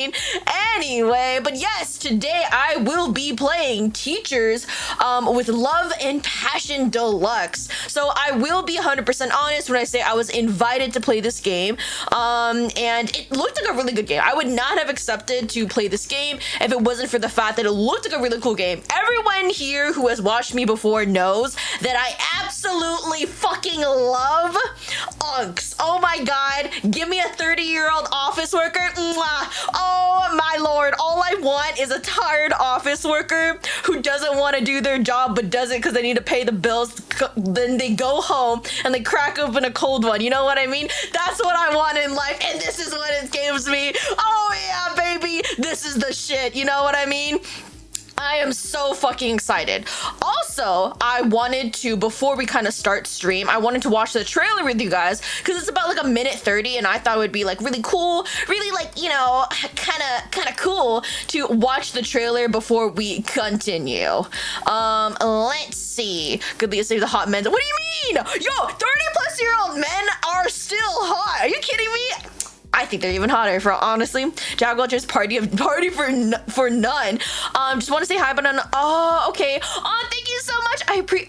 Anyway, but yes, today I will be playing Teachers with Love and Passion Deluxe. So I will be 100% honest when I say I was invited to play this game, and it looked like a really good game. I would not have accepted to play this game if it wasn't for the fact that it looked like a really cool game. Everyone here who has watched me before knows that I absolutely fucking love Unks. Oh my god, give me a 30-year-old office worker. Mwah. Oh my lord, all I want is a tired office worker who doesn't want to do their job but does it because they need to pay the bills. Then they go home and they crack open a cold one. You know what I mean? That's what I want in life, and this is what it gives me. Oh yeah, baby, this is the shit. You know what I mean? I am so fucking excited. Also, I wanted to, before we kind of start stream, I wanted to watch the trailer with you guys because it's about like a minute 30 and I thought it would be like really cool, really like, you know, kind of cool to watch the trailer before we continue. Let's see. Good to save the hot men. What do you mean? Yo, 30-plus-year-old men are still hot. Are you kidding me? I think they're even hotter, for honestly. Jack Welcher's party for none. Just want to say hi, but oh, okay. Oh, thank you so much.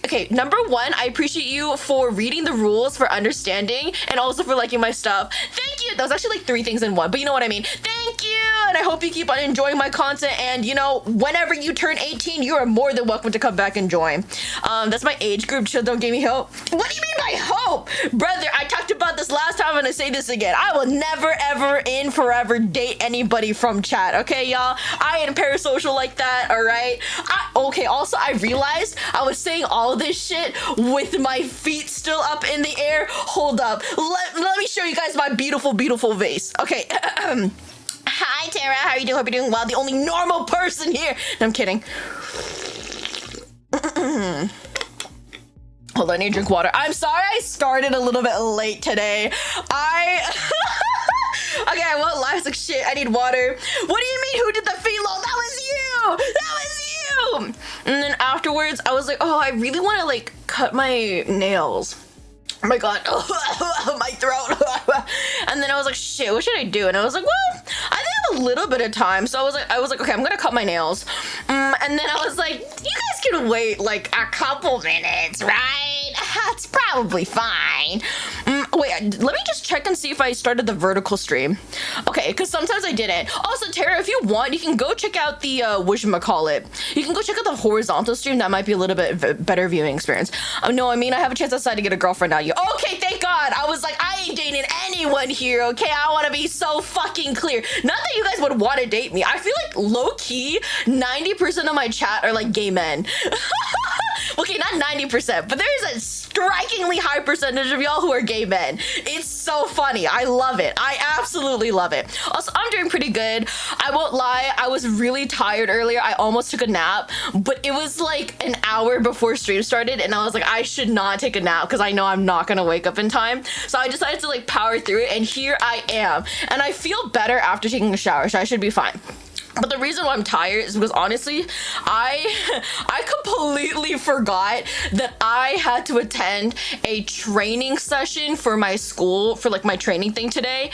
Okay, number one, I appreciate you for reading the rules, for understanding, and also for liking my stuff. Thank you. That was actually like 3 things in one, but you know what I mean. Thank you, and I hope you keep on enjoying my content. And you know, whenever you turn 18, you are more than welcome to come back and join. That's my age group. Chill, don't give me hope. What do you mean by hope, brother? I talked about this last time. I'm gonna say this again. I will never, ever, in forever date anybody from chat. Okay, y'all. I ain't parasocial like that. All right. Okay. Also, I realized I was saying all this shit with my feet still up in the air. Hold up. Let me show you guys my beautiful, beautiful vase. Okay. Hi, Tara. How are you doing? Hope you're doing well. The only normal person here. No, I'm kidding. Hold on, I need to drink water. I'm sorry I started a little bit late today. Okay, I won't lie. It's like, shit, I need water. What do you mean, who did the feet low? That was you! That was you! And then afterwards, I was like, oh, I really want to, like, cut my nails. Oh my god, my throat. And then I was like, shit, what should I do? And I was like, well, I think I have a little bit of time. So I was like, okay, I'm gonna cut my nails. And then I was like, you guys can wait like a couple minutes, right? That's probably fine. Wait, let me just check and see if I started the vertical stream. Okay, because sometimes I didn't. Also, Tara, if you want, you can go check out the, whatchamacallit. You can go check out the horizontal stream. That might be a little bit better viewing experience. No, I mean, I have a chance outside to get a girlfriend out of you. Okay, thank God. I was like, I ain't dating anyone here, okay? I want to be so fucking clear. Not that you guys would want to date me. I feel like low-key, 90% of my chat are like gay men. Okay, not 90%, but there is a strikingly high percentage of y'all who are gay men. It's so funny. I love it. I absolutely love it. Also, I'm doing pretty good. I won't lie. I was really tired earlier. I almost took a nap, but it was like an hour before stream started, and I was like, I should not take a nap because I know I'm not gonna wake up in time. So I decided to like power through it, and here I am. And I feel better after taking a shower, so I should be fine. But the reason why I'm tired is because honestly, I completely forgot that I had to attend a training session for my school, for like my training thing today.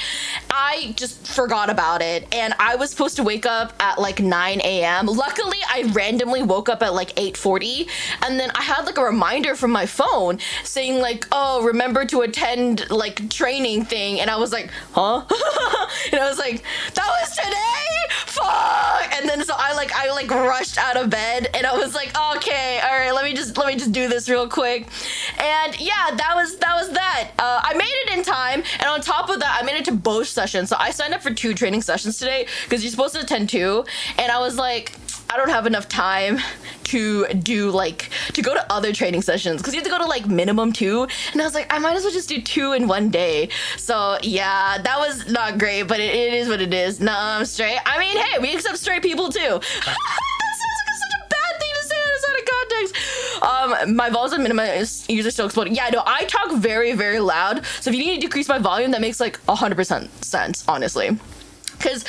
I just forgot about it, and I was supposed to wake up at like 9 a.m. Luckily, I randomly woke up at like 8:40, and then I had like a reminder from my phone saying like, oh, remember to attend like training thing, and I was like, huh? And I was like, that was today? Fuck! And then so I rushed out of bed, and I was like, okay, all right, let me just do this real quick. And yeah, that was that. I made it in time, and on top of that, I made it to both sessions. So I signed up for 2 training sessions today because you're supposed to attend 2, and I was like, I don't have enough time to go to other training sessions because you have to go to like minimum 2, and I was like, I might as well just do 2 in one day. So yeah, that was not great, but it is what it is. Nah, I'm straight. I mean, hey, we accept straight people too. That sounds like such a bad thing to say outside of context. My volumes are minimum, user still exploding. Yeah, no, I talk very, very loud, so if you need to decrease my volume, that makes like 100% sense, honestly. Because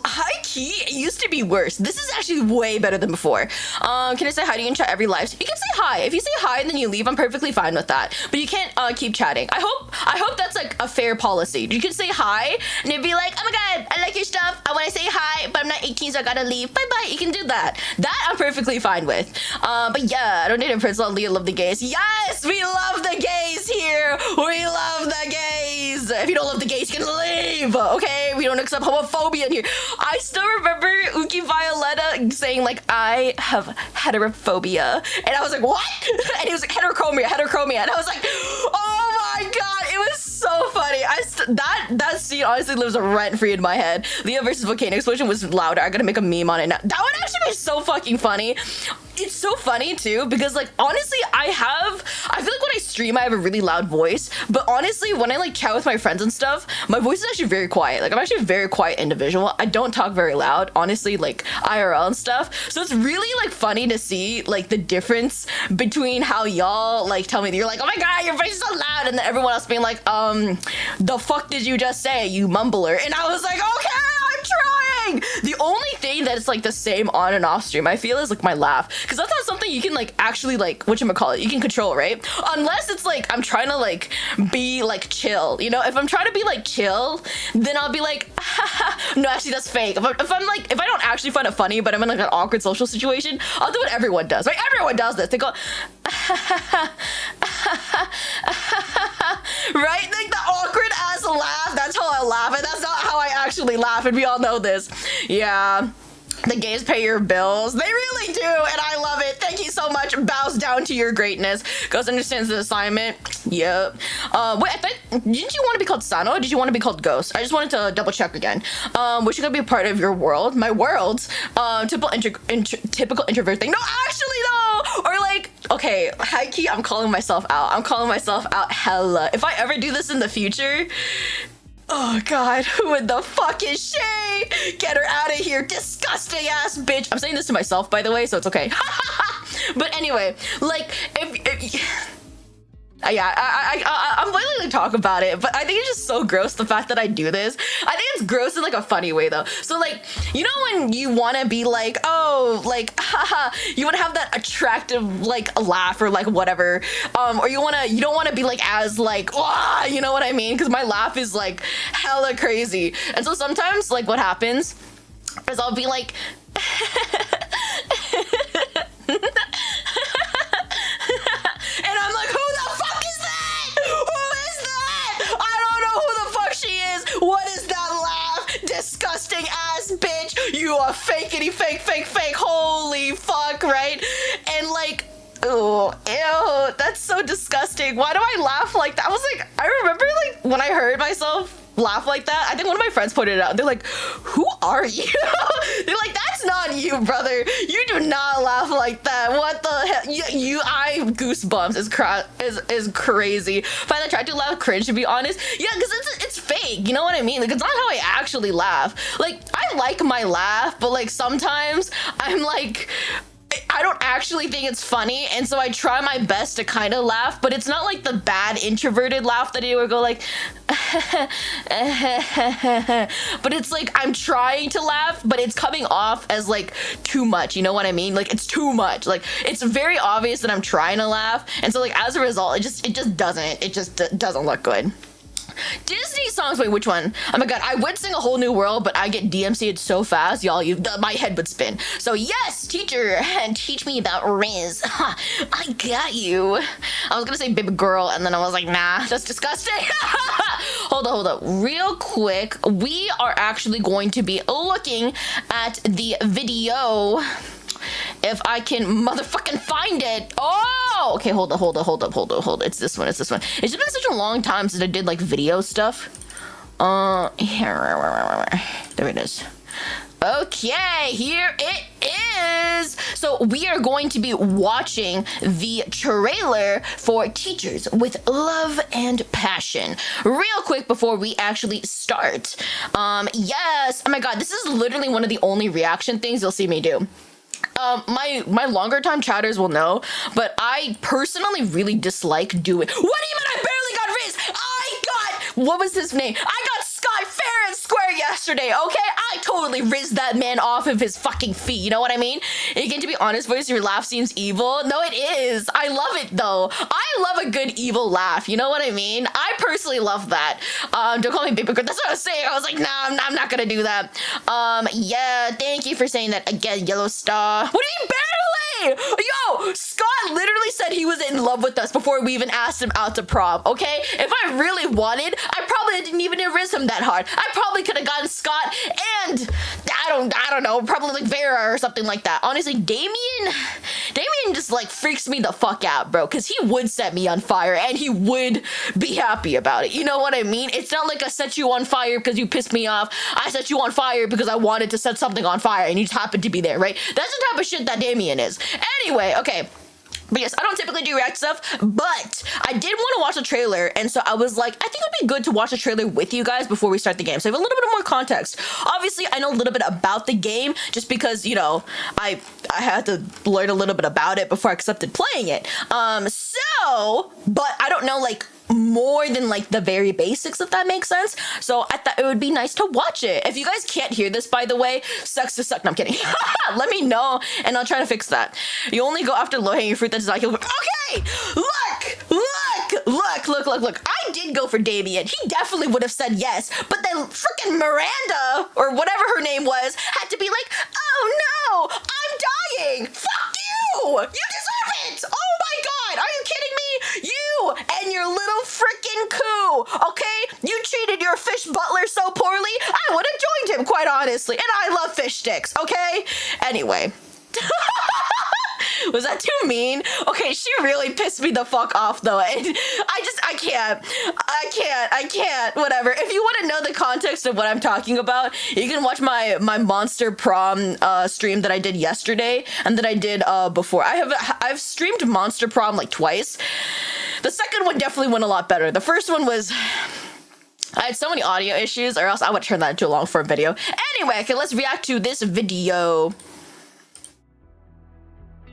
high key, it used to be worse. This is actually way better than before. Can I say hi to you in chat every live? You can say hi. If you say hi and then you leave, I'm perfectly fine with that. But you can't keep chatting. I hope that's like a fair policy. You can say hi and it'd be like, oh my god, I like your stuff. I want to say hi, but I'm not 18, so I gotta leave. Bye bye. You can do that. That I'm perfectly fine with. But yeah, I don't need a Prince Leah love the gays. Yes, we love the gays here. We love the gays. If you don't love the gays, you can leave. Okay, we don't accept homophobia in here. I still remember Uki Violetta saying like, I have heterophobia, and I was like, what? And he was like, heterochromia, and I was like, oh my god, it was so funny. That scene honestly lives rent free in my head. Leah versus Volcano Explosion was louder. I gotta make a meme on it now. That would actually be so fucking funny. It's so funny too because like honestly I feel like when I stream I have a really loud voice, but honestly when I like chat with my friends and stuff, my voice is actually very quiet. Like I'm actually a very quiet individual. I don't talk very loud, honestly, like IRL and stuff. So it's really like funny to see like the difference between how y'all like tell me that you're like, oh my god, your voice is so loud, and then everyone else being like, the fuck did you just say, you mumbler? And I was like, okay, I'm trying. The only thing that it's like the same on and off stream I feel is like my laugh, because that's not something you can like actually like whatchamacallit, you can control, right? Unless it's like I'm trying to like be like chill, you know? If I'm trying to be like chill, then I'll be like, no, actually that's fake. If I don't actually find it funny but I'm in like an awkward social situation, I'll do what everyone does, right? Everyone does this. They go right? Like the awkward ass laugh. That's how I laugh, and that's not how I actually laugh, and we all know this. Yeah. The gays pay your bills. They really do, and I love it. Thank you so much. Bows down to your greatness. Ghost understands the assignment. Yep. Wait, I think, didn't you want to be called Sano, or did you want to be called Ghost? I just wanted to double check again. Which is gonna be a part of your world? My world? Typical introvert thing. No, actually, no. Or like, okay, high key, I'm calling myself out. I'm calling myself out hella. If I ever do this in the future, oh god, who in the fuck is she? Get her out of here, disgusting ass bitch. I'm saying this to myself, by the way, so it's okay. But anyway, like, if yeah, I'm willing to talk about it, but I think it's just so gross, the fact that I do this. I think it's gross in like a funny way though. So like, you know when you want to be like, oh, like, haha, you want to have that attractive like laugh or like whatever, or you don't want to be like as like, wah, you know what I mean? Because my laugh is like hella crazy, and so sometimes like what happens is I'll be like and I'm like, who the fuck is that? Who is that? I don't know who the fuck she is. What is that laugh? Disgusting ass bitch. You are fakety fake. Holy fuck, right? And like, oh, ew, that's so disgusting. Why do I laugh like that? I was like, I remember like when I heard myself laugh like that, I think one of my friends pointed it out. They're like, who are you? They're like, that's not you, brother. You do not laugh like that. What the hell? I goosebumps is crazy. Find that try to laugh cringe, to be honest. Yeah, because it's fake. You know what I mean? Like, it's not how I actually laugh. Like, I like my laugh, but like sometimes I'm like, I don't actually think it's funny, and so I try my best to kind of laugh, but it's not like the bad introverted laugh that you would go like but it's like I'm trying to laugh, but it's coming off as like too much, you know what I mean? Like it's too much. Like it's very obvious that I'm trying to laugh, and so like as a result it just doesn't look good. Disney songs, wait, which one? Oh my god, I would sing A Whole New World, but I get DMC'd so fast, y'all, my head would spin. So yes, teacher, and teach me about Riz. I got you. I was gonna say baby girl, and then I was like, nah, that's disgusting. Hold up. Real quick, we are actually going to be looking at the video. If I can motherfucking find it. Oh, okay, hold up. It's this one. It's just been such a long time since I did like video stuff. Here, there it is. Okay, here it is. So we are going to be watching the trailer for Teachers with Love and Passion. Real quick before we actually start. Yes, oh my god, this is literally one of the only reaction things you'll see me do. My longer time chatters will know, but I personally really dislike doing. What do you mean I barely got Riz? What was his name? I got Sky square yesterday, okay? I totally rizzed that man off of his fucking feet, you know what I mean? Again, to be honest, voice, your laugh seems evil. No, it is. I love it, though. I love a good evil laugh, you know what I mean? I personally love that. Don't call me baby girl. That's what I was saying. I was like, nah, I'm not gonna do that. Yeah, thank you for saying that again, Yellow Star. What do you mean, barely? Yo, Scott literally said he was in love with us before we even asked him out to prom, okay? If I really wanted, I probably didn't even riz him that hard. I probably could have gotten Scott and I don't know, probably like Vera or something like that. Honestly, Damien just like freaks me the fuck out, bro, because he would set me on fire and he would be happy about it. You know what I mean? It's not like I set you on fire because you pissed me off. I set you on fire because I wanted to set something on fire and you just happened to be there, right? That's the type of shit that Damien is. Anyway, okay. But yes, I don't typically do react stuff, but I did want to watch the trailer, and so I was like, I think it'd be good to watch the trailer with you guys before we start the game, so I have a little bit more context. Obviously, I know a little bit about the game, just because, you know, I had to learn a little bit about it before I accepted playing it. But I don't know, like, more than like the very basics, if that makes sense. So I thought it would be nice to watch it. If you guys can't hear this, by the way, sucks to suck. No, I'm kidding. Let me know and I'll try to fix that. You only go after low-hanging fruit that's like, okay, look. I did go for Damien. He definitely would have said yes, but then freaking Miranda, or whatever her name was, had to be like, oh no, I'm dying. Fuck you. You deserve it. Oh my God. Are you kidding me? You and your little freaking coup, okay? You treated your fish butler so poorly, I would have joined him, quite honestly. And I love fish sticks, okay? Anyway. Was that too mean? Okay, she really pissed me the fuck off, though. I can't. Whatever. If you want to know the context of what I'm talking about, you can watch my Monster Prom stream that I did yesterday and that I did before. I've streamed Monster Prom like twice. The second one definitely went a lot better. The first one was... I had so many audio issues, or else I would turn that into a long form video. Anyway, okay, let's react to this video.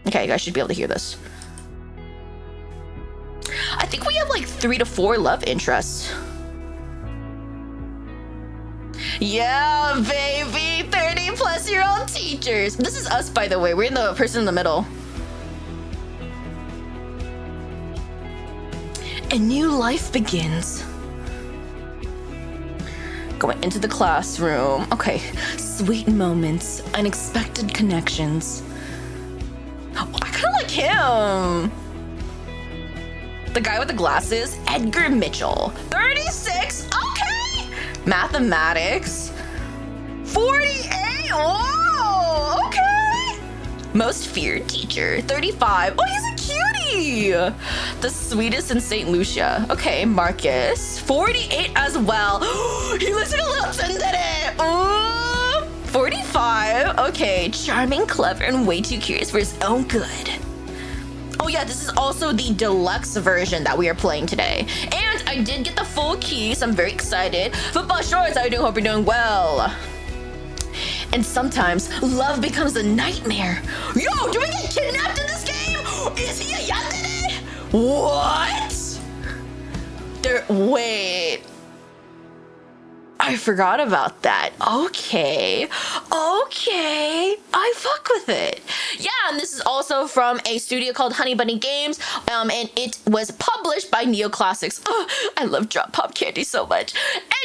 Okay, you guys should be able to hear this. I think we have like 3 to 4 love interests. Yeah, baby, 30-plus-year-old teachers. This is us, by the way. We're in the person in the middle. A new life begins. Going into the classroom. Okay, sweet moments, unexpected connections. Oh, I kind of like him. The guy with the glasses, Edgar Mitchell. 36, okay. Mathematics, 48, whoa, okay. Most feared teacher, 35. Oh, he's a cutie. The sweetest in St. Lucia. Okay, Marcus, 48 as well. He looks like a little tsundere. Ooh. 45, okay, charming, clever, and way too curious for his own good. Oh yeah, this is also the deluxe version that we are playing today. And I did get the full key, so I'm very excited. Football shorts, how you doing? Hope you're doing well. And sometimes, love becomes a nightmare. Yo, do we get kidnapped in this game? Is he a yandere? What? Wait. I forgot about that. Okay. I fuck with it. Yeah, and this is also from a studio called Honey Bunny Games, and it was published by Neoclassics. Oh, I love Drop Pop Candy so much.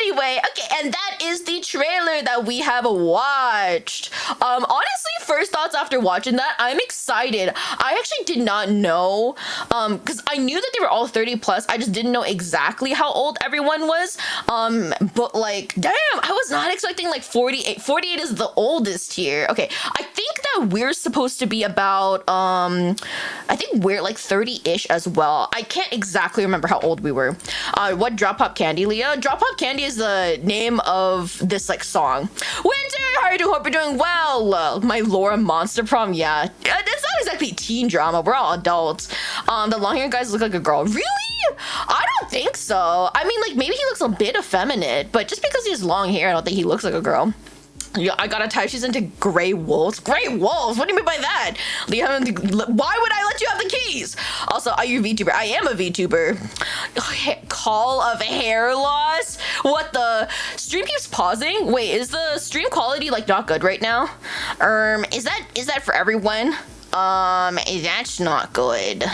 Anyway, okay, and that is the trailer that we have watched. Honestly, first thoughts after watching that, I'm excited. I actually did not know, because I knew that they were all 30 plus. I just didn't know exactly how old everyone was. But like, damn, I was not expecting like 48. 48 is the oldest here. Okay, I think that we're supposed to be about, I think we're like 30-ish as well. I can't exactly remember how old we were. What Drop Pop Candy, Leah? Drop Pop Candy is the name of this like song. Winter, how are you doing? Hope you're doing well. My Laura Monster Prom, yeah. It's not exactly teen drama. We're all adults. The long hair guys look like a girl. Really? I don't think so. I mean, like, maybe he looks a bit effeminate, but just because he has long hair, I don't think he looks like a girl. Yeah, I gotta type she's into gray wolves. Gray wolves? What do you mean by that? Why would I let you have the keys? Also, are you a VTuber? I am a VTuber. Call of hair loss? What the? Stream keeps pausing? Wait, is the stream quality like not good right now? Is that for everyone? That's not good.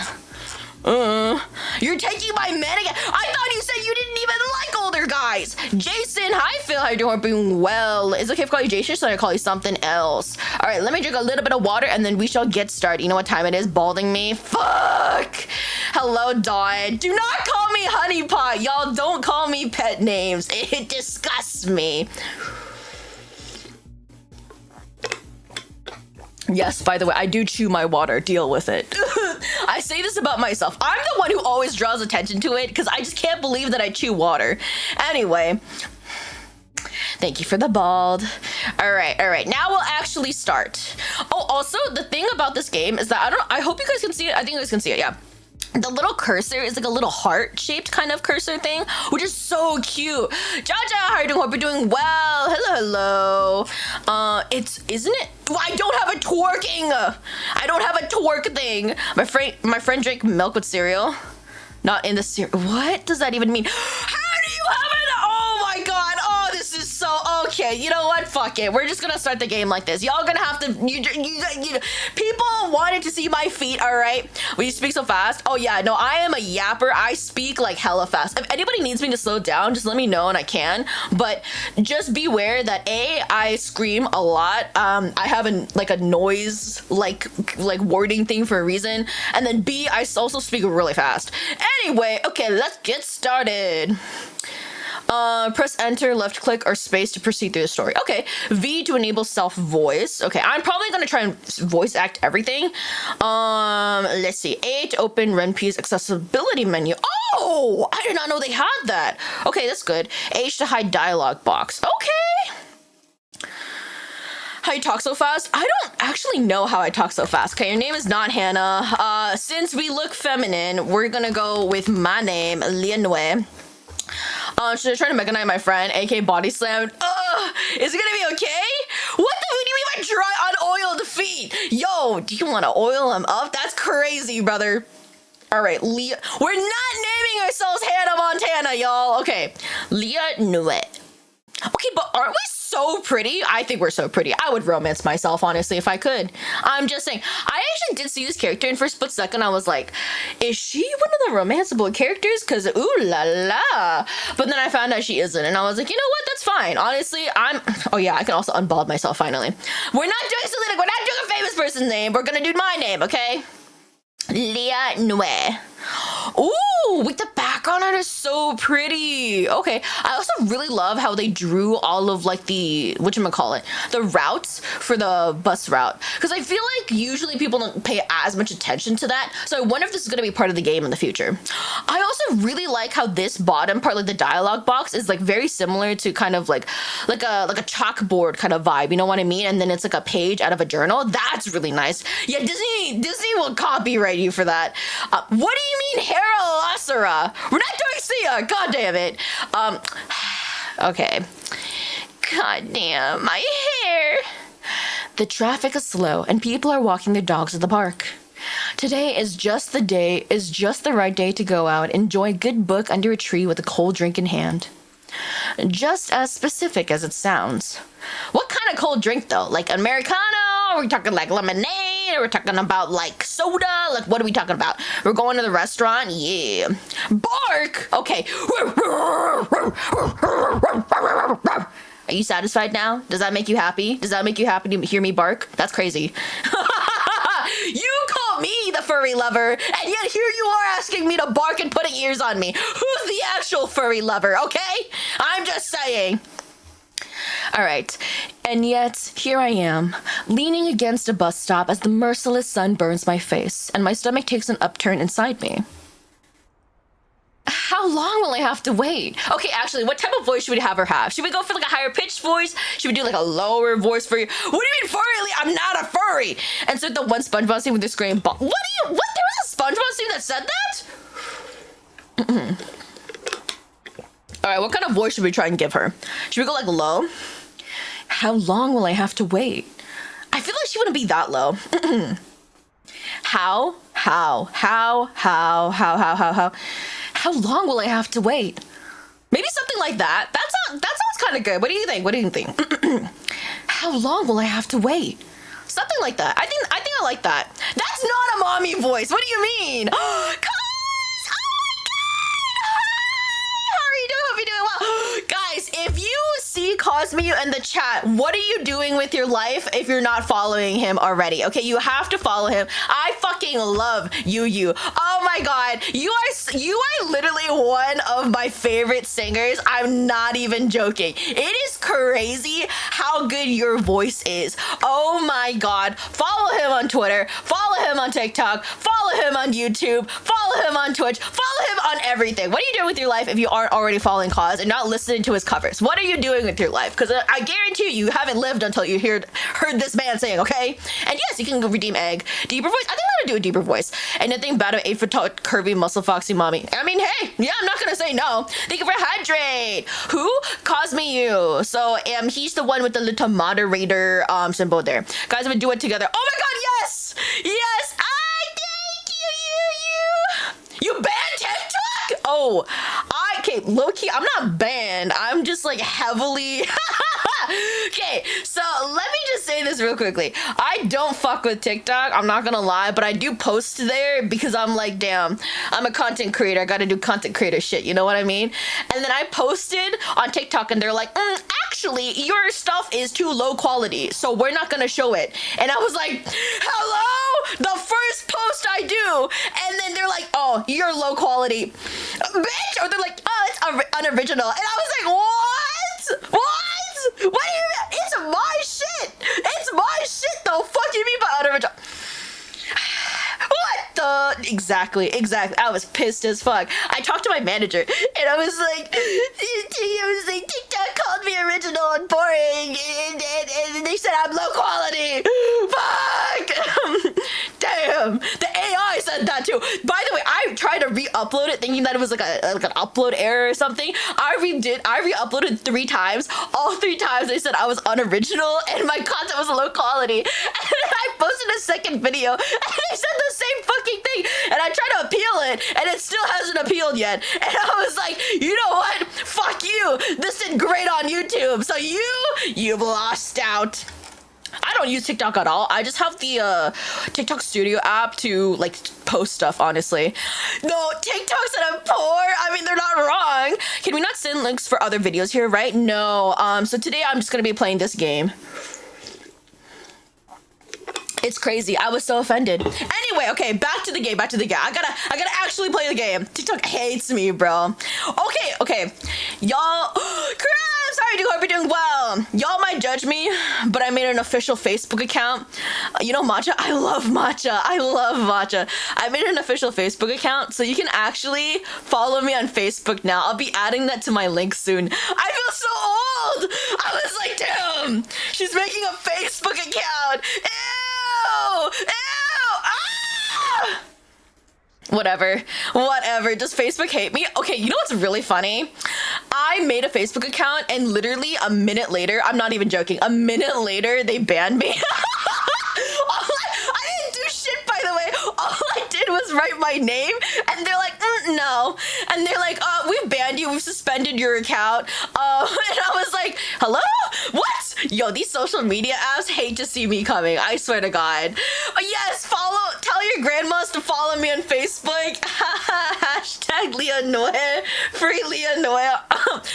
You're taking my men again. I thought you said you didn't even like older guys. Jason, hi Phil, how you doing? Doing well. Is it okay if I call you Jason or should I call you something else? All right, let me drink a little bit of water and then we shall get started. You know what time it is? Balding me. Fuck. Hello, Dawn. Do not call me Honey Pot. Y'all don't call me pet names. It disgusts me. Yes, by the way, I do chew my water. Deal with it. I say this about myself. I'm the one who always draws attention to it because I just can't believe that I chew water. Anyway, thank you for the bald. All right. Now we'll actually start. Oh, also, the thing about this game is that I hope you guys can see it. I think you guys can see it, yeah. The little cursor is like a little heart-shaped kind of cursor thing, which is so cute. Jaja, how are you doing? Hope you're doing well. Hello. Isn't it? Well, I don't have a twerking. I don't have a twerk thing. My friend drank milk with cereal. Not in the cereal. What does that even mean? How do you have it? Oh my god. Oh, this is so okay. You know what? Fuck it. We're just gonna start the game like this. Y'all gonna have to. People wanted to see my feet. All right. Will you speak so fast? Oh yeah. No, I am a yapper. I speak like hella fast. If anybody needs me to slow down, just let me know and I can. But just beware that I scream a lot. I have a noise like wording thing for a reason, and then B, I also speak really fast. Anyway, okay, let's get started. Press enter, left click, or space to proceed through the story. Okay, V to enable self-voice. Okay, I'm probably gonna try and voice act everything. Let's see. A to open Renpy's accessibility menu. Oh, I did not know they had that. Okay, that's good. H to hide dialogue box. Okay. How you talk so fast? I don't actually know how I talk so fast. Okay, your name is not Hannah. Since we look feminine, we're gonna go with my name, Lianue. Should I try to Mega Knight my friend, aka body slammed? Is it gonna be okay? What the fuck do you mean by dry unoiled feet? Yo, do you want to oil them up? That's crazy, brother. All right, Leah. We're not naming ourselves Hannah Montana, y'all. Okay, Leah Nuet. Okay, but aren't we so pretty? I think we're so pretty. I would romance myself, honestly, if I could. I'm just saying. I actually did see this character, and for a split second, I was like, is she one of the romanceable characters? Because, ooh la la. But then I found out she isn't, and I was like, you know what? That's fine. Honestly, oh yeah, I can also unbald myself, finally. We're not doing Selena. We're not doing a famous person's name. We're gonna do my name, okay? Leah Nue. Ooh, with the background art is so pretty. Okay, I also really love how they drew all of like the whatchamacallit, the routes for the bus route, because I feel like usually people don't pay as much attention to that, so I wonder if this is going to be part of the game in the future. I also really like how this bottom part, like the dialogue box, is like very similar to kind of like a chalkboard kind of vibe, you know what I mean? And then it's like a page out of a journal. That's really nice. Yeah, Disney will copyright you for that. What do you mean Harold Lasera? We're not doing Sia. God damn it. Okay. God damn, my hair. The traffic is slow and people are walking their dogs at the park. Today is just the right day to go out, enjoy a good book under a tree with a cold drink in hand. Just as specific as it sounds. What kind of cold drink though? Like Americano? Are we talking like lemonade? Are we talking about like soda? Like what are we talking about? We're going to the restaurant? Yeah. Bark! Okay. Are you satisfied now? Does that make you happy? Does that make you happy to hear me bark? That's crazy. You call me the furry lover, and yet here you are asking me to bark and putting ears on me. Who's the actual furry lover, okay? I'm just saying. All right, and yet here I am, leaning against a bus stop as the merciless sun burns my face, and my stomach takes an upturn inside me. How long will I have to wait? Okay, actually, what type of voice should we have her have? Should we go for like a higher pitched voice? Should we do like a lower voice for you? What do you mean furry? I'm not a furry. And so the one SpongeBob scene with the scream. What? There was a SpongeBob scene that said that? All right, what kind of voice should we try and give her? Should we go like low? How long will I have to wait? I feel like she wouldn't be that low. How long will I have to wait? Maybe something like that. That sounds kind of good. What do you think? What do you think? How long will I have to wait? Something like that. I think I like that. That's not a mommy voice. What do you mean? Cuz, oh my god! Hi, how are you doing? Hope you're doing well. Guys, if you see Cosme in the chat, what are you doing with your life if you're not following him already? Okay, you have to follow him. I fucking love you. Oh my god, you are literally one of my favorite singers. I'm not even joking. It is crazy how good your voice is. Oh my god, follow him on Twitter, follow him on TikTok, follow him on YouTube, follow him on Twitch, follow him on everything. What are you doing with your life if you aren't already following Cos and not listening to his covers? What are you doing with your life? Because I guarantee you haven't lived until you heard this man sing, okay? And yes, you can go redeem egg. Deeper voice? I think I'm gonna do a deeper voice. And nothing bad of 8 foot tall, curvy, muscle foxy mommy. I mean, hey, yeah, I'm not gonna say no. Thank you for hydrate. Who? Cosme you. So he's the one with the little moderator symbol there. Guys, we do it together. Oh my god, yes! Yes! Thank you, you banned TikTok? Oh, okay, low-key, I'm not banned. I'm just like heavily okay, so let me just say this real quickly. I don't fuck with TikTok, I'm not gonna lie, but I do post there because I'm like, damn, I'm a content creator, I gotta do content creator shit, you know what I mean? And then I posted on TikTok and they're like, actually, your stuff is too low quality, so we're not gonna show it. And I was like, hello? The first post I do, and then they're like, oh, you're low quality, bitch, or they're like, oh, it's unoriginal. And I was like, what? What do you mean? It's my shit. It's my shit though. Fuck you mean by unoriginal? What the? Exactly. I was pissed as fuck. I talked to my manager and I was like, TikTok called me original and boring and they said I'm low quality. Fuck. Damn. The AI said that too. By the way, I tried to re-upload it thinking that it was like an upload error or something. I re-uploaded 3 times. All 3 times they said I was unoriginal and my content was low quality. And then I posted a second video and they said the same fucking thing. And I tried to appeal it and it still hasn't appealed yet. And I was like, you know what? Fuck you. This did great on YouTube. So you've lost out. I don't use TikTok at all. I just have the TikTok Studio app to like post stuff, honestly. No, TikTok said I'm poor. I mean, they're not wrong. Can we not send links for other videos here, right? No. So today I'm just gonna be playing this game. It's crazy. I was so offended. Anyway, okay, back to the game. I gotta actually play the game. TikTok hates me, bro. Okay. Y'all, Crabs, how are you doing? Hope you're doing well. Y'all might judge me, but I made an official Facebook account. You know Matcha? I love Matcha. I made an official Facebook account, so you can actually follow me on Facebook now. I'll be adding that to my link soon. I feel so old. I was like, damn, she's making a Facebook account. Ew! Ah! Whatever. Does Facebook hate me? Okay, you know what's really funny? I made a Facebook account and literally a minute later, I'm not even joking, a minute later, they banned me. I didn't do shit, by the way. All I did was write my name and they're like, no. And they're like, we've banned you, we've suspended your account. And I was like, hello? What? Yo, these social media apps hate to see me coming, I swear to God. Yes, tell your grandmas to follow me on Facebook. Hashtag Leonore, free Leonore.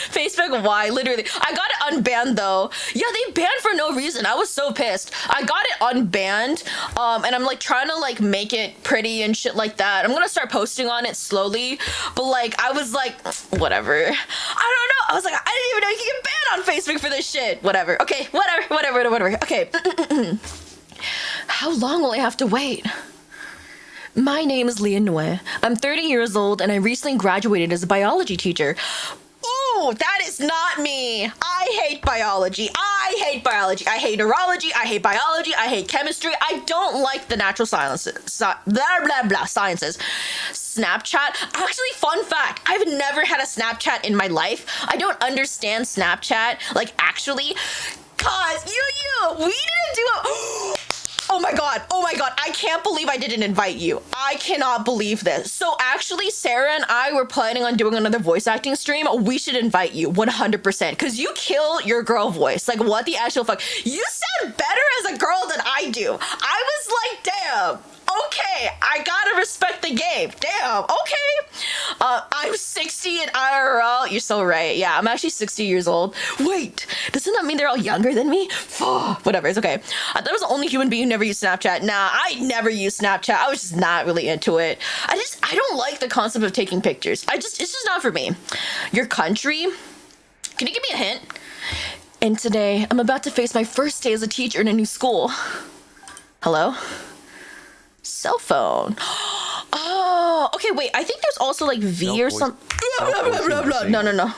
Facebook, why? Literally. I got it unbanned though. Yeah, they banned for no reason. I was so pissed. I got it unbanned, and I'm like trying to like make it pretty and shit like that. I'm gonna start posting on it slowly, but like I was like, whatever. I don't know. I was like, I didn't even know you could get banned on Facebook for this shit. Whatever. Okay, whatever. Okay. How long will I have to wait? My name is Leonore. I'm 30 years old and I recently graduated as a biology teacher. Ooh, that is not me. I hate biology. I hate neurology. I hate biology. I hate chemistry. I don't like the natural sciences. Sciences. Snapchat. Actually, fun fact, I've never had a Snapchat in my life. I don't understand Snapchat. Like, actually, cause we didn't do it. Oh my god, I can't believe I didn't invite you. I cannot believe this. So actually, Sarah and I were planning on doing another voice acting stream. We should invite you 100% because you kill your girl voice. Like, what the actual fuck? You sound better as a girl than I do. I was like, damn. Okay, I gotta respect the game. Damn, okay. I'm 60 in IRL. You're so right. Yeah, I'm actually 60 years old. Wait, doesn't that mean they're all younger than me? Whatever, it's okay. I thought I was the only human being who never used Snapchat. Nah, I never used Snapchat. I was just not really into it. I don't like the concept of taking pictures. It's just not for me. Your country? Can you give me a hint? And today, I'm about to face my first day as a teacher in a new school. Hello? Cell phone. Oh, okay, wait. I think there's also like V or something. No.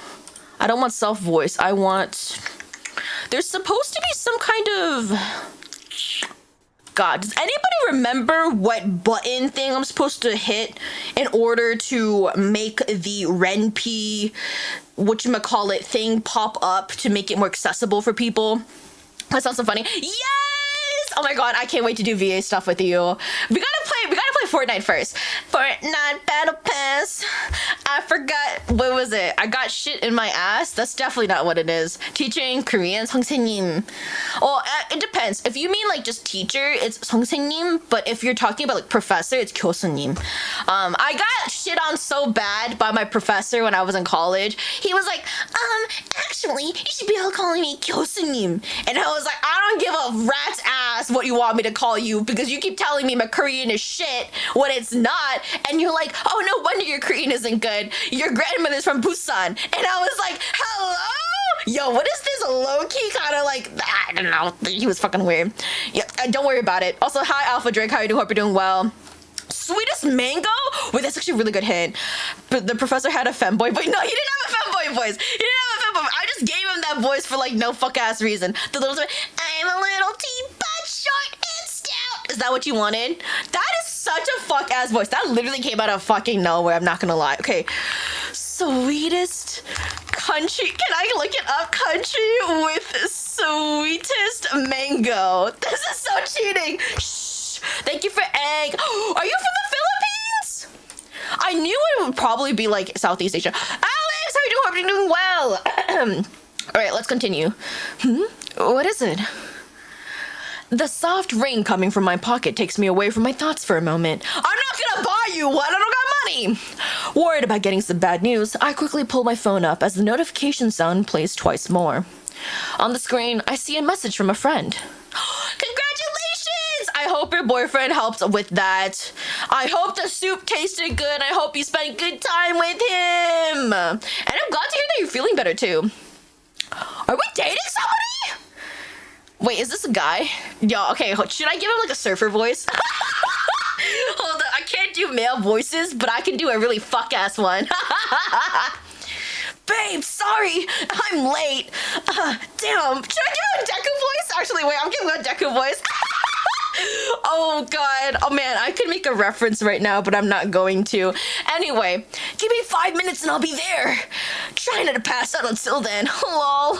I don't want self voice. I want. There's supposed to be some kind of. God, does anybody remember what button thing I'm supposed to hit in order to make the RenP, whatchamacallit thing pop up to make it more accessible for people? That sounds so funny. Yes! Oh my god, I can't wait to do VA stuff with you. We gotta play Fortnite first. Fortnite Battle Pass. I forgot, what was it? I got shit in my ass? That's definitely not what it is. Teaching Korean, 선생님. Well, it depends. If you mean like just teacher, it's 선생님. But if you're talking about like professor, it's 교수님. I got shit on so bad by my professor when I was in college. He was like, actually, you should be all calling me 교수님. And I was like, I don't give a rat's ass what you want me to call you because you keep telling me my Korean is shit when it's not. And you're like, oh, no wonder your Korean isn't good. Your grandmother's from Busan. And I was like, hello? Yo, what is this low-key kind of like, I don't know. He was fucking weird. Yeah, don't worry about it. Also, hi, Alpha Drake. How you doing? Hope you're doing well. Sweetest mango? Wait, that's actually a really good hint. But the professor had a femboy voice. No, he didn't have a femboy voice. He didn't have a femboy voice. I just gave him that voice for like no fuck ass reason. The little, I'm a little teapot, short and stout. Is that what you wanted? That is such a fuck ass voice. That literally came out of fucking nowhere. I'm not gonna lie. Okay. Sweetest country. Can I look it up? Country with sweetest mango. This is so cheating. Shh. Thank you for egg. Are you from the Philippines? I knew it would probably be like Southeast Asia. Alex, how are you doing? Hope you're doing well. All right, let's continue. What is it? The soft ring coming from my pocket takes me away from my thoughts for a moment. I'm not gonna buy you one. I don't got money. Worried about getting some bad news, I quickly pull my phone up as the notification sound plays twice more. On the screen, I see a message from a friend. Congratulations! I hope your boyfriend helped with that. I hope the soup tasted good. I hope you spent good time with him. And I'm glad to hear that you're feeling better too. Are we dating somebody? Wait, is this a guy? Yo, okay, should I give him like a surfer voice? Hold on, I can't do male voices, but I can do a really fuck-ass one. Babe, sorry, I'm late. Damn, should I give him a Deku voice? Actually, wait, I'm giving him a Deku voice. Oh god, oh man, I could make a reference right now, but I'm not going to. Anyway, give me 5 minutes and I'll be there. Try not to pass out until then. Lol.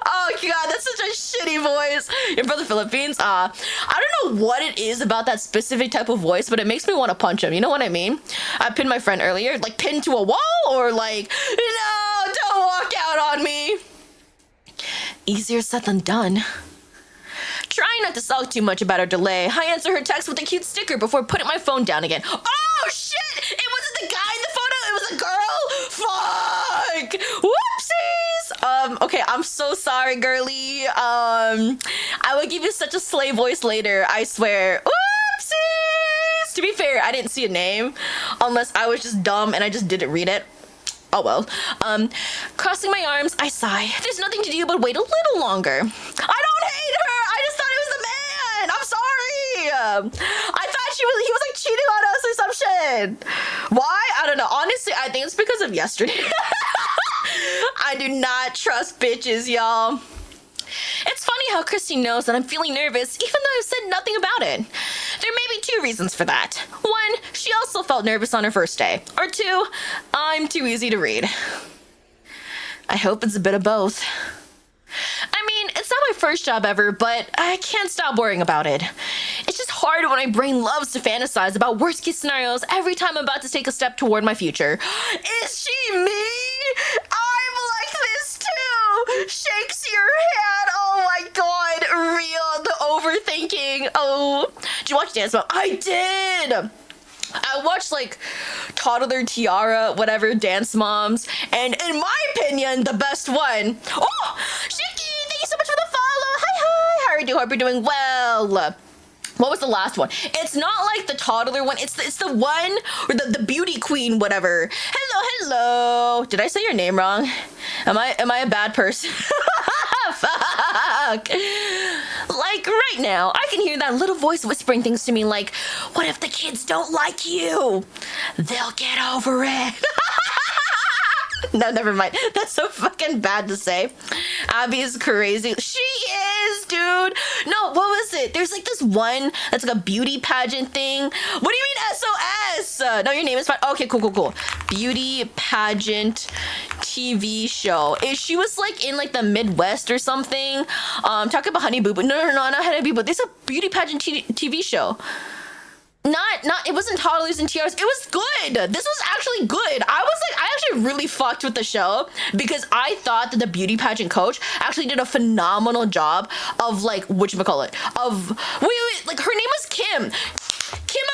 Oh god, that's such a shitty voice. You're from the Philippines? I don't know what it is about that specific type of voice, but it makes me want to punch him. You know what I mean? I pinned my friend earlier, like pinned to a wall or like, no, don't walk out on me. Easier said than done. Trying not to sulk too much about our delay, I answer her text with a cute sticker before putting my phone down again. Oh shit! It wasn't the guy in the photo, it was a girl? Fuck! Whoopsies! Okay, I'm so sorry, girly. I will give you such a slay voice later, I swear. Whoopsies! To be fair, I didn't see a name, unless I was just dumb and I just didn't read it. Oh well. Crossing my arms, I sigh. There's nothing to do but wait a little longer. I don't hate her! I just thought it was a man! I'm sorry! I thought he was like cheating on us or some shit. Why? I don't know. Honestly, I think it's because of yesterday. I do not trust bitches, y'all. It's funny how Christy knows that I'm feeling nervous even though I've said nothing about it. There may be 2 reasons for that. 1, she also felt nervous on her first day. Or 2, I'm too easy to read. I hope it's a bit of both. first job ever, but I can't stop worrying about it. It's just hard when my brain loves to fantasize about worst case scenarios every time I'm about to take a step toward my future. Is she me? I'm like this too. Shakes your head. Oh my god, real, the overthinking. Oh, did you watch Dance Mom? I did. I watched like Toddler Tiara, whatever, Dance Moms, and in my opinion, the best one. Oh, Shiki, thank you so much for the follow. Hi, how are you doing? Hope you're doing well. What was the last one? It's not like the toddler one. It's the one or the beauty queen, whatever. Hello. Did I say your name wrong? Am I a bad person? Fuck. Like right now, I can hear that little voice whispering things to me like, what if the kids don't like you? They'll get over it. No, never mind. That's so fucking bad to say. Abby is crazy. She is, dude. No, what was it? There's like this one that's like a beauty pageant thing. What do you mean SOS? No, your name is fine. Okay, cool. Beauty pageant TV show. She was like in like the Midwest or something. Talking about Honey Boo Boo. No, not Honey Boo Boo. There's a beauty pageant TV show. Not, it wasn't Toddlers and Tiaras. It was good. This was actually good. I actually really fucked with the show because I thought that the beauty pageant coach actually did a phenomenal job of like, whatchamacallit, like her name was Kim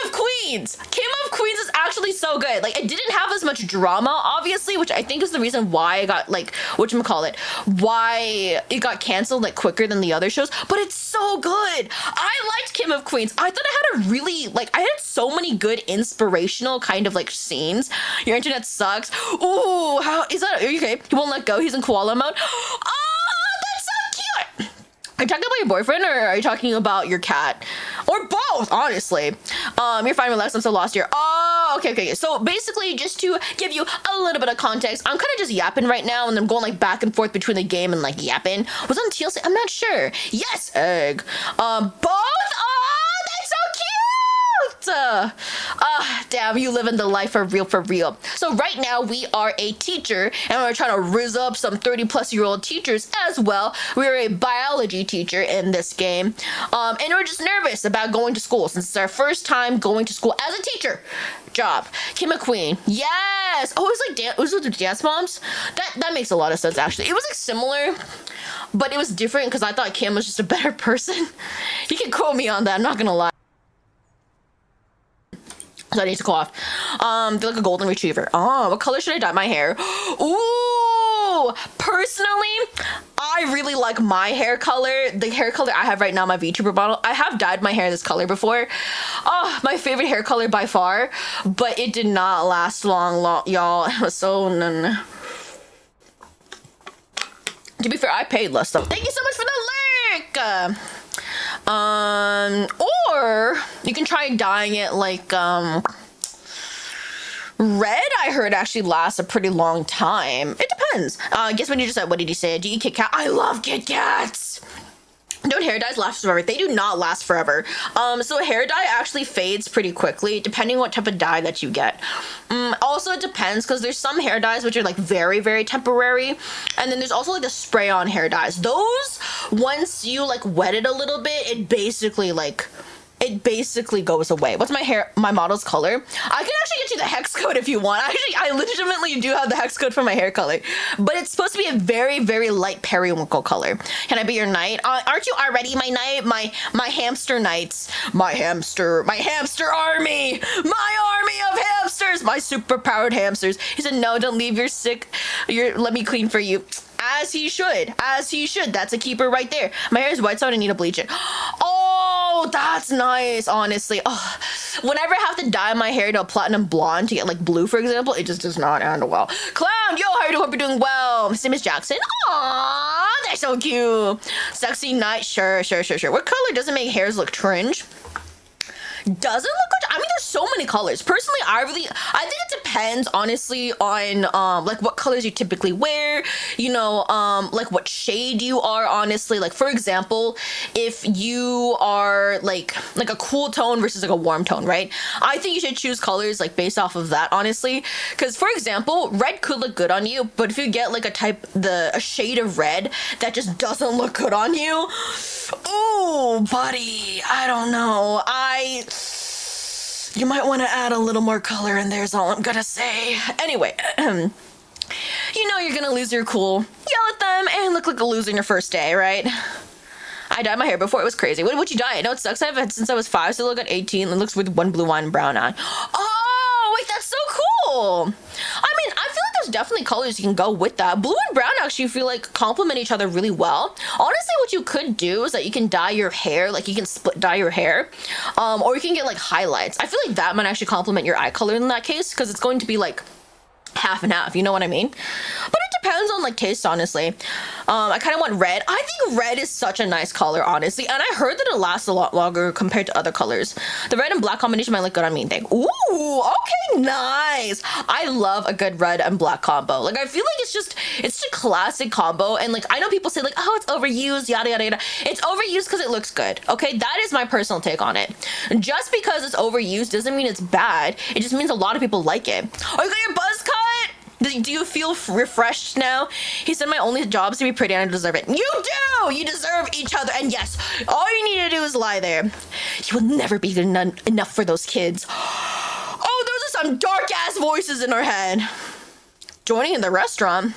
of Queens. Kim of Queens is actually so good. Like, it didn't have as much drama, obviously, which I think is the reason why I got, like, why it got canceled, like, quicker than the other shows, but it's so good. I liked Kim of Queens. I thought it had a really, like, I had so many good inspirational kind of, like, scenes. Your internet sucks. Ooh, how, is that, are you okay? He won't let go. He's in koala mode. Oh, that's so cute. Are you talking about your boyfriend or are you talking about your cat? Or both, honestly. You're fine, relax, I'm so lost here. Oh, okay. So basically, just to give you a little bit of context, I'm kind of just yapping right now and I'm going like back and forth between the game and like yapping. Was on TLC? I'm not sure. Yes, egg. Both? Oh, that's so cute! Damn, you living the life for real. So right now we are a teacher and we're trying to rizz up some 30-plus-year-old teachers as well. We're a biology teacher in this game. And we're just nervous about going to school since it's our first time going to school as a teacher. Job. Kim McQueen. Yes! Oh, it was with the Dance Moms? That makes a lot of sense, actually. It was like similar, but it was different because I thought Kim was just a better person. You can quote me on that, I'm not gonna lie. So I need to cough. They're like a golden retriever. Oh, what color should I dye my hair? Ooh, personally, I really like my hair color. The hair color I have right now, my VTuber bottle. I have dyed my hair this color before. Oh, my favorite hair color by far, but it did not last long, y'all. It was so To be fair, I paid less though. Thank you so much for the lurk. Or you can try dyeing it like, red, I heard actually lasts a pretty long time. It depends. I guess when you just said, what did you say? Do you eat Kit Kat? I love Kit Kats! Don't hair dyes last forever? They do not last forever. So a hair dye actually fades pretty quickly, depending what type of dye that you get. Also, it depends, because there's some hair dyes which are like very, very temporary, and then there's also like the spray-on hair dyes. Those, once you like wet it a little bit, it basically goes away. What's my model's color? I can actually get you the hex code if you want. Actually, I legitimately do have the hex code for my hair color, but it's supposed to be a very, very light periwinkle color. Can I be your knight? Aren't you already my knight? My hamster knights. My hamster army. My army of hamsters. My super powered hamsters. He said, no, don't leave. Let me clean for you. As he should. That's a keeper right there. My hair is white, so I don't need to bleach it. Oh, that's nice, honestly. Oh, whenever I have to dye my hair to a platinum blonde to get like blue, for example, it just does not handle well. Clown, yo, how you doing? Hope you're doing well. My name is Jackson. Aww, they're so cute. Sexy knight, sure. What color doesn't make hairs look cringe? Doesn't look good? I mean, they're so many colors. Personally, I think it depends honestly on like what colors you typically wear, you know, like what shade you are, honestly. Like for example, if you are like a cool tone versus like a warm tone, right? I think you should choose colors like based off of that, honestly. Because for example, red could look good on you, but if you get like a shade of red that just doesn't look good on you, ooh, buddy, I don't know. You might want to add a little more color in there is all I'm gonna say. Anyway, you know you're gonna lose your cool, yell at them, and look like a loser in your first day, right? I dyed my hair before. It was crazy. What'd you dye it? No, it sucks. I've had since I was 5, so look at 18. It looks with one blue eye and brown eye. Oh, wait, that's so cool. I mean, I feel like there's definitely colors you can go with that. Blue and brown actually feel like complement each other really well. Honestly, what you could do is that you can dye your hair, like you can split dye your hair, or you can get like highlights. I feel like that might actually complement your eye color in that case, because it's going to be like half and half, you know what I mean? But it depends on like taste, honestly. I kind of want red. I think red is such a nice color, honestly, and I heard that it lasts a lot longer compared to other colors. The red and black combination might look good on me. Ooh, okay, nice. I love a good red and black combo. Like I feel like it's a classic combo, and like I know people say like, oh, it's overused, yada yada yada. It's overused because it looks good. Okay, that is my personal take on it. Just because it's overused doesn't mean it's bad. It just means a lot of people like it. Oh, you got your buzz cut? Do you feel refreshed now? He said my only job is to be pretty and I deserve it. You do! You deserve each other. And yes, all you need to do is lie there. You will never be good enough for those kids. Oh, those are some dark-ass voices in our head. Joining in the restaurant.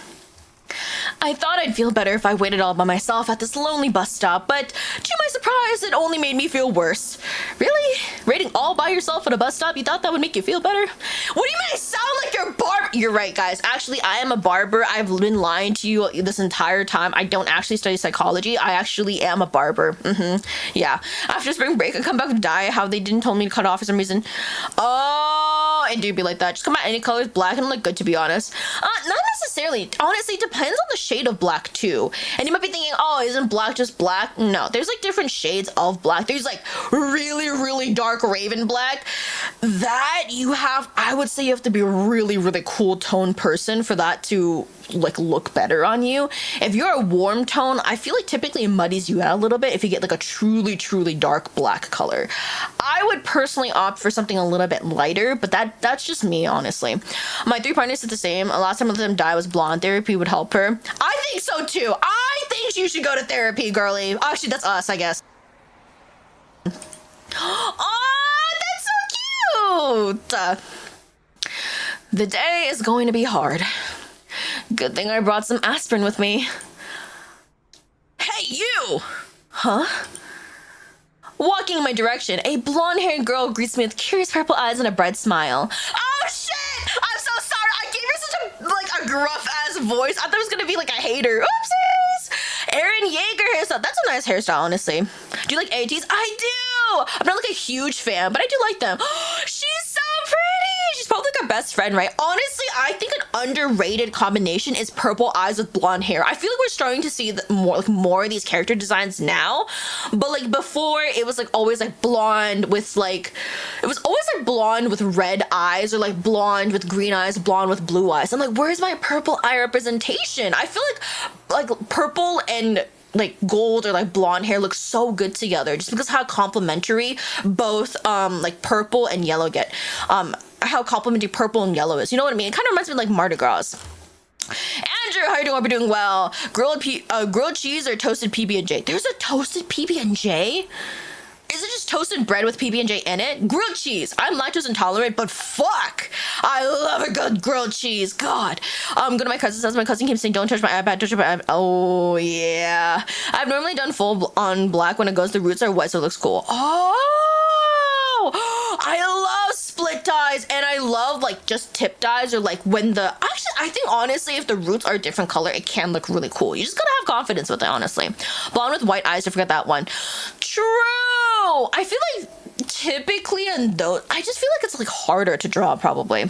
I thought I'd feel better if I waited all by myself at this lonely bus stop, but to my surprise, it only made me feel worse. Really? Waiting all by yourself at a bus stop? You thought that would make you feel better? What do you mean I sound like you're a barber? You're right, guys. Actually, I am a barber. I've been lying to you this entire time. I don't actually study psychology. I actually am a barber. Yeah. After spring break, I come back to dye how they didn't tell me to cut off for some reason. Oh, it do be like that. Just come out any colors, black and look good, to be honest. Not necessarily. Honestly, it depends on the shade of black too. And you might be thinking, oh, isn't black just black? No, there's like different shades of black. There's like really, really dark raven black. That you have, I would say you have to be a really, really cool tone person for that to like look better on you. If you're a warm tone, I feel like typically it muddies you out a little bit if you get like a truly, truly dark black color. I would personally opt for something a little bit lighter, but that's just me, honestly. My 3 partners did the same. Last time I let them dye was blonde. Therapy would help her. I think so too. I think you should go to therapy, girly. Actually, that's us, I guess. Oh, that's so cute. The day is going to be hard. Good thing I brought some aspirin with me. Hey, you! Huh? Walking in my direction, a blonde-haired girl greets me with curious purple eyes and a bright smile. Oh, shit! I'm so sorry. I gave her such a gruff-ass voice. I thought it was gonna be like a hater. Oopsies! Aaron Yeager hairstyle. That's a nice hairstyle, honestly. Do you like ATs? I do! I'm not like a huge fan, but I do like them. She's so pretty! She's probably like our best friend, right? Honestly, I think an underrated combination is purple eyes with blonde hair. I feel like we're starting to see more of these character designs now, but like before it was like always like blonde with like, it was always like blonde with red eyes, or like blonde with green eyes, blonde with blue eyes. I'm like, where's my purple eye representation? I feel like purple and like gold or like blonde hair looks so good together, just because how complementary both like purple and yellow get. How complimentary purple and yellow is. You know what I mean? It kind of reminds me of like Mardi Gras. Andrew, how you doing? Hope you're doing well. Grilled cheese or toasted PB&J? There's a toasted PB&J? Is it just toasted bread with PB&J in it? Grilled cheese. I'm lactose intolerant, but fuck, I love a good grilled cheese. God. Go to my cousin's house. My cousin keeps saying, don't touch my iPad, touch my iPad. Oh, yeah. I've normally done full on black when it goes. The roots are white, so it looks cool. Oh, I love split dyes, and I love like just tip dyes, or like when actually I think honestly if the roots are a different color it can look really cool. You just gotta have confidence with it, honestly. Blonde with white eyes, I forget that one. True. I feel like typically in those, I just feel like it's like harder to draw probably.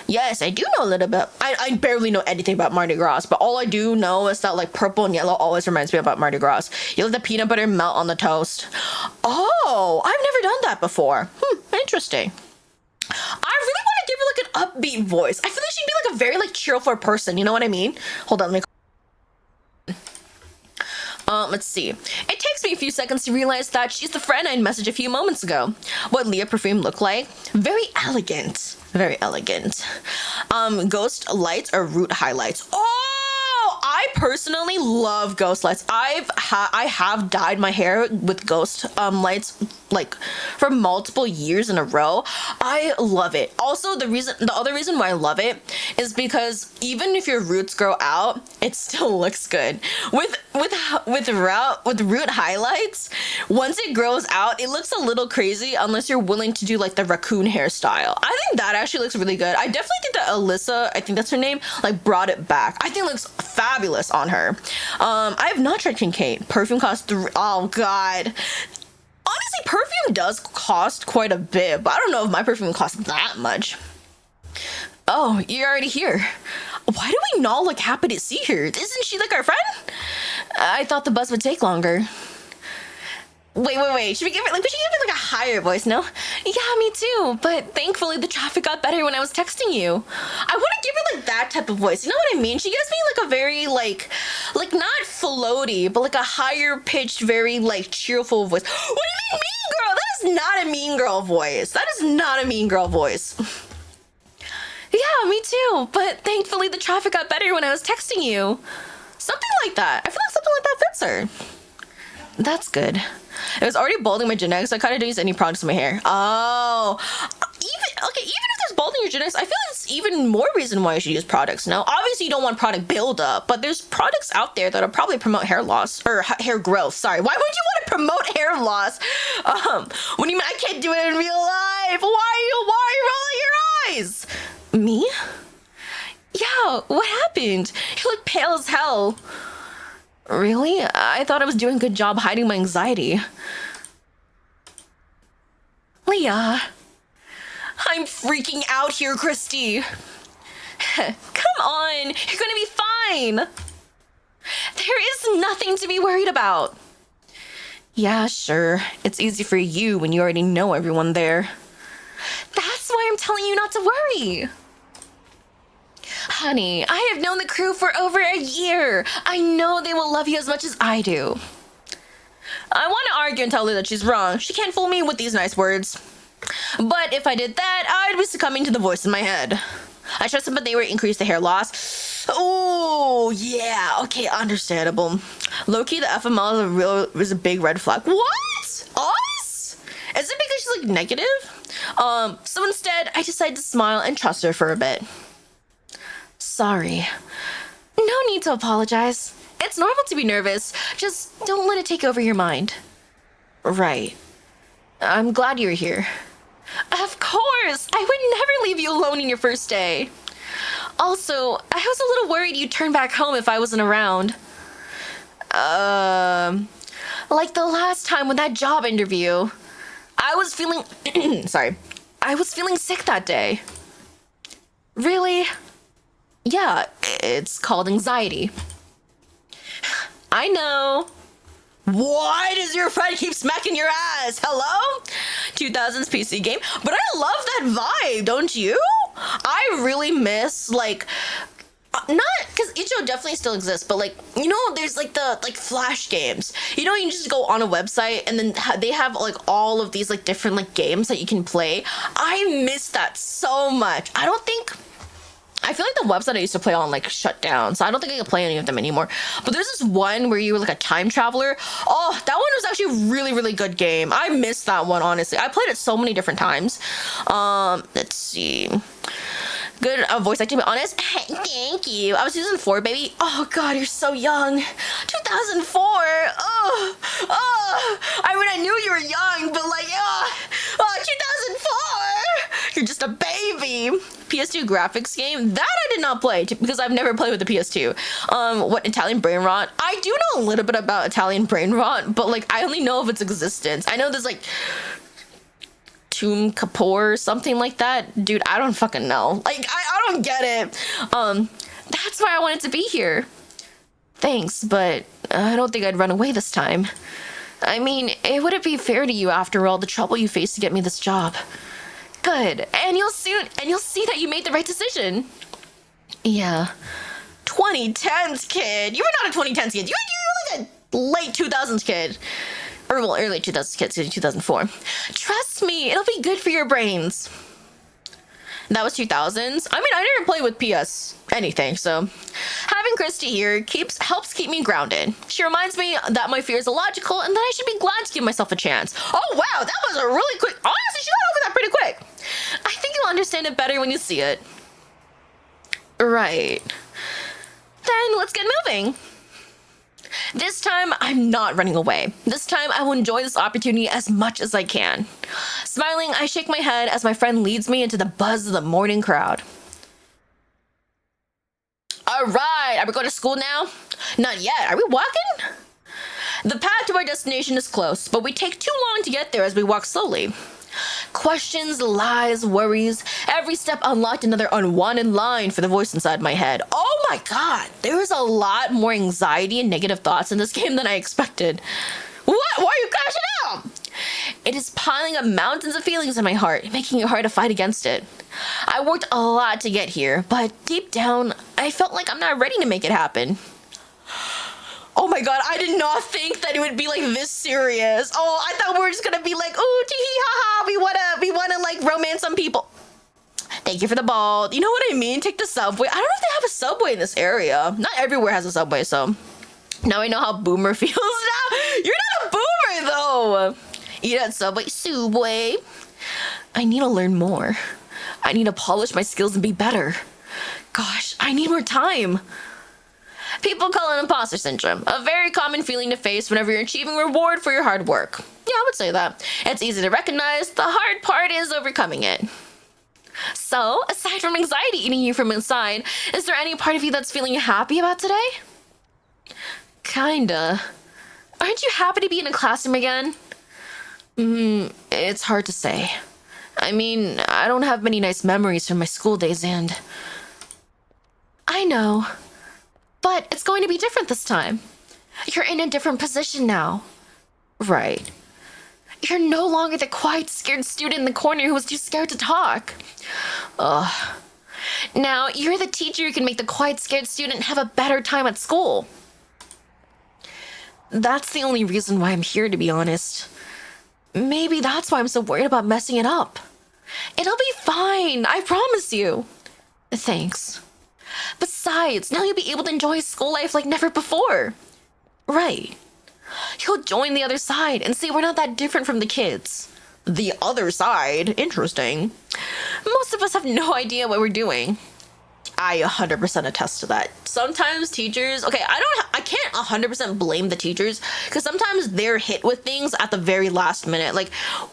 Yes, I do know a little bit. I barely know anything about Mardi Gras, but all I do know is that like purple and yellow always reminds me about Mardi Gras. You let the peanut butter melt on the toast. Oh, I've never done that before. Interesting. upbeat voice. I feel like she'd be like a very like cheerful person. You know what I mean? Hold on, let me. Let's see. It takes me a few seconds to realize that she's the friend I messaged a few moments ago. What Leah perfume looked like? Very elegant. Very elegant. Ghost lights or root highlights? Oh, I personally love ghost lights. I have dyed my hair with ghost lights like for multiple years in a row. I love it. Also, the other reason why I love it is because even if your roots grow out, it still looks good. With root highlights, once it grows out, it looks a little crazy unless you're willing to do like the raccoon hairstyle. I think that actually looks really good. I definitely think that Alyssa, I think that's her name, like brought it back. I think it looks fabulous on her. I have not tried Kincaid. Perfume costs oh god. Honestly, perfume does cost quite a bit, but I don't know if my perfume costs that much. Oh, you're already here. Why do we not look happy to see her? Isn't she like our friend? I thought the bus would take longer. Wait. Should we give it like a higher voice, no? Yeah, me too. But thankfully the traffic got better when I was texting you. I want to give her like that type of voice. You know what I mean? She gives me like a very like not floaty, but like a higher pitched, very like cheerful voice. What do you mean mean girl? That is not a mean girl voice. That is not a mean girl voice. Yeah, me too. But thankfully the traffic got better when I was texting you. Something like that. I feel like something like that fits her. That's good. It was already balding my genetics, so I kind of didn't use any products in my hair. Oh, even if there's balding your genetics, I feel like it's even more reason why you should use products. Now, obviously you don't want product buildup, but there's products out there that'll probably promote hair loss or hair growth. Sorry, why would you want to promote hair loss? What do you mean I can't do it in real life? Why are you rolling your eyes? Me? Yeah, what happened? You look pale as hell. Really? I thought I was doing a good job hiding my anxiety. Leah. I'm freaking out here, Christy. Come on, you're gonna be fine. There is nothing to be worried about. Yeah, sure. It's easy for you when you already know everyone there. That's why I'm telling you not to worry. Honey, I have known the crew for over a year. I know they will love you as much as I do. I want to argue and tell her that she's wrong. She can't fool me with these nice words. But if I did that, I'd be succumbing to the voice in my head. I trust them, but they would increase the hair loss. Oh, yeah. Okay, understandable. Low-key, the FML is a big red flag. What? Us? Is it because she's, like, negative? So instead, I decided to smile and trust her for a bit. Sorry. No need to apologize. It's normal to be nervous. Just don't let it take over your mind. Right. I'm glad you're here. Of course! I would never leave you alone in your first day. Also, I was a little worried you'd turn back home if I wasn't around. Like the last time with that job interview. I was feeling... Sorry. I was feeling sick that day. Really? Yeah, it's called anxiety. I know. Why does your friend keep smacking your ass? Hello? 2000s PC game. But I love that vibe, don't you? I really miss, like... not because Ichigo definitely still exists, but like, you know, there's like the flash games. You know, you just go on a website and then they have like all of these like different like games that you can play. I miss that so much. I feel like the website I used to play on like shut down, so I don't think I can play any of them anymore. But there's this one where you were like a time traveler. Oh, that one was actually a really, really good game. I missed that one, honestly. I played it so many different times. Let's see. Good voice acting, to be honest. Thank you. I was season 4, baby. Oh god, you're so young. 2004. Oh. I mean, I knew you were young, but like, 2004. You're just a baby. PS2 graphics game that I did not play because I've never played with the PS2. What Italian brain rot? I do know a little bit about Italian brain rot, but like I only know of its existence. I know there's like Tomb Kapoor or something like that. Dude, I don't fucking know. Like I don't get it. That's why I wanted to be here. Thanks, but I don't think I'd run away this time. I mean, it wouldn't be fair to you after all the trouble you faced to get me this job. Good. And you'll see that you made the right decision. Yeah. 2010s kid. You were not a 2010s kid. You're like a late 2000s kid. Or well, early 2000s kid, 2004. Trust me, it'll be good for your brains. That was 2000s. I mean, I didn't play with PS anything, so having Christy here helps keep me grounded. She reminds me that my fears are logical and that I should be glad to give myself a chance. Oh wow, that was a really quick. Honestly, she got over that pretty quick. I think you'll understand it better when you see it. Right. Then let's get moving. This time, I'm not running away. This time, I will enjoy this opportunity as much as I can. Smiling, I shake my head as my friend leads me into the buzz of the morning crowd. All right, are we going to school now? Not yet. Are we walking? The path to our destination is close, but we take too long to get there as we walk slowly. Questions, lies, worries. Every step unlocked another unwanted line for the voice inside my head. Oh my god, there is a lot more anxiety and negative thoughts in this game than I expected. What? Why are you crashing out? It is piling up mountains of feelings in my heart, making it hard to fight against it. I worked a lot to get here, but deep down, I felt like I'm not ready to make it happen. Oh my god, I did not think that it would be like this serious. Oh, I thought we were just gonna be like, ooh, tee hee ha ha, we wanna like romance some people. Thank you for the ball. You know what I mean? Take the subway. I don't know if they have a subway in this area. Not everywhere has a subway, so now I know how boomer feels now. You're not a boomer though. Eat at Subway. I need to learn more. I need to polish my skills and be better. Gosh, I need more time. People call it imposter syndrome, a very common feeling to face whenever you're achieving reward for your hard work. Yeah, I would say that. It's easy to recognize. The hard part is overcoming it. So, aside from anxiety eating you from inside, is there any part of you that's feeling happy about today? Kinda. Aren't you happy to be in a classroom again? It's hard to say. I mean, I don't have many nice memories from my school days and... I know. But it's going to be different this time. You're in a different position now. Right. You're no longer the quiet, scared student in the corner who was too scared to talk. Ugh. Now, you're the teacher who can make the quiet, scared student have a better time at school. That's the only reason why I'm here, to be honest. Maybe that's why I'm so worried about messing it up. It'll be fine, I promise you. Thanks. Besides, now you'll be able to enjoy school life like never before. Right. You'll join the other side and see we're not that different from the kids. The other side? Interesting. Most of us have no idea what we're doing. I 100% attest to that. Sometimes teachers, okay, I can't 100% blame the teachers because sometimes they're hit with things at the very last minute. Like,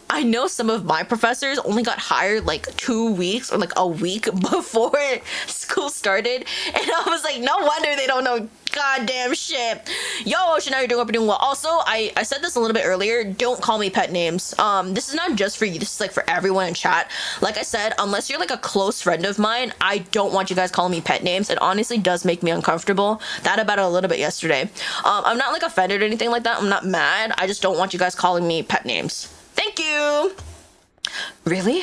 I know some of my professors only got hired like 2 weeks or like a week before school started. And I was like, no wonder they don't know goddamn shit. Yo, Ocean, how you doing? Hope you're doing well. Also, I said this a little bit earlier. Don't call me pet names. This is not just for you. This is like for everyone in chat. Like I said, unless you're like a close friend of mine, I don't want you guys calling me pet names. It honestly does make me uncomfortable. That about it a little bit yesterday. I'm not like offended or anything like that. I'm not mad. I just don't want you guys calling me pet names. Thank you. Really?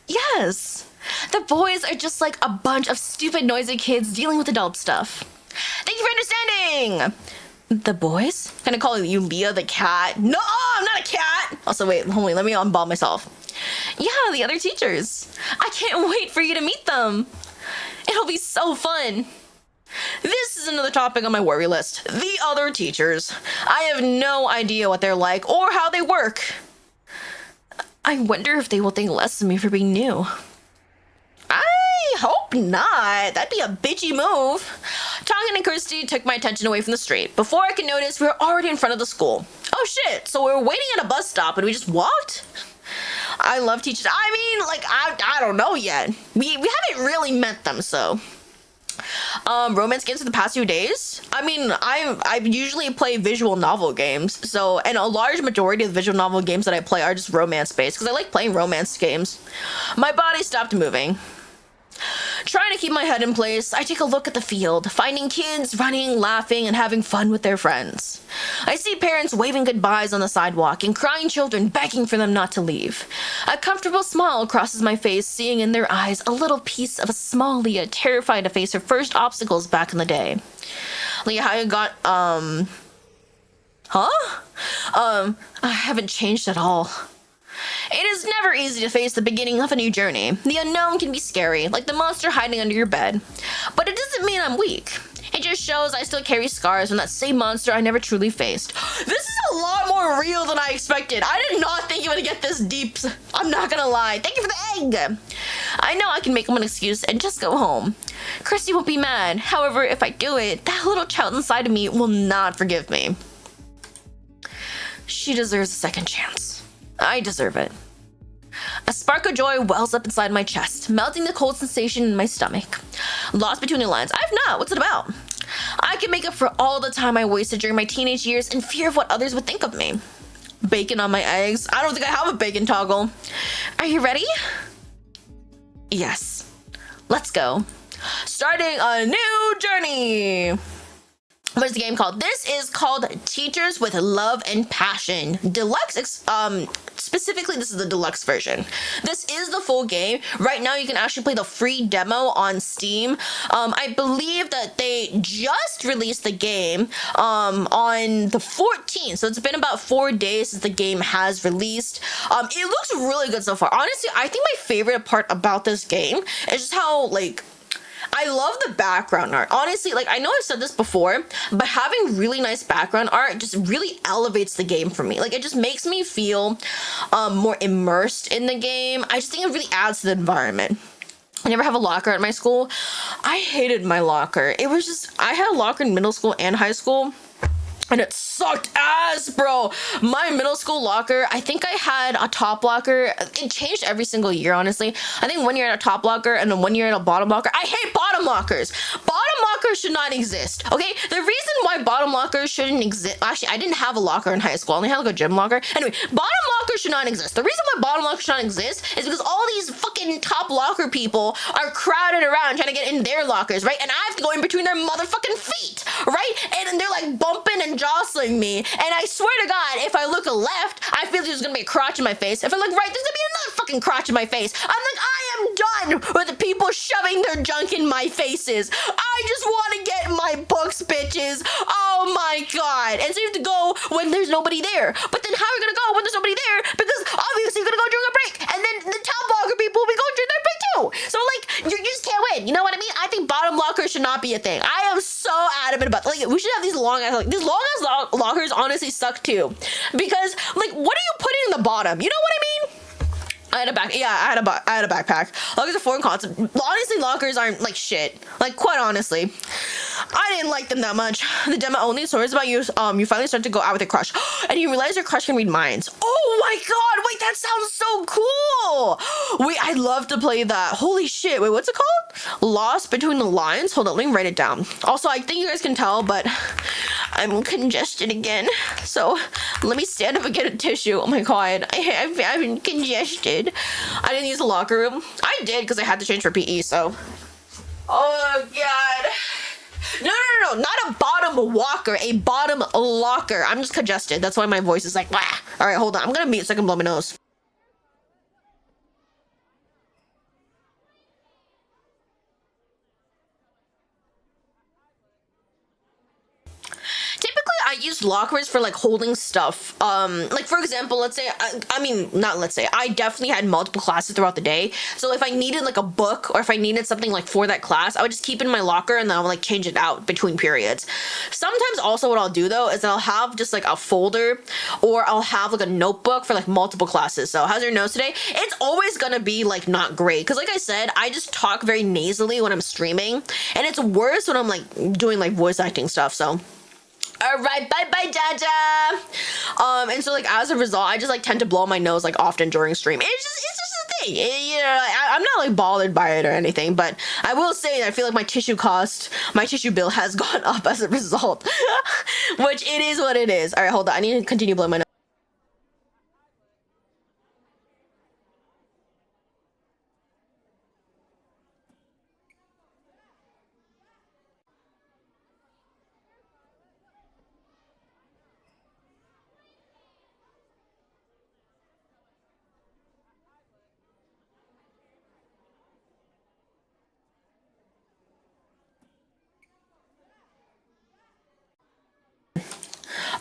Yes. The boys are just like a bunch of stupid, noisy kids dealing with adult stuff. Thank you for understanding. The boys? Can I call you Leah the cat? No, I'm not a cat. Also, wait, hold on, let me unball myself. Yeah, the other teachers. I can't wait for you to meet them. It'll be so fun. This is another topic on my worry list. The other teachers. I have no idea what they're like or how they work. I wonder if they will think less of me for being new. I hope not. That'd be a bitchy move. Talking to Kirsty took my attention away from the street. Before I could notice, we were already in front of the school. Oh shit, so we were waiting at a bus stop and we just walked? I love teachers. I mean, like, I don't know yet. We haven't really met them, so. Romance games for the past few days? I mean, I've usually play visual novel games, so, and a large majority of the visual novel games that I play are just romance based, because I like playing romance games. My body stopped moving. Trying to keep my head in place, I take a look at the field, finding kids running, laughing, and having fun with their friends. I see parents waving goodbyes on the sidewalk and crying children begging for them not to leave. A comfortable smile crosses my face, seeing in their eyes a little piece of a small Leah terrified to face her first obstacles back in the day. Leah, how you got, I haven't changed at all. It is never easy to face the beginning of a new journey. The unknown can be scary, like the monster hiding under your bed. But it doesn't mean I'm weak. It just shows I still carry scars from that same monster I never truly faced. This is a lot more real than I expected. I did not think it would get this deep. I'm not gonna lie. Thank you for the egg. I know I can make him an excuse and just go home. Christy won't be mad. However, if I do it, that little child inside of me will not forgive me. She deserves a second chance. I deserve it. A spark of joy wells up inside my chest, melting the cold sensation in my stomach. Lost between the lines. I've not. What's it about? I can make up for all the time I wasted during my teenage years in fear of what others would think of me. Bacon on my eggs. I don't think I have a bacon toggle. Are you ready? Yes. Let's go. Starting a new journey. What is the game called? This is called Teachers with Love and Passion. Deluxe, specifically this is the deluxe version. This is the full game. Right now you can actually play the free demo on Steam. I believe that they just released the game on the 14th. So it's been about 4 days since the game has released. It looks really good so far. Honestly, I think my favorite part about this game is just how, like, I love the background art. Honestly, like, I know I've said this before, but having really nice background art just really elevates the game for me. Like, it just makes me feel more immersed in the game. I just think it really adds to the environment. I never have a locker at my school. I hated my locker. It was just, I had a locker in middle school and high school, and it sucked ass, bro. My middle school locker, I think I had a top locker. It changed every single year, honestly. I think 1 year at a top locker and then 1 year at a bottom locker. I hate bottom lockers. Bottom lockers should not exist, okay? The reason why bottom lockers shouldn't exist, actually, I didn't have a locker in high school. I only had like a gym locker. Anyway, bottom lockers should not exist. The reason why bottom lockers should not exist is because all these fucking top locker people are crowded around trying to get in their lockers, right? And I have to go in between their motherfucking feet, right? And they're like bumping and jostling me. And I swear to God, if I look left, I feel there's gonna be a crotch in my face. If I look right, there's gonna be another fucking crotch in my face. I'm like, I am done with the people shoving their junk in my faces. I just want to get my books, bitches. Oh my God. And so you have to go when there's nobody there. But then how are you gonna go when there's nobody there? Because obviously you're gonna go during a break. And then the top locker people will be going during their break too. So like, you just can't win. You know what I mean? I think bottom lockers should not be a thing. I am so adamant about, like, we should have these long ass, like, these long ass lockers honestly suck too. Because, like, what are you putting in the bottom? You know what I mean? I had a backpack. Lockers are foreign concept. Honestly, lockers aren't like shit. Like, quite honestly, I didn't like them that much. The demo only stories about you. You finally start to go out with your crush, and you realize your crush can read minds. Oh my God! Wait, that sounds so cool. Wait, I'd love to play that. Holy shit! Wait, what's it called? Lost Between the Lines. Hold on, let me write it down. Also, I think you guys can tell, but I'm congested again. So let me stand up and get a tissue. Oh my God, I'm congested. I didn't use the locker room. I did because I had to change for PE, so. Oh God. No, not a bottom walker, a bottom locker. I'm just congested. That's why my voice is like, wah. All right, hold on. I'm gonna mute so I can blow my nose. I use lockers for like holding stuff. Like for example, let's say, I definitely had multiple classes throughout the day. So if I needed like a book or if I needed something like for that class, I would just keep it in my locker and then I'll like change it out between periods. Sometimes also what I'll do though is I'll have just like a folder or I'll have like a notebook for like multiple classes. So how's your nose today? It's always gonna be like not great. Cause like I said, I just talk very nasally when I'm streaming and it's worse when I'm like doing like voice acting stuff. So all right, bye Jaja. And so like as a result, I just like tend to blow my nose like often during stream. It's just a thing. You know, I'm not like bothered by it or anything, but I will say that I feel like my tissue bill has gone up as a result, which it is what it is. All right, hold on. I need to continue blowing my nose.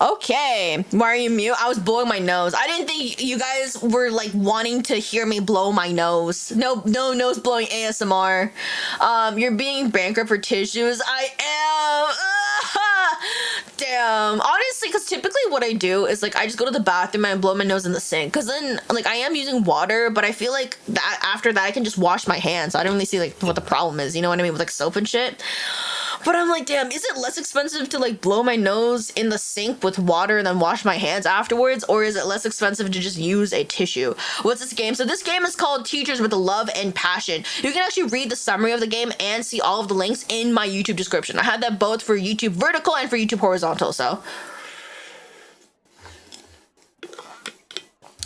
Okay, why are you mute? I was blowing my nose. I didn't think you guys were like wanting to hear me blow my nose. No nose blowing ASMR. You're being bankrupt for tissues. I am. Damn. Honestly, because typically what I do is like I just go to the bathroom and blow my nose in the sink. Because then like I am using water, but I feel like that after that I can just wash my hands. So I don't really see like what the problem is. You know what I mean? With like soap and shit. But I'm like, damn, is it less expensive to like blow my nose in the sink with water and then wash my hands afterwards? Or is it less expensive to just use a tissue? What's this game? So this game is called Teachers with Love and Passion. You can actually read the summary of the game and see all of the links in my YouTube description. I have that both for YouTube vertical and for YouTube horizontal, so.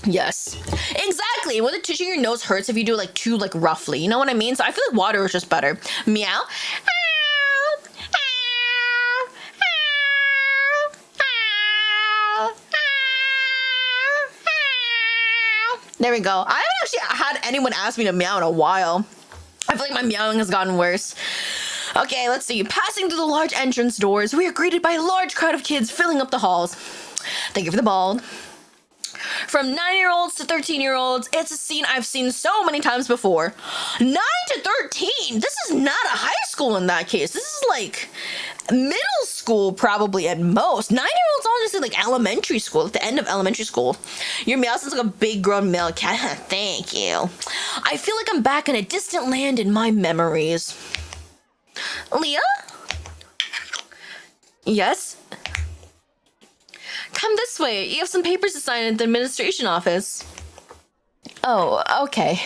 Yes, exactly. When the tissue in your nose hurts if you do it like too like roughly, you know what I mean? So I feel like water is just better. Meow. There we go. I haven't actually had anyone ask me to meow in a while. I feel like my meowing has gotten worse. Okay, let's see. Passing through the large entrance doors, we are greeted by a large crowd of kids filling up the halls. Thank you for the ball. From 9-year-olds to 13-year-olds, it's a scene I've seen so many times before. 9 to 13? This is not a high school in that case. This is like middle school probably at most. 9-year-olds honestly like elementary school, at the end of elementary school. Your meow sounds like a big grown male cat. Thank you. I feel like I'm back in a distant land in my memories. Leah? Yes? Come this way. You have some papers to sign at the administration office. Oh, okay.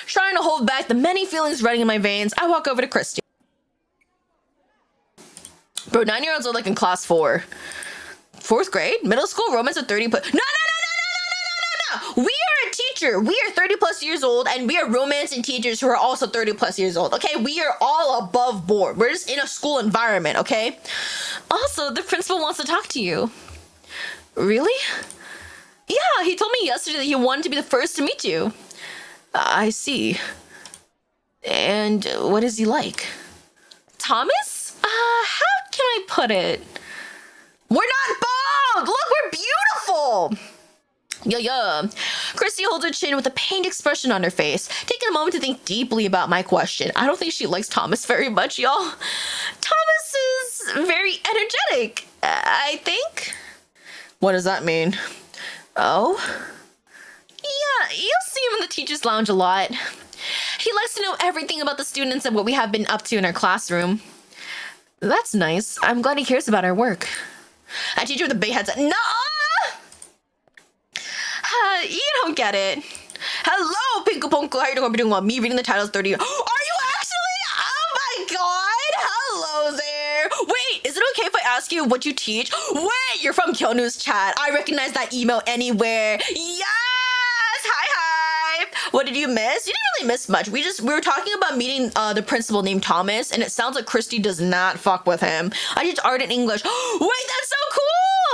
Trying to hold back the many feelings running in my veins, I walk over to Christy. Bro, 9-year-olds are like in class 4. 4th grade? Middle school? Romance at 30 plus. No! We are a teacher. We are 30 plus years old, and we are romancing teachers who are also 30 plus years old. Okay, we are all above board. We're just in a school environment, okay? Also, the principal wants to talk to you. Really? Yeah, he told me yesterday that he wanted to be the first to meet you. I see. And what is he like? Thomas? How can I put it? We're not bald! Look, we're beautiful! Yeah. Christy holds her chin with a pained expression on her face, taking a moment to think deeply about my question. I don't think she likes Thomas very much, y'all. Thomas is very energetic, I think. What does that mean? Oh? Yeah, you'll see him in the teacher's lounge a lot. He likes to know everything about the students and what we have been up to in our classroom. That's nice. I'm glad he cares about our work. A teacher with a big headset. No! You don't get it. Hello, Pinku Ponku. How are you doing? While me reading the titles 30. Are you actually? Oh my god. Hello there. Wait, is it okay if I ask you what you teach? Wait, you're from Kyonu's chat. I recognize that email anywhere. Yes. Hi. What did you miss? You didn't really miss much. We were talking about meeting the principal named Thomas, and it sounds like Christy does not fuck with him. I teach art and English. Wait, that's so cool.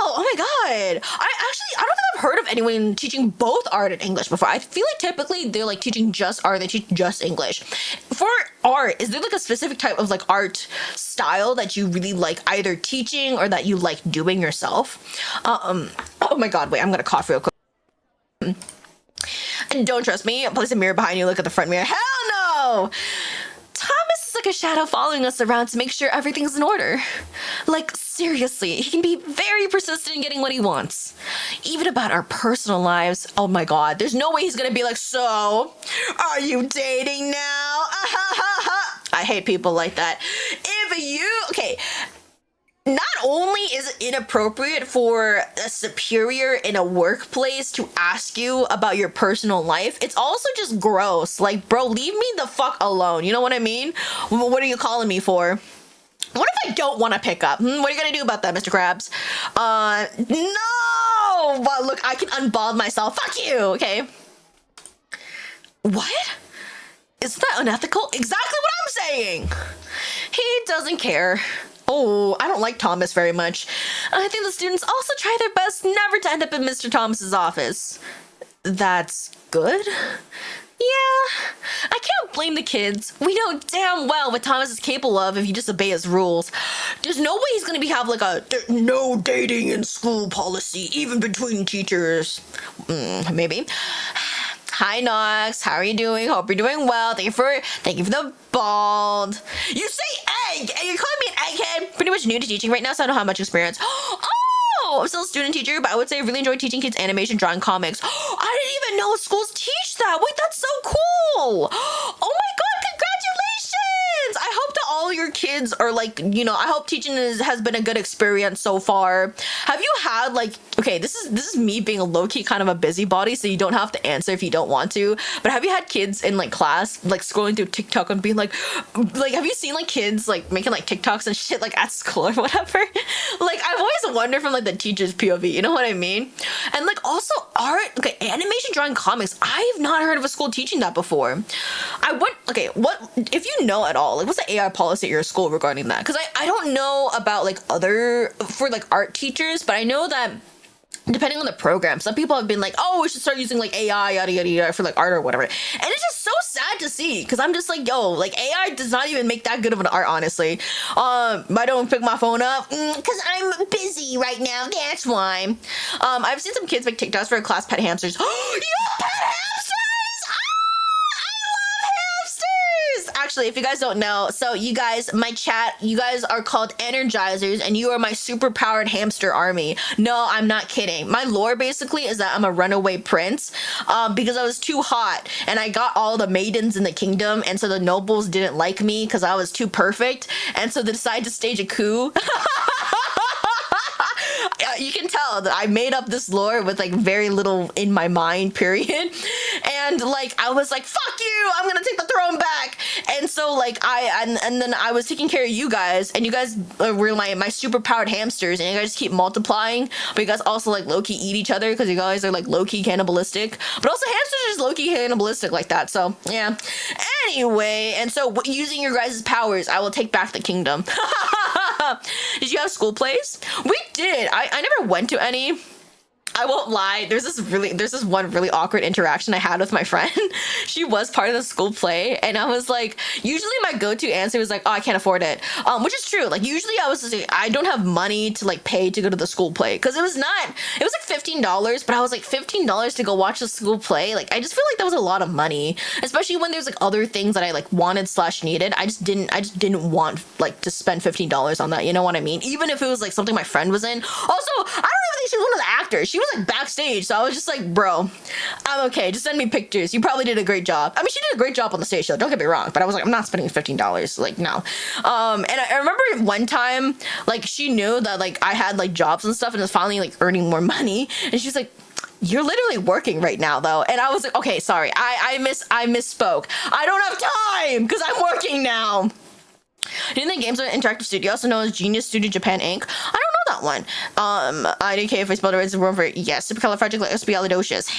Oh my god. I don't think I've heard of anyone teaching both art and English before. I feel like typically they're like teaching just art, they teach just English. For art, is there like a specific type of like art style that you really like either teaching or that you like doing yourself? Oh my god, wait, I'm gonna cough real quick. And don't trust me, place a mirror behind you, look at the front mirror. Hell no! Thomas is like a shadow following us around to make sure everything's in order. Like, seriously, he can be very persistent in getting what he wants. Even about our personal lives. Oh my god, there's no way he's gonna be like, so, are you dating now? I hate people like that. Okay, not only is it inappropriate for a superior in a workplace to ask you about your personal life, it's also just gross. Like, bro, leave me the fuck alone. You know what I mean? What are you calling me for? What if I don't want to pick up? What are you gonna do about that, Mr. Krabs? No! But look, I can unbald myself. Fuck you, okay? What? Isn't that unethical? Exactly what I'm saying! He doesn't care. Oh, I don't like Thomas very much. I think the students also try their best never to end up in Mr. Thomas's office. That's good? Yeah, I can't blame the kids. We know damn well what Thomas is capable of if you just obey his rules. There's no way he's gonna have like a no dating in school policy, even between teachers. Maybe. Hi Nox, how are you doing? Hope you're doing well. Thank you for the bald. You say egg, and you're calling me an egghead. Pretty much new to teaching right now, so I don't have much experience. Oh, I'm still a student teacher, but I would say I really enjoy teaching kids animation, drawing, comics. I didn't even know schools teach that. Wait, that's so cool. Oh my god, congratulations! I hope that all your kids are like, I hope teaching has been a good experience so far. Have you had like, okay, this is me being a low-key kind of a busybody, so you don't have to answer if you don't want to, but have you had kids in like class like scrolling through TikTok and being like have you seen like kids like making like TikToks and shit like at school or whatever? Like I've always wondered from like the teacher's POV, you know what I mean? And like also art, okay, animation, drawing, comics, I have not heard of a school teaching that before. What if you know at all, like what's the AI policy at your school regarding that? Because I don't know about like other for like art teachers, but I know that depending on the program, some people have been like, oh, we should start using like AI yada yada yada for like art or whatever, and it's just so sad to see, because I'm just like, yo, like AI does not even make that good of an art, honestly. I don't pick my phone up because I'm busy right now, that's why. I've seen some kids make TikToks for class pet hamsters. You pet hamsters! Actually, if you guys don't know, so you guys, my chat, you guys are called Energizers, and you are my super powered hamster army. No, I'm not kidding. My lore basically is that I'm a runaway prince, because I was too hot, and I got all the maidens in the kingdom, and so the nobles didn't like me because I was too perfect, and so they decided to stage a coup. You can tell that I made up this lore with like very little in my mind, period. And like I was like, fuck you, I'm gonna take the throne back. And so like and then I was taking care of you guys, and you guys were my super powered hamsters, and you guys keep multiplying, but you guys also like low-key eat each other because you guys are like low-key cannibalistic, but also hamsters are just low-key cannibalistic like that. So yeah, anyway, and so using your guys' powers, I will take back the kingdom. Did you have school plays? We did. I never went to any. I won't lie. There's this one really awkward interaction I had with my friend. She was part of the school play, and I was like, usually my go-to answer was like, oh, I can't afford it. Which is true. Like usually I was like, I don't have money to like pay to go to the school play, because it was like $15, but I was like $15 to go watch the school play. Like I just feel like that was a lot of money, especially when there's like other things that I like wanted / needed. I just didn't want like to spend $15 on that. You know what I mean? Even if it was like something my friend was in. Also, I don't even think she was one of the actors. She was like backstage, so I was just like, bro, I'm okay, just send me pictures. You probably did a great job. I mean, she did a great job on the stage show, don't get me wrong, but I was like, I'm not spending $15, like, no. And I remember one time, like, she knew that like I had like jobs and stuff and was finally like earning more money, and she's like, you're literally working right now though. And I was like, okay, sorry, I misspoke. I don't have time because I'm working now. Didn't the games are interactive studio, also known as Genius Studio Japan Inc. I don't know that one. IDK, if I spelled it right, is the word for yes. Supercalifragilisticexpialidocious.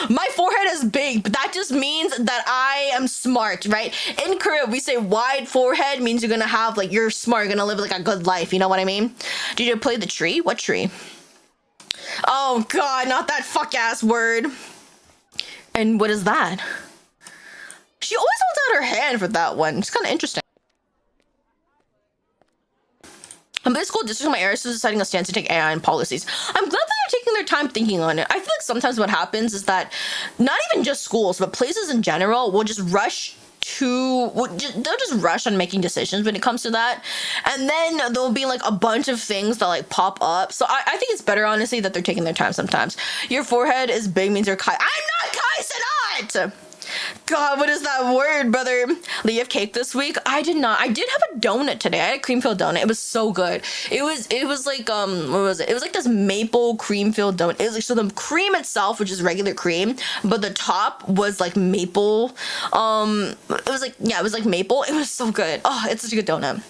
My forehead is big, but that just means that I am smart, right? In Korea, we say wide forehead means you're gonna have like, you're smart, you're gonna live like a good life. You know what I mean? Did you play the tree? What tree? Oh god, not that fuck ass word. And what is that? She always holds out her hand for that one. It's kind of interesting. The school district in my area is deciding a stance to take AI and policies. I'm glad that they're taking their time thinking on it. I feel like sometimes what happens is that not even just schools, but places in general will just rush they'll just rush on making decisions when it comes to that, and then there'll be like a bunch of things that like pop up. So I think it's better, honestly, that they're taking their time sometimes. Your forehead is big means you're Kai. I'm not Kai Cenat! God, what is that word, brother? Lee, you have cake this week? I did not. I did have a donut today. I had a cream filled donut. It was so good. It was like what was it? It was like this maple cream filled donut. It was like, so the cream itself, which is regular cream, but the top was like maple. It was like, yeah, it was like maple. It was so good. Oh, it's such a good donut.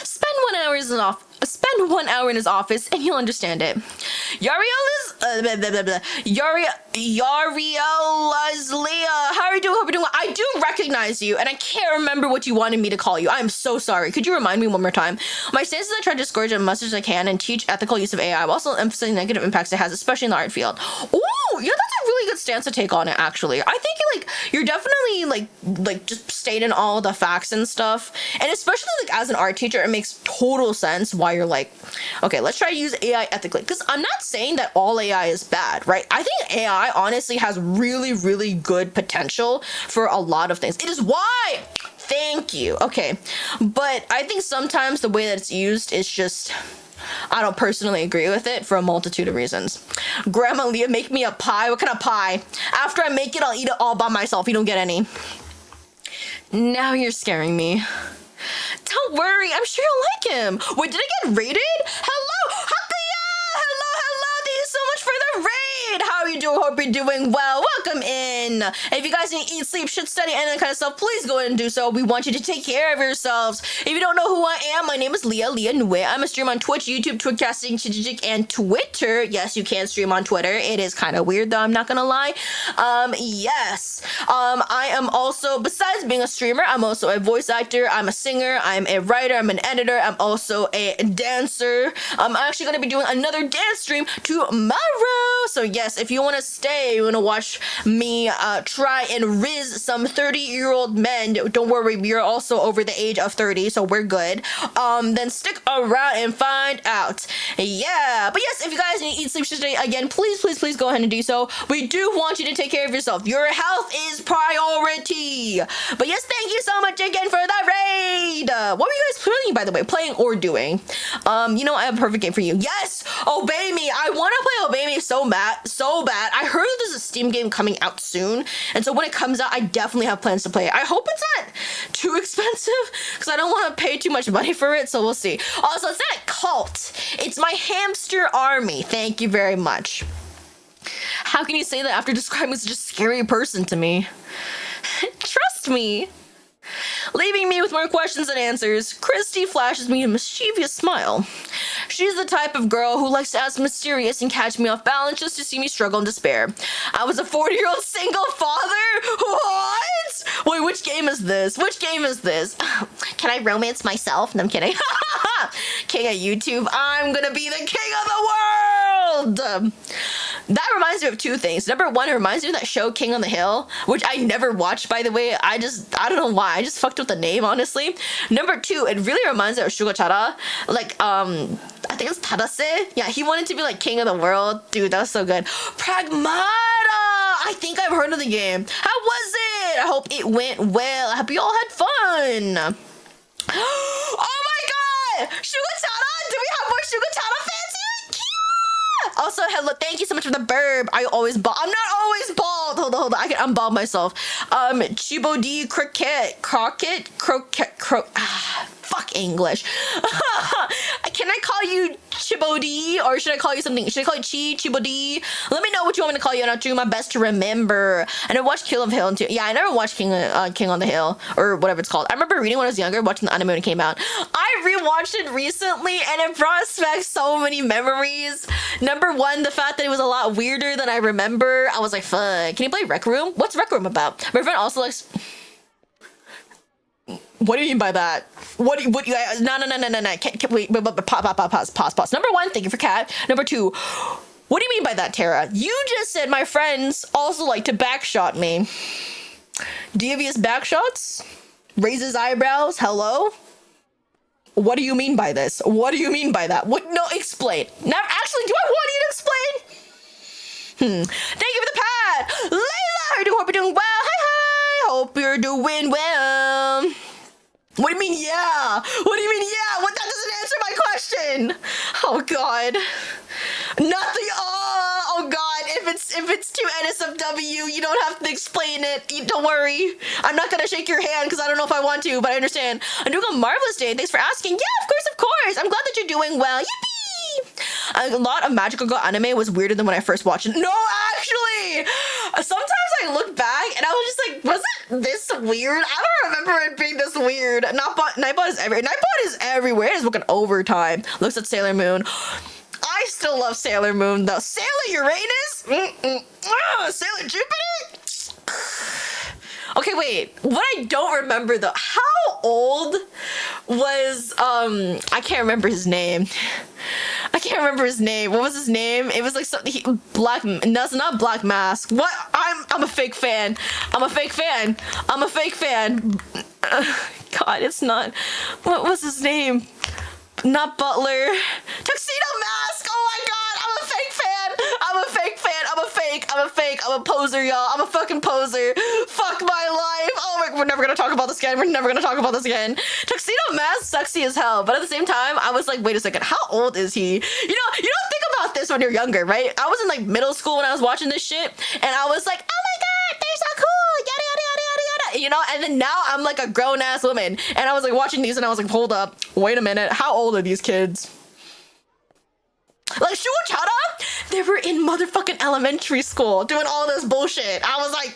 Spend 1 hour in his office and you'll understand it. Yariela's Leah, how are you doing? Hope you're doing well. I do recognize you, and I can't remember what you wanted me to call you. I'm so sorry. Could you remind me one more time? My stance is I try to discourage as much as I can and teach ethical use of AI, while also emphasizing negative impacts it has, especially in the art field. Ooh, yeah, that's a really good stance to take on it, actually. I think you're definitely like just stating all the facts and stuff. And especially like as an art teacher, it makes total sense why you're like, okay, let's try to use AI ethically. Because I'm not saying that all AI is bad, right? I think AI honestly has really, really good potential for a lot of things. It is why. Thank you. Okay. But I think sometimes the way that it's used is just, I don't personally agree with it for a multitude of reasons. Grandma Leah, make me a pie. What kind of pie? After I make it, I'll eat it all by myself. You don't get any. Now you're scaring me. Don't worry. I'm sure you'll like him. Wait, did I get rated? Hello, Hakuya! Hello. Thank you so much for the raid. How are you doing? Hope you're doing well. Welcome in. If you guys need to eat, sleep, shit, study, and that kind of stuff, please go ahead and do so. We want you to take care of yourselves. If you don't know who I am, my name is Leah Nue. I'm a streamer on Twitch, YouTube, Twitchcasting, Chijijik, and Twitter. Yes, you can stream on Twitter. It is kind of weird though, I'm not gonna lie. Yes. I am also, besides being a streamer, I'm also a voice actor, I'm a singer, I'm a writer, I'm an editor, I'm also a dancer. I'm actually gonna be doing another dance stream tomorrow. So yes, if you want to stay, you want to watch me try and riz some 30-year-old men, don't worry, we are also over the age of 30, so we're good. Then stick around and find out. Yeah, but yes, if you guys need to eat, sleep, today again, please go ahead and do so. We do want you to take care of yourself. Your health is priority. But yes, thank you so much again for the raid. What were you guys playing, by the way? Playing or doing? You know, I have a perfect game for you. Yes, Obey Me. I want to play Obey Me so bad. I heard that there's a Steam game coming out soon, and so when it comes out, I definitely have plans to play it. I hope it's not too expensive because I don't want to pay too much money for it, so we'll see. Also, it's not a cult. It's my hamster army. Thank you very much. How can you say that after describing such a scary person to me? Trust me. Leaving me with more questions than answers, Christy flashes me a mischievous smile. She's the type of girl who likes to ask mysterious and catch me off balance just to see me struggle in despair. I was a 40-year-old single father? What? Wait, which game is this? Can I romance myself? No, I'm kidding. King of YouTube. I'm gonna be the king of the world! That reminds me of two things. Number one, it reminds me of that show King on the Hill, which I never watched, by the way. I don't know why. I just fucked with the name, honestly. Number two, it really reminds me of Shugochara. Like, I think it's Tadase. Yeah, he wanted to be like king of the world. Dude, that was so good. Pragmata! I think I've heard of the game. How was it? I hope it went well. I hope you all had fun. Oh my god! Shugochara! Do we have more Shugochara fans here? Yeah! Also, hello, thank you so much for the burb. I'm not always bald. Hold on. I can unbald myself. Chibodi croquette. Fuck English. Can I call you Chibodi, or should I call you something? Should I call you Chibodi? Let me know what you want me to call you, and I'll do my best to remember. And I watched King of the Hill too. Yeah, I never watched King on the Hill, or whatever it's called. I remember reading when I was younger, watching the anime when it came out. I rewatched it recently, and it brought back so many memories. Number one, the fact that it was a lot weirder than I remember. I was like, fuck. Can you play Rec Room? What's Rec Room about? My friend also likes... What do you mean by that? No. Wait, pause. Number one, thank you for cat. Number two, what do you mean by that, Tara? You just said my friends also like to backshot me. Devious backshots? Raises eyebrows? Hello? What do you mean by this? What do you mean by that? What? No, explain. Now, actually, do I want you to explain? Thank you for the pat. Layla, hope you're doing well. Hi. Hope you're doing well. What do you mean, yeah? What do you mean, yeah? What? That doesn't answer my question. Oh God. Nothing. Oh God. If it's too NSFW, you don't have to explain it. Don't worry. I'm not gonna shake your hand because I don't know if I want to, but I understand. I'm doing a marvelous day. Thanks for asking. Yeah, of course. I'm glad that you're doing well. Yippee! A lot of Magical Girl anime was weirder than when I first watched it. No, actually! Sometimes I look back and I was just like, was it this weird? I don't remember it being this weird. Nightbot is everywhere. Nightbot is everywhere. It is working overtime. Looks at Sailor Moon. I still love Sailor Moon though. Sailor Uranus? Sailor Jupiter? Okay, wait. What I don't remember though, how old was I can't remember his name. I can't remember his name. What was his name? It was like something black. No, it's not Black Mask. What? I'm a fake fan. I'm a fake fan. I'm a fake fan. God, it's not. What was his name? Not Butler. Tuxedo Mask. Oh my God, I'm a fake fan. I'm a fake fan. I'm a fake. I'm a fake. I'm a poser, y'all. I'm a fucking poser. Fuck my life. Oh my, we're never gonna talk about this again. We're never gonna talk about this again. Tuxedo Mask, sexy as hell. But at the same time, I was like, wait a second. How old is he? You know, you don't think about this when you're younger, right? I was in like middle school when I was watching this shit, and I was like, oh my God, they're so cool. Yada yada yada yada yada. You know, and then now I'm like a grown ass woman, and I was like watching these, and I was like, hold up, wait a minute. How old are these kids? Like Shuochara, they were in motherfucking elementary school doing all this bullshit. I was like,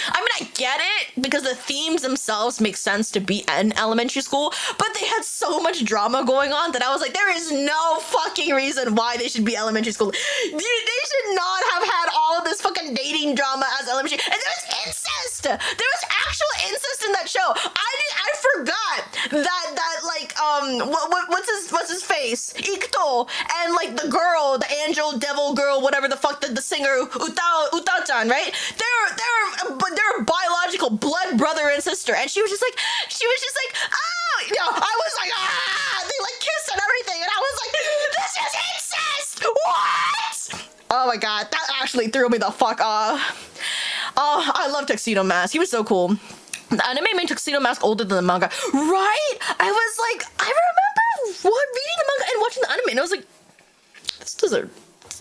I mean, I get it because the themes themselves make sense to be in elementary school, but they had so much drama going on that I was like, there is no fucking reason why they should be elementary school. They should not have had all of this fucking dating drama as elementary. And there was incest. There was actual incest in that show. I forgot that like what's his face, Ikto, and like the girl, the angel devil girl, whatever the fuck, the singer Utao-chan, right? They're biological blood brother and sister, and she was just like, oh, you know, I was like, they like kissed and everything, and I was like, this is incest. What? Oh my God, that actually threw me the fuck off. Oh, I love Tuxedo Mask. He was so cool. The anime made Tuxedo Mask older than the manga, right? I was like, I remember reading the manga and watching the anime, and I was like, this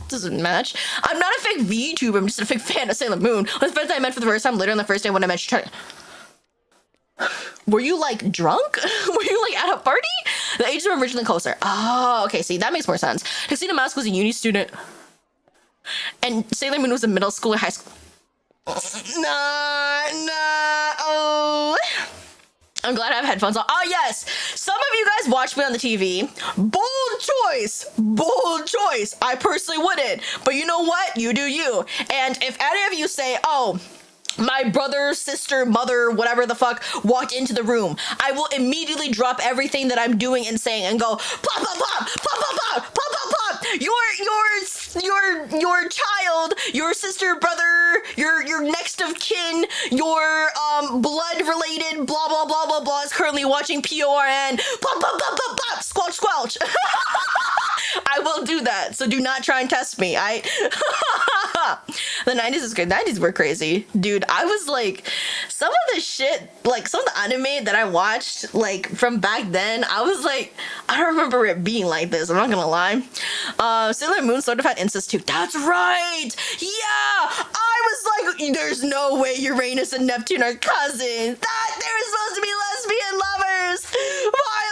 doesn't match. I'm not a fake VTuber, I'm just a fake fan of Sailor Moon. When the first time I met for the first time, later on the first day when I met you, were you like drunk? Were you like at a party? The ages were originally closer. Oh, okay, see, that makes more sense. Tuxedo Mask was a uni student, and Sailor Moon was in middle school or high school. Nah, oh. I'm glad I have headphones on. Oh yes, some of you guys watch me on the TV. Bold choice. I personally wouldn't, but you know what? You do you. And if any of you say, oh, my brother, sister, mother, whatever the fuck, walked into the room, I will immediately drop everything that I'm doing and saying and go, pop, pop, pop, pop, pop, pop, pop, pop, pop. Your child, your sister, brother, your next of kin, your blood related, blah blah blah blah blah, is currently watching PORN. Pop, pop, pop, pop, pop, squelch, squelch. I will do that, so do not try and test me. The 90s is good. 90s were crazy. Dude, I was like, some of the shit, like some of the anime that I watched, like from back then, I was like, I don't remember it being like this, I'm not gonna lie. Sailor Moon sort of had incest too. That's right! Yeah! I was like, there's no way Uranus and Neptune are cousins. That they were supposed to be lesbian lovers! Why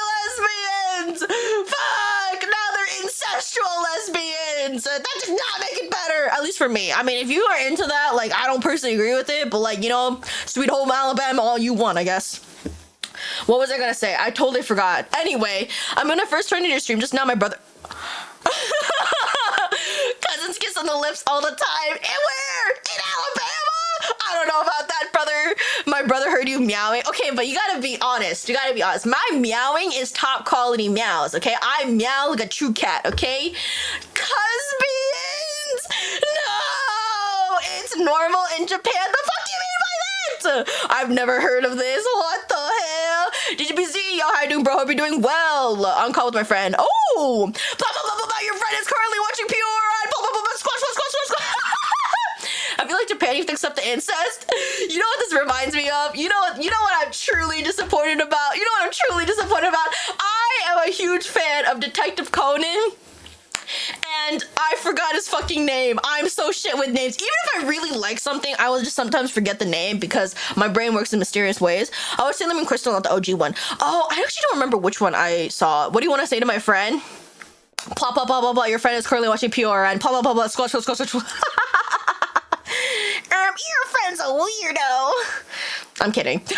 lesbians? Fuck! Now they're incestual lesbians! That does not make it better! At least for me. I mean, if you are into that, like, I don't personally agree with it, but like, you know, Sweet Home Alabama, all you want, I guess. What was I gonna say? I totally forgot. Anyway, I'm gonna first turn to your stream. Just now, my brother... Cousins kiss on the lips all the time. And where? In Alabama? I don't know about that, brother. My brother heard you meowing. Okay, but you gotta be honest. You gotta be honest. My meowing is top quality meows, okay? I meow like a true cat, okay? Cusbians! No! It's normal in Japan. The fuck do you mean by that? I've never heard of this. What the hell? DGBZ, yo, how you doing, bro? Hope you're doing well. On call with my friend. Oh! Blah, blah, blah, blah, blah. Your friend is currently watching PORN. Blah, blah, blah, blah. Squash, squash, squash, squash, squash. I feel like Japan even thinks up the incest. You know what this reminds me of? You know what I'm truly disappointed about? You know what I'm truly disappointed about? I am a huge fan of Detective Conan. And I forgot his fucking name. I'm so shit with names. Even if I really like something, I will just sometimes forget the name because my brain works in mysterious ways. I was Sailor Moon Crystal, not the OG one. Oh, I actually don't remember which one I saw. What do you want to say to my friend? Blah, blah, blah, blah, blah. Your friend is currently watching PORN. Blah, blah, blah, blah. Squash, squash, squash, squash. Your friend's a weirdo. I'm kidding. Wait,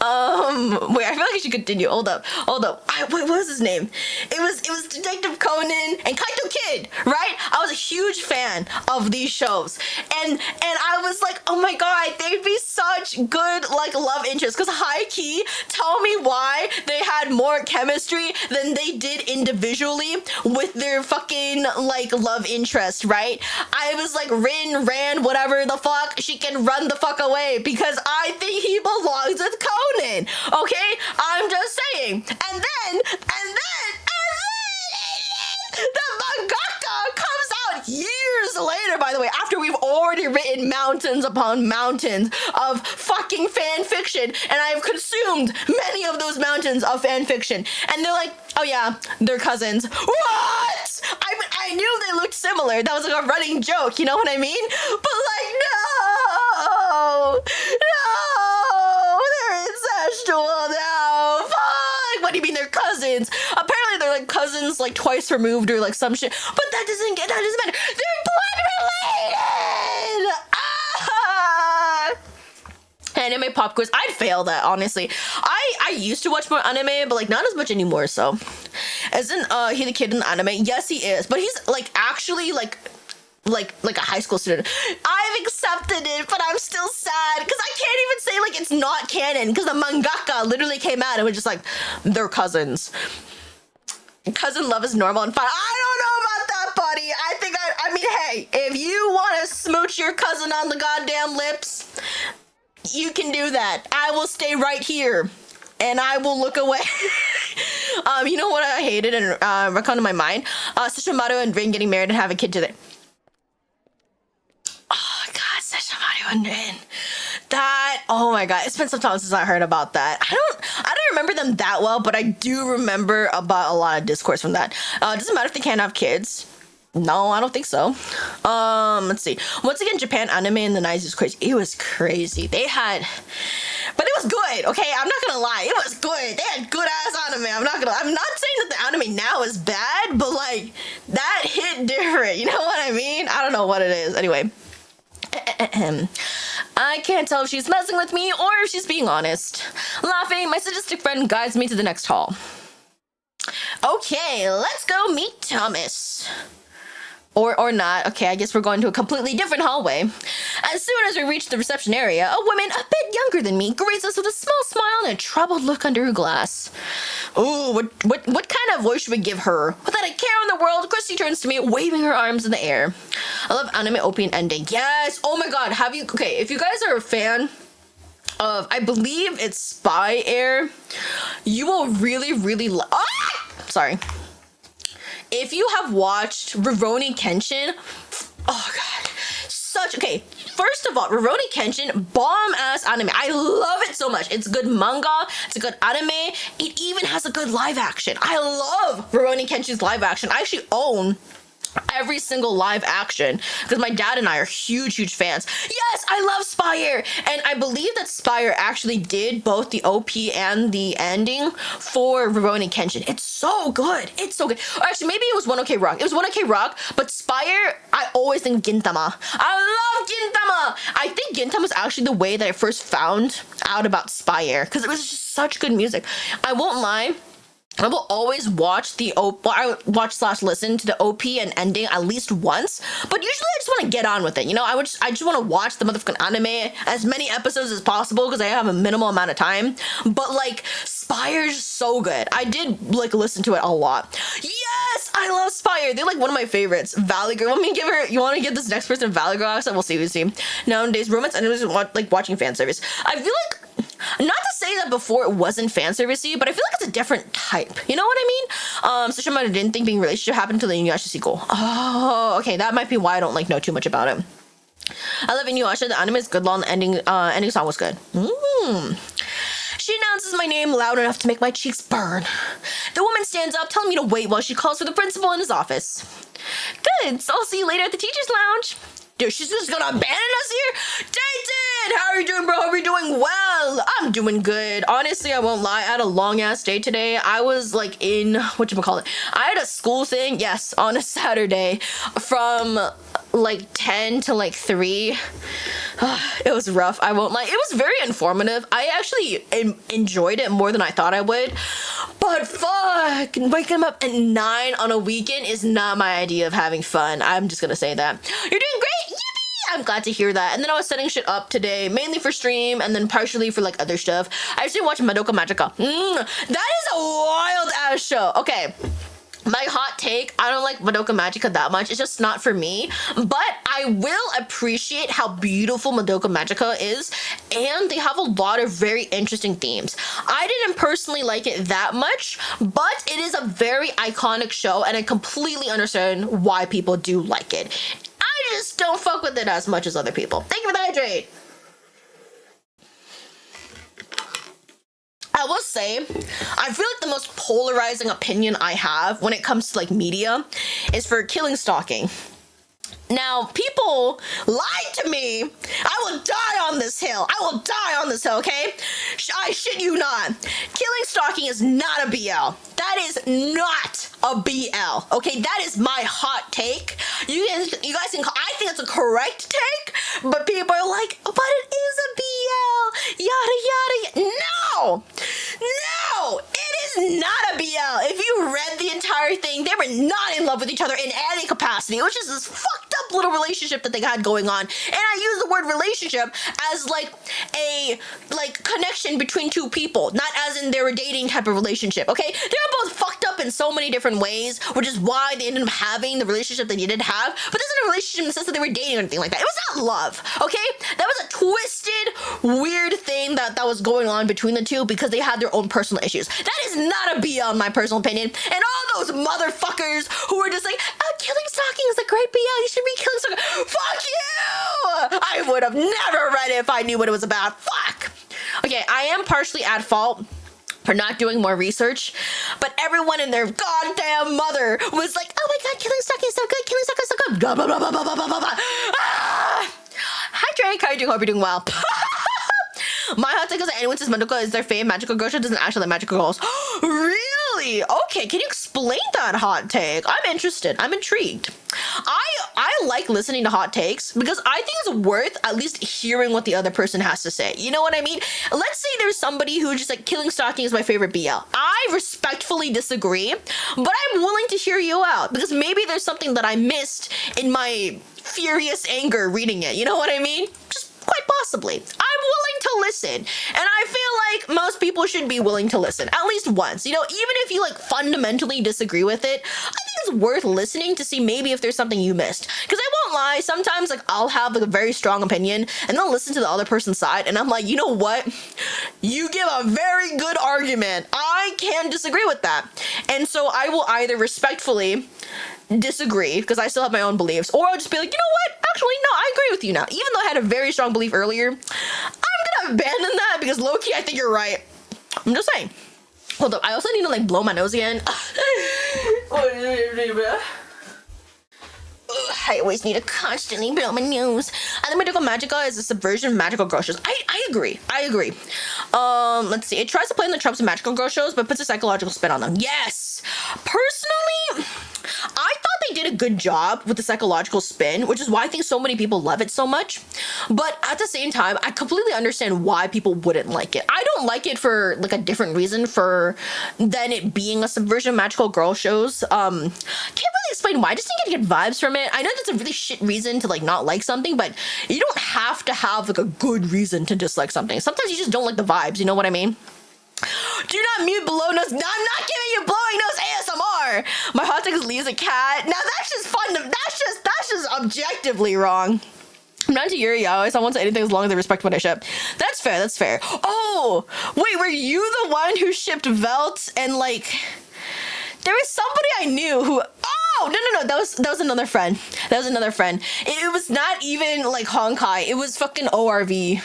I feel like I should continue. Hold up. Wait, what was his name? It was Detective Conan and Kaito Kid, right? I was was a huge fan of these shows, and I was like, oh my god, they'd be such good like love interests. Because high key, tell me why they had more chemistry than they did individually with their fucking like love interest, right? I was like, Ran, whatever the fuck, she can run the fuck away because I think he belongs with Conan. Okay, I'm just saying. And then the mangaka comes out years later, by the way, after we've already written mountains upon mountains of fucking fan fiction, and I've consumed many of those mountains of fan fiction, and they're like, oh yeah, they're cousins. What? I knew they looked similar. That was like a running joke, you know what I mean? But like, no, they're incestual now. Fuck. What do you mean they're cousins? Apparently they're like cousins like twice removed or like some shit. But that doesn't matter. They're blood related. Ah! Anime pop quiz. I'd fail that, honestly. I used to watch more anime, but like not as much anymore. So, isn't he the kid in the anime? Yes, he is. But he's like actually like a high school student. I've accepted it, but I'm still sad because I can't even say like it's not canon because the mangaka literally came out and was just like, they're cousins. Cousin love is normal and fine. I don't know about that, buddy. I mean, hey, if you want to smooch your cousin on the goddamn lips, you can do that. I will stay right here and I will look away. You know what I hated and reckoned in my mind? Sesshomaru and Rin getting married and have a kid today. Oh god, Sesshomaru and Rin. That, oh my god, it's been some time since I heard about that. I don't remember them that well, but I do remember about a lot of discourse from that. Doesn't matter if they can't have kids. No, I don't think so. Let's see. Once again, Japan anime in the 90s was crazy. It was crazy. They had, but it was good. Okay, I'm not gonna lie. It was good. They had good ass anime. I'm not saying that the anime now is bad, but like that hit different. You know what I mean? I don't know what it is. Anyway. I can't tell if she's messing with me or if she's being honest. Laughing, my sadistic friend guides me to the next hall. Okay, let's go meet Thomas. Or not. Okay, I guess we're going to a completely different hallway. As soon as we reach the reception area, a woman a bit younger than me greets us with a small smile and a troubled look under her glass. Ooh, what kind of voice should we give her? Without a care in the world, Christy turns to me, waving her arms in the air. I love anime opening ending. Yes! Oh my god, okay, if you guys are a fan of, I believe it's Spy Air, you will really sorry. If you have watched Rurouni Kenshin, oh god, okay, first of all, Rurouni Kenshin, bomb-ass anime. I love it so much. It's good manga, it's a good anime, it even has a good live action. I love Rurouni Kenshin's live action. I actually own every single live action because my dad and I are huge fans. Yes, I love Spire, and I believe that Spire actually did both the OP and the ending for Rurouni Kenshin. It's so good. It's so good. Or actually, maybe it was 1OK Rock. It was 1OK Rock, but Spire, I always think Gintama. I love Gintama. I think Gintama was actually the way that I first found out about Spire because it was just such good music. I won't lie, I will always watch listen to the OP and ending at least once, but usually I just want to get on with it. You know, I just want to watch the motherfucking anime, as many episodes as possible because I have a minimal amount of time. But like, Spire's so good. I did like listen to it a lot. Yes, I love Spire. They're like one of my favorites. Valley Girl. You want to give this next person Valley Girl accent? We'll see. Nowadays, romance enemies like watching fan service. I feel like, not to say that before it wasn't fan servicey, but I feel like it's a different type. You know what I mean? Sesshomaru didn't think being relationship happened until the Inuyasha sequel. Oh, okay, that might be why I don't like know too much about it. I love Inuyasha. The anime is good. Long ending song was good. She announces my name loud enough to make my cheeks burn. The woman stands up, telling me to wait while she calls for the principal in his office. Good, so I'll see you later at the teacher's lounge. Dude, she's just gonna abandon us here? Dayton! How are you doing, bro? Hope you're doing well. I'm doing good. Honestly, I won't lie. I had a long-ass day today. I was, like, in... whatchamacallit? I had a school thing, yes, on a Saturday from, like, 10 to, like, 3. It was rough. I won't lie. It was very informative. I actually enjoyed it more than I thought I would. But fuck, waking him up at 9 on a weekend is not my idea of having fun. I'm just gonna say that. You're doing great. Yippee! I'm glad to hear that. And then I was setting shit up today, mainly for stream and then partially for like other stuff. I actually watched Madoka Magica. That is a wild ass show. Okay. My hot take, I don't like Madoka Magica that much. It's just not for me. But I will appreciate how beautiful Madoka Magica is. And they have a lot of very interesting themes. I didn't personally like it that much, but it is a very iconic show. And I completely understand why people do like it. I just don't fuck with it as much as other people. Thank you for the hydrate. I will say, I feel like the most polarizing opinion I have when it comes to like media is for killing stalking. Now, people lied to me. I will die on this hill. I will die on this hill, okay? I shit you not. Killing stalking is not a BL. That is not a BL, okay? That is my hot take. You guys can, I think it's a correct take, but people are like, but it is a BL. Yada, yada, yada. No! No! It is not a BL. If you read the entire thing, they were not in love with each other in any capacity. It was just this fucked up little relationship that they had going on. And I use the word relationship as like a connection between two people, not as in they were dating type of relationship, okay? They were both fucked up in so many different ways, which is why they ended up having the relationship that they did have. But this isn't a relationship in the sense that they were dating or anything like that. It was not love, okay? That was a twisted, weird thing that was going on between the two because they had their own personal issues. That is not a BL in my personal opinion. And all those motherfuckers who were just like, killing stalking is a great BL, you should read Killing Stalking. Fuck you! I would have never read it if I knew what it was about. Fuck! Okay, I am partially at fault for not doing more research, but everyone and their goddamn mother was like, oh my god, Killing Stalking is so good, Killing Stalking is so good, blah blah blah blah blah blah blah blah. Hi Drake, how are you doing? Hope you're doing well. My hot take is that anyone says Madoka is their fave magical girl show doesn't actually like magical girls. Really? Okay, can you explain that hot take? I'm interested. I'm intrigued. I like listening to hot takes because I think it's worth at least hearing what the other person has to say. You know what I mean? Let's say there's somebody who's just like, Killing Stalking is my favorite BL. I respectfully disagree, but I'm willing to hear you out because maybe there's something that I missed in my furious anger reading it. You know what I mean? Just quite possibly. I'm willing to listen. And I feel like most people should be willing to listen at least once. You know, even if you like fundamentally disagree with it, I think it's worth listening to see maybe if there's something you missed. Because I won't lie, sometimes like I'll have like a very strong opinion and then I'll listen to the other person's side and I'm like, you know what? You give a very good argument. I can disagree with that. And so I will either respectfully disagree because I still have my own beliefs, or I'll just be like, you know what? Actually, no, I agree with you now. Even though I had a very strong belief earlier, I'm gonna abandon that because low-key, I think you're right. I'm just saying. Hold up, I also need to like blow my nose again. I always need to constantly blow my nose. I think Madoka Magica is a subversion of magical girl shows. I agree. Let's see. It tries to play in the tropes of magical girl shows, but puts a psychological spin on them. Yes! Personally, I thought they did a good job with the psychological spin, which is why I think so many people love it so much. But at the same time, I completely understand why people wouldn't like it. I don't like it for like a different reason than it being a subversion of magical girl shows. Can't really explain why. I just didn't get vibes from it. I know that's a really shit reason to like not like something, but you don't have to have like a good reason to dislike something. Sometimes you just don't like the vibes, you know what I mean? Do not mute below nose. I'm not giving you blowing nose ASMR. My hot take is Lee's a cat. Now that's just fun. That's just objectively wrong. I'm not into Yuri Yaoi, so I won't say anything as long as I respect what I ship. That's fair, that's fair. Oh, wait, were you the one who shipped Velt and like... There was somebody I knew who... Oh, no, that was another friend. That was another friend. It was not even like Honkai. It was fucking ORV.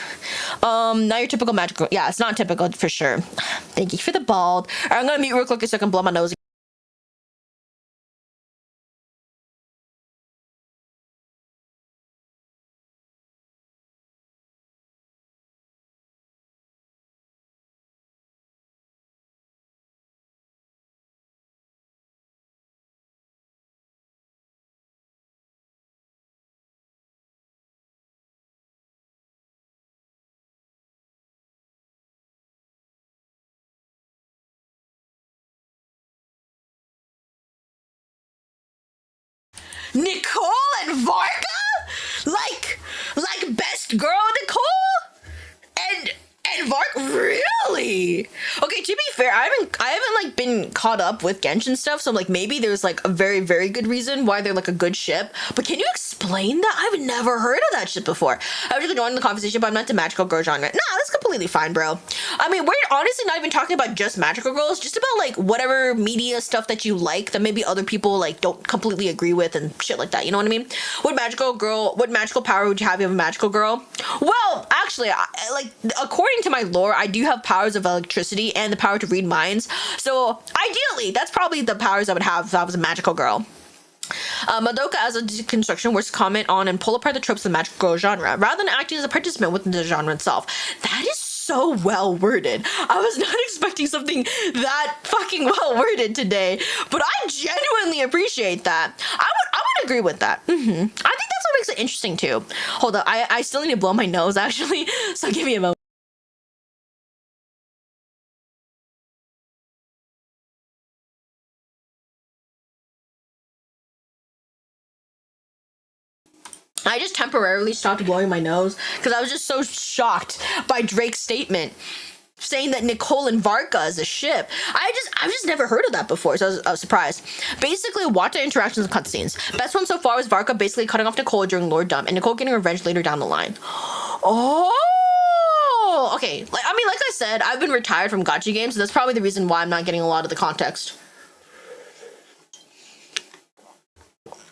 Not your typical magical... Yeah, it's not typical for sure. Thank you for the bald. All right, I'm gonna mute real quick so I can blow my nose. Nicole and Varka? Like best girl Nicole? And Vark, really? Okay, to be fair, I haven't like been caught up with Genshin stuff, so like maybe there's like a very, very good reason why they're like a good ship. But can you explain that? I've never heard of that shit before. I was just joining the conversation, but I'm not into magical girl genre. Nah, that's completely fine, bro. I mean, we're honestly not even talking about just magical girls, just about like whatever media stuff that you like that maybe other people like don't completely agree with and shit like that. You know what I mean? What magical power would you have if you have a magical girl? Well, actually, like according to my lore, I do have powers of electricity and the power to read minds. So ideally, that's probably the powers I would have if I was a magical girl. Madoka as a deconstruction works to comment on and pull apart the tropes of the magical girl genre, rather than acting as a participant within the genre itself. That is so well worded. I was not expecting something that fucking well worded today, but I genuinely appreciate that. I would agree with that. I think that's what makes it interesting too. Hold up, I still need to blow my nose actually, so give me a moment. I just temporarily stopped blowing my nose because I was just so shocked by Drake's statement saying that Nicole and Varka is a ship. I've just never heard of that before, so I was surprised. Basically, watch the interactions and cutscenes. Best one so far was Varka basically cutting off Nicole during Lord Dump, and Nicole getting revenge later down the line. Oh, okay. Like I said, I've been retired from gacha games, so that's probably the reason why I'm not getting a lot of the context.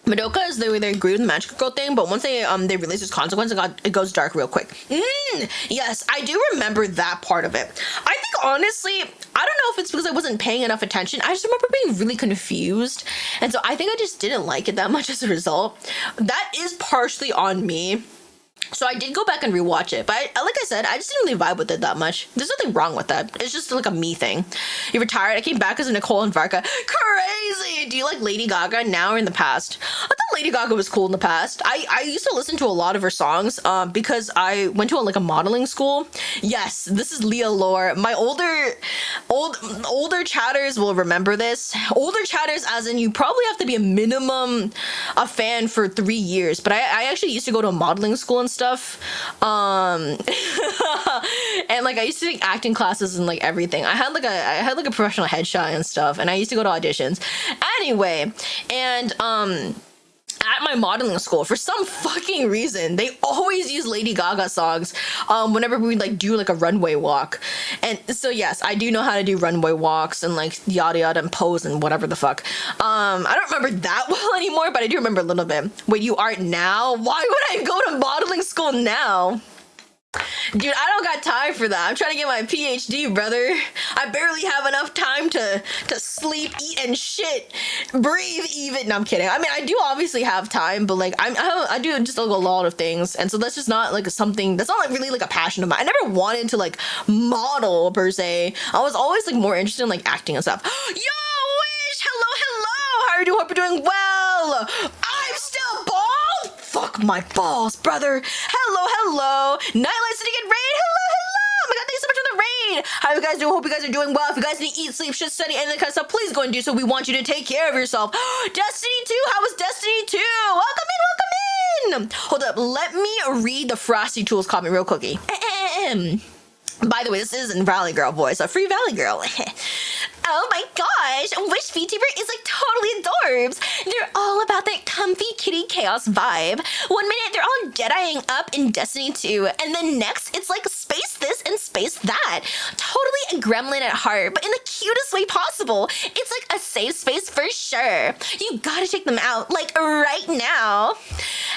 Madoka is they agree with the magical girl thing, but once they release this consequence, it goes dark real quick. Yes, I do remember that part of it. I think honestly, I don't know if it's because I wasn't paying enough attention. I just remember being really confused, and so I think I just didn't like it that much as a result. That is partially on me. So I did go back and rewatch it, but like I said, I just didn't really vibe with it that much. There's nothing wrong with that. It's just like a me thing. You retired. I came back as a Nicole and Varka. Crazy! Do you like Lady Gaga now or in the past? I thought Lady Gaga was cool in the past. I used to listen to a lot of her songs because I went to a modeling school. Yes, this is Leah lore. My older chatters will remember this. Older chatters as in you probably have to be a fan for 3 years, but I actually used to go to a modeling school and stuff, and like I used to take acting classes and like everything. I had like a professional headshot and stuff, and I used to go to auditions anyway. And at my modeling school, for some fucking reason, they always use Lady Gaga songs whenever we like do like a runway walk. And so yes, I do know how to do runway walks and like yada yada and pose and whatever the fuck. I don't remember that well anymore, but I do remember a little bit. Wait, you are now? Why would I go to modeling school now? Dude, I don't got time for that. I'm trying to get my PhD, brother. I barely have enough time to sleep, eat, and shit. Breathe even. No, I'm kidding. I mean, I do obviously have time, but like I do just like a lot of things, and so that's just not like something that's not like really like a passion of mine. I never wanted to like model per se. I was always like more interested in like acting and stuff. Yo, Wish! Hello! How are you doing? Hope you're doing well. I'm still bald. Fuck my balls, brother. Hello. Nightlight City get raid. Hello. Oh my god, thanks so much for the raid. How you guys doing? Hope you guys are doing well. If you guys need to eat, sleep, shit, study, and that kind of stuff, please go and do so. We want you to take care of yourself. Destiny 2. How was Destiny 2? Welcome in. Hold up. Let me read the Frosty Tools comment real quickly. By the way, this is in Valley Girl voice, a free Valley Girl. Oh my gosh, Wish VTuber is like totally adorbs. They're all about that comfy kitty chaos vibe. 1 minute they're all Jediing up in Destiny 2, and then next it's like space this and space that. Totally a gremlin at heart, but in the cutest way possible. It's like a safe space for sure. You gotta check them out, like right now.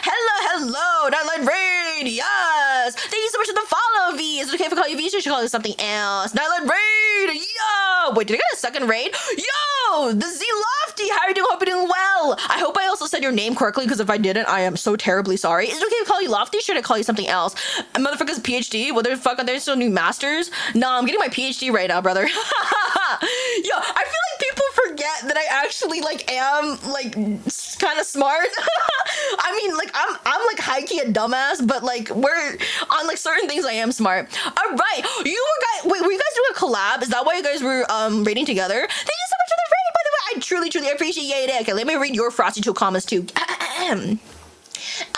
Hello, Nightline Raid, yes. Thank you so much for the follow, V. Is it okay if I call you V? Or should I call you something else? Nightline Raid, yo. Wait, did I get a second raid? Yo, the Z Lofty, how are you doing? Hope you're doing well. I hope I also said your name correctly, because if I didn't, I am so terribly sorry. Is it okay to call you Lofty? Should I call you something else? Motherfucker's PhD? What the fuck, are there still new masters? No, I'm getting my PhD right now, brother. Yo, I feel like people forget that I actually like am like kind of smart. I mean, like I'm like high-key a dumbass, but like we're on like certain things I am smart. All right, wait, were you guys doing a collab? Is that why you guys were raiding together? Thank you so much for the raid, by the way. I truly appreciate it. Okay, let me read your Frosty Tool comments too.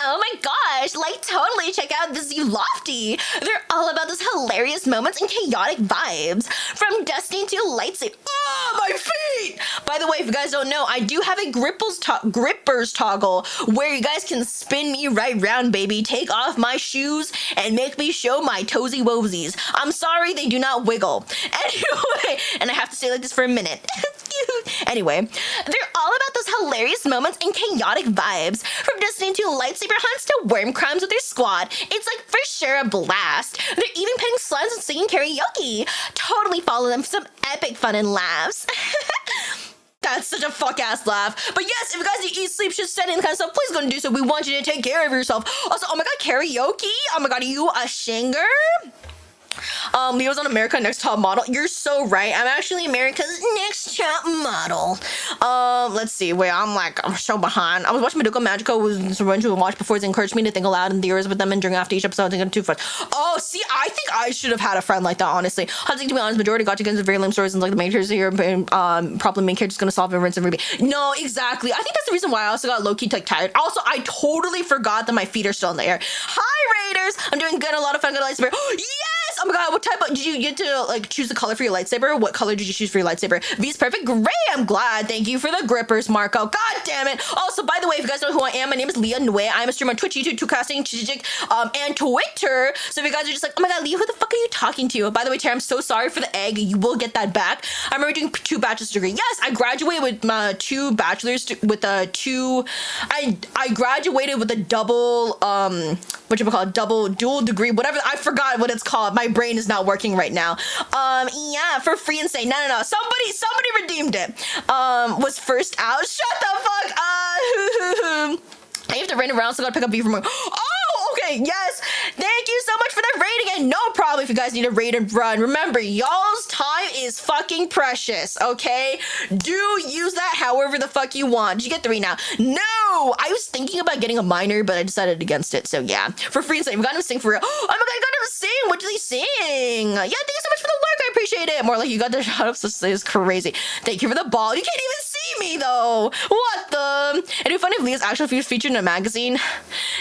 Oh my gosh, like totally check out this Lofty. They're all about those hilarious moments and chaotic vibes. From dusting to lightsaber. Oh, my feet! By the way, if you guys don't know, I do have a grippers toggle where you guys can spin me right round, baby. Take off my shoes and make me show my toesy woesies. I'm sorry, they do not wiggle. Anyway, and I have to stay like this for a minute. Anyway, they're all about those hilarious moments and chaotic vibes. From dusting to lightsaber hunts to worm crimes with their squad. It's like for sure a blast. They're even putting sluns and singing karaoke. Totally follow them for some epic fun and laughs. That's such a fuck-ass laugh. But yes, if you guys need to eat, sleep, shit, study, and kind of stuff, please go and do so. We want you to take care of yourself. Also, oh my god, karaoke? Oh my god, are you a singer? Leo's on America's Next Top Model. You're so right. I'm actually America's Next Top Model. Let's see. Wait, I'm so behind. I was watching Madoka Magico was to watch before it encouraged me to think aloud in theories with them and during after each episode. I think I'm too fun. Oh, see, I think I should have had a friend like that, honestly. I think, to be honest, majority got against very lame stories and like the main characters here, probably main character's gonna solve it, rinse and repeat. No, exactly. I think that's the reason why I also got low-key like tired. Also, I totally forgot that my feet are still in the air. Hi, Raiders! I'm doing good. A lot of fun. Got a lightsaber. Yes! Oh my god, what type of did you get to like choose the color for your lightsaber? What color did you choose for your lightsaber? V's perfect. Great, I'm glad. Thank you for the grippers, Marco. God damn it. Also, by the way, if you guys know who I am, my name is Leah Nue. I'm a streamer on Twitch, YouTube, Tucasting, Chichik, and Twitter. So if you guys are just like, oh my god, Leah, who the fuck are you talking to? By the way, Tara, I'm so sorry for the egg. You will get that back. I'm already doing 2 bachelor's degree. Yes, I graduated with my 2 bachelor's with a 2. I graduated with a double dual degree, whatever. I forgot what it's called. My brain is not working right now. Yeah, for free and say no. Somebody redeemed it. Was first out. Shut the fuck up. I have to run around, so I gotta pick up V from my. Oh, okay, yes. Thank you so much for the rating, and no problem if you guys need a raid and run. Remember, y'all's time is fucking precious, okay? Do use that however the fuck you want. Did you get 3 now? No! I was thinking about getting a minor, but I decided against it, so yeah. For free and say, we got him to sing for real. Oh my god, I got him to sing! What did he sing? Yeah, thank you so much for the lurk, I appreciate it. More like you got the shout ups, this is crazy. Thank you for the ball. You can't even see me though. What the? It'd be funny if Leah's actual was featured in a magazine.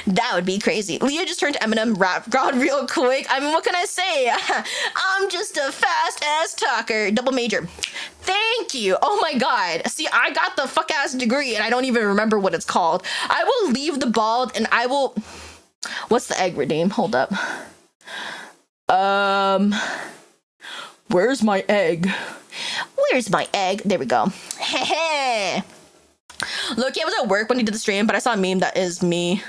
That would be crazy. Leah just turned Eminem rap god real quick. I mean, what can I say? I'm just a fast ass talker. Double major. Thank you. Oh my god. See, I got the fuck ass degree and I don't even remember what it's called. I will leave the bald and I will. What's the egg redeem? Hold up. Where's my egg? Where's my egg? There we go. Heh. Look, I was at work when he did the stream, but I saw a meme that is me.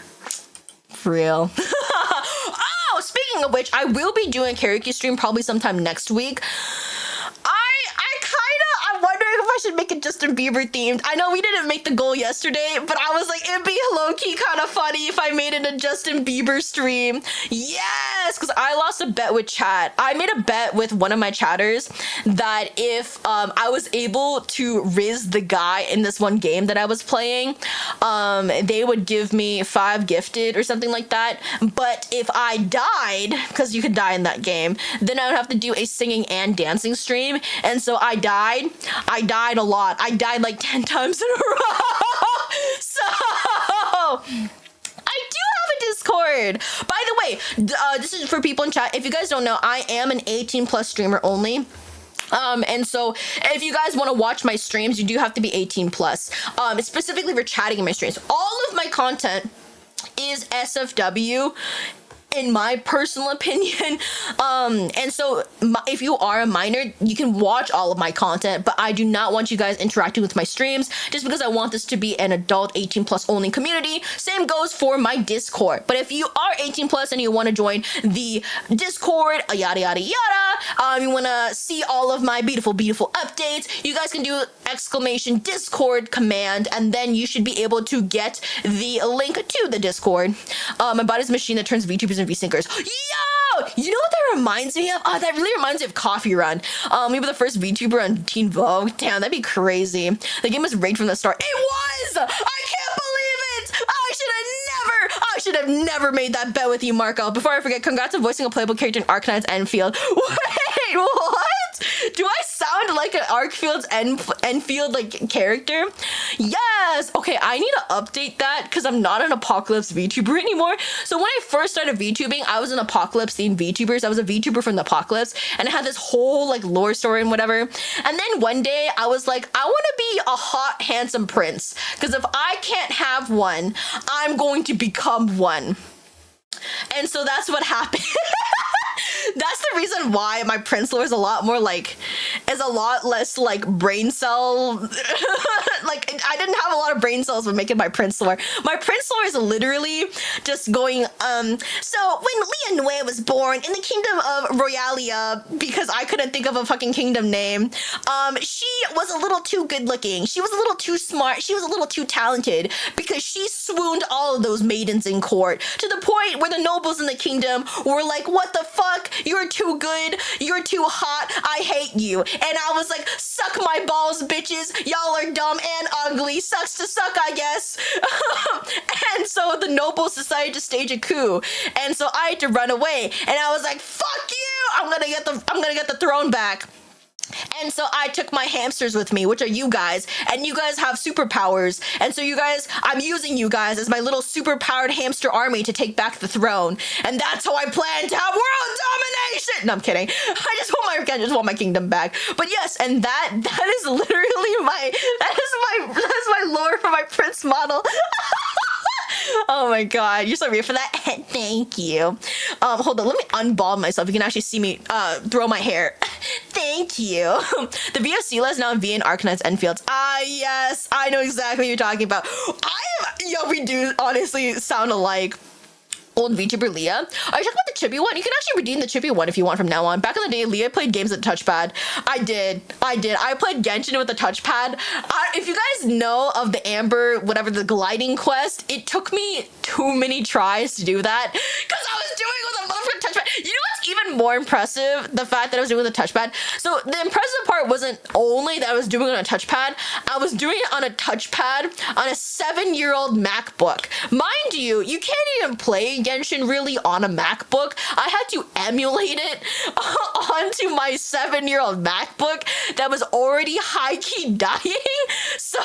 For real. Oh, speaking of which, I will be doing a karaoke stream probably sometime next week. I'm wondering if I should make it Justin Bieber themed. I know we didn't make the goal yesterday, but I was like, it'd be low-key kind of funny if I made it a Justin Bieber stream. Yes, because I lost a bet with chat. I made a bet with one of my chatters that if I was able to riz the guy in this one game that I was playing, they would give me 5 gifted or something like that. But if I died, because you could die in that game, then I would have to do a singing and dancing stream. And so I died a lot. I died like 10 times in a row. So I do have a Discord. By the way, this is for people in chat. If you guys don't know, I am an 18+ streamer only. And so if you guys want to watch my streams, you do have to be 18+. Specifically for chatting in my streams. All of my content is SFW. In my personal opinion. And so if you are a minor, you can watch all of my content, but I do not want you guys interacting with my streams just because I want this to be an adult 18+ only community. Same goes for my Discord. But if you are 18+ and you want to join the Discord, yada yada yada, you want to see all of my beautiful updates, you guys can do exclamation Discord command, and then you should be able to get the link to the Discord. I bought this machine that turns VTubers and V-Syncers. Yo! You know what that reminds me of? Oh, that really reminds me of Coffee Run. Maybe the first VTuber on Teen Vogue. Damn, that'd be crazy. The game was rigged from the start. It was! I can't believe it! I should have never made that bet with you, Marco. Before I forget, congrats on voicing a playable character in Arcanines Enfield. Wait, what? Do I sound sound like an Arkfield's Enfield like character? Yes. Okay, I need to update that because I'm not an Apocalypse VTuber anymore. So when I first started VTubing, I was an Apocalypse themed VTuber. So I was a VTuber from the Apocalypse, and I had this whole like lore story and whatever. And then one day I was like, I want to be a hot, handsome prince, because if I can't have one, I'm going to become one. And so that's what happened. That's the reason why my prince lore is a lot less like brain cell. Like I didn't have a lot of brain cells when making my prince lore. My prince lore is literally just going, so when Leonue was born in the kingdom of Royalia, because I couldn't think of a fucking kingdom name, she was a little too good looking. She was a little too smart. She was a little too talented, because she swooned all of those maidens in court, to the point where the nobles in the kingdom were like, what the fuck? You're too good. You're too hot. I hate you. And I was like, suck my balls, bitches. Y'all are dumb and ugly. Sucks to suck, I guess. And so the nobles decided to stage a coup. And so I had to run away. And I was like, fuck you. I'm gonna get the throne back. And so I took my hamsters with me, which are you guys, and you guys have superpowers. And so you guys, I'm using you guys as my little superpowered hamster army to take back the throne. And that's how I plan to have world domination. No, I'm kidding. I just want my kingdom back. But yes, and that is literally that's my lore for my prince model. Oh my god, you're so weird for that. Thank you. Hold on, let me unball myself. You can actually see me throw my hair. Thank you. The VOC is now V in Arcanines Enfields. Ah, yes, I know exactly what you're talking about. We do honestly sound alike. Old VTuber Leah. Are you talking about the chibi one? You can actually redeem the chibi one if you want from now on. Back in the day, Leah played games with the touchpad. I did. I played Genshin with the touchpad. If you guys know of the Amber, whatever, the gliding quest, it took me too many tries to do that because I was doing it with a motherfucking touchpad. You know what's even more impressive? The fact that I was doing it with a touchpad. So the impressive part wasn't only that I was doing it on a touchpad. I was doing it on a touchpad on a 7-year-old MacBook. Mind you, you can't even play Genshin really on a MacBook. I had to emulate it onto my 7-year-old MacBook that was already high-key dying. So,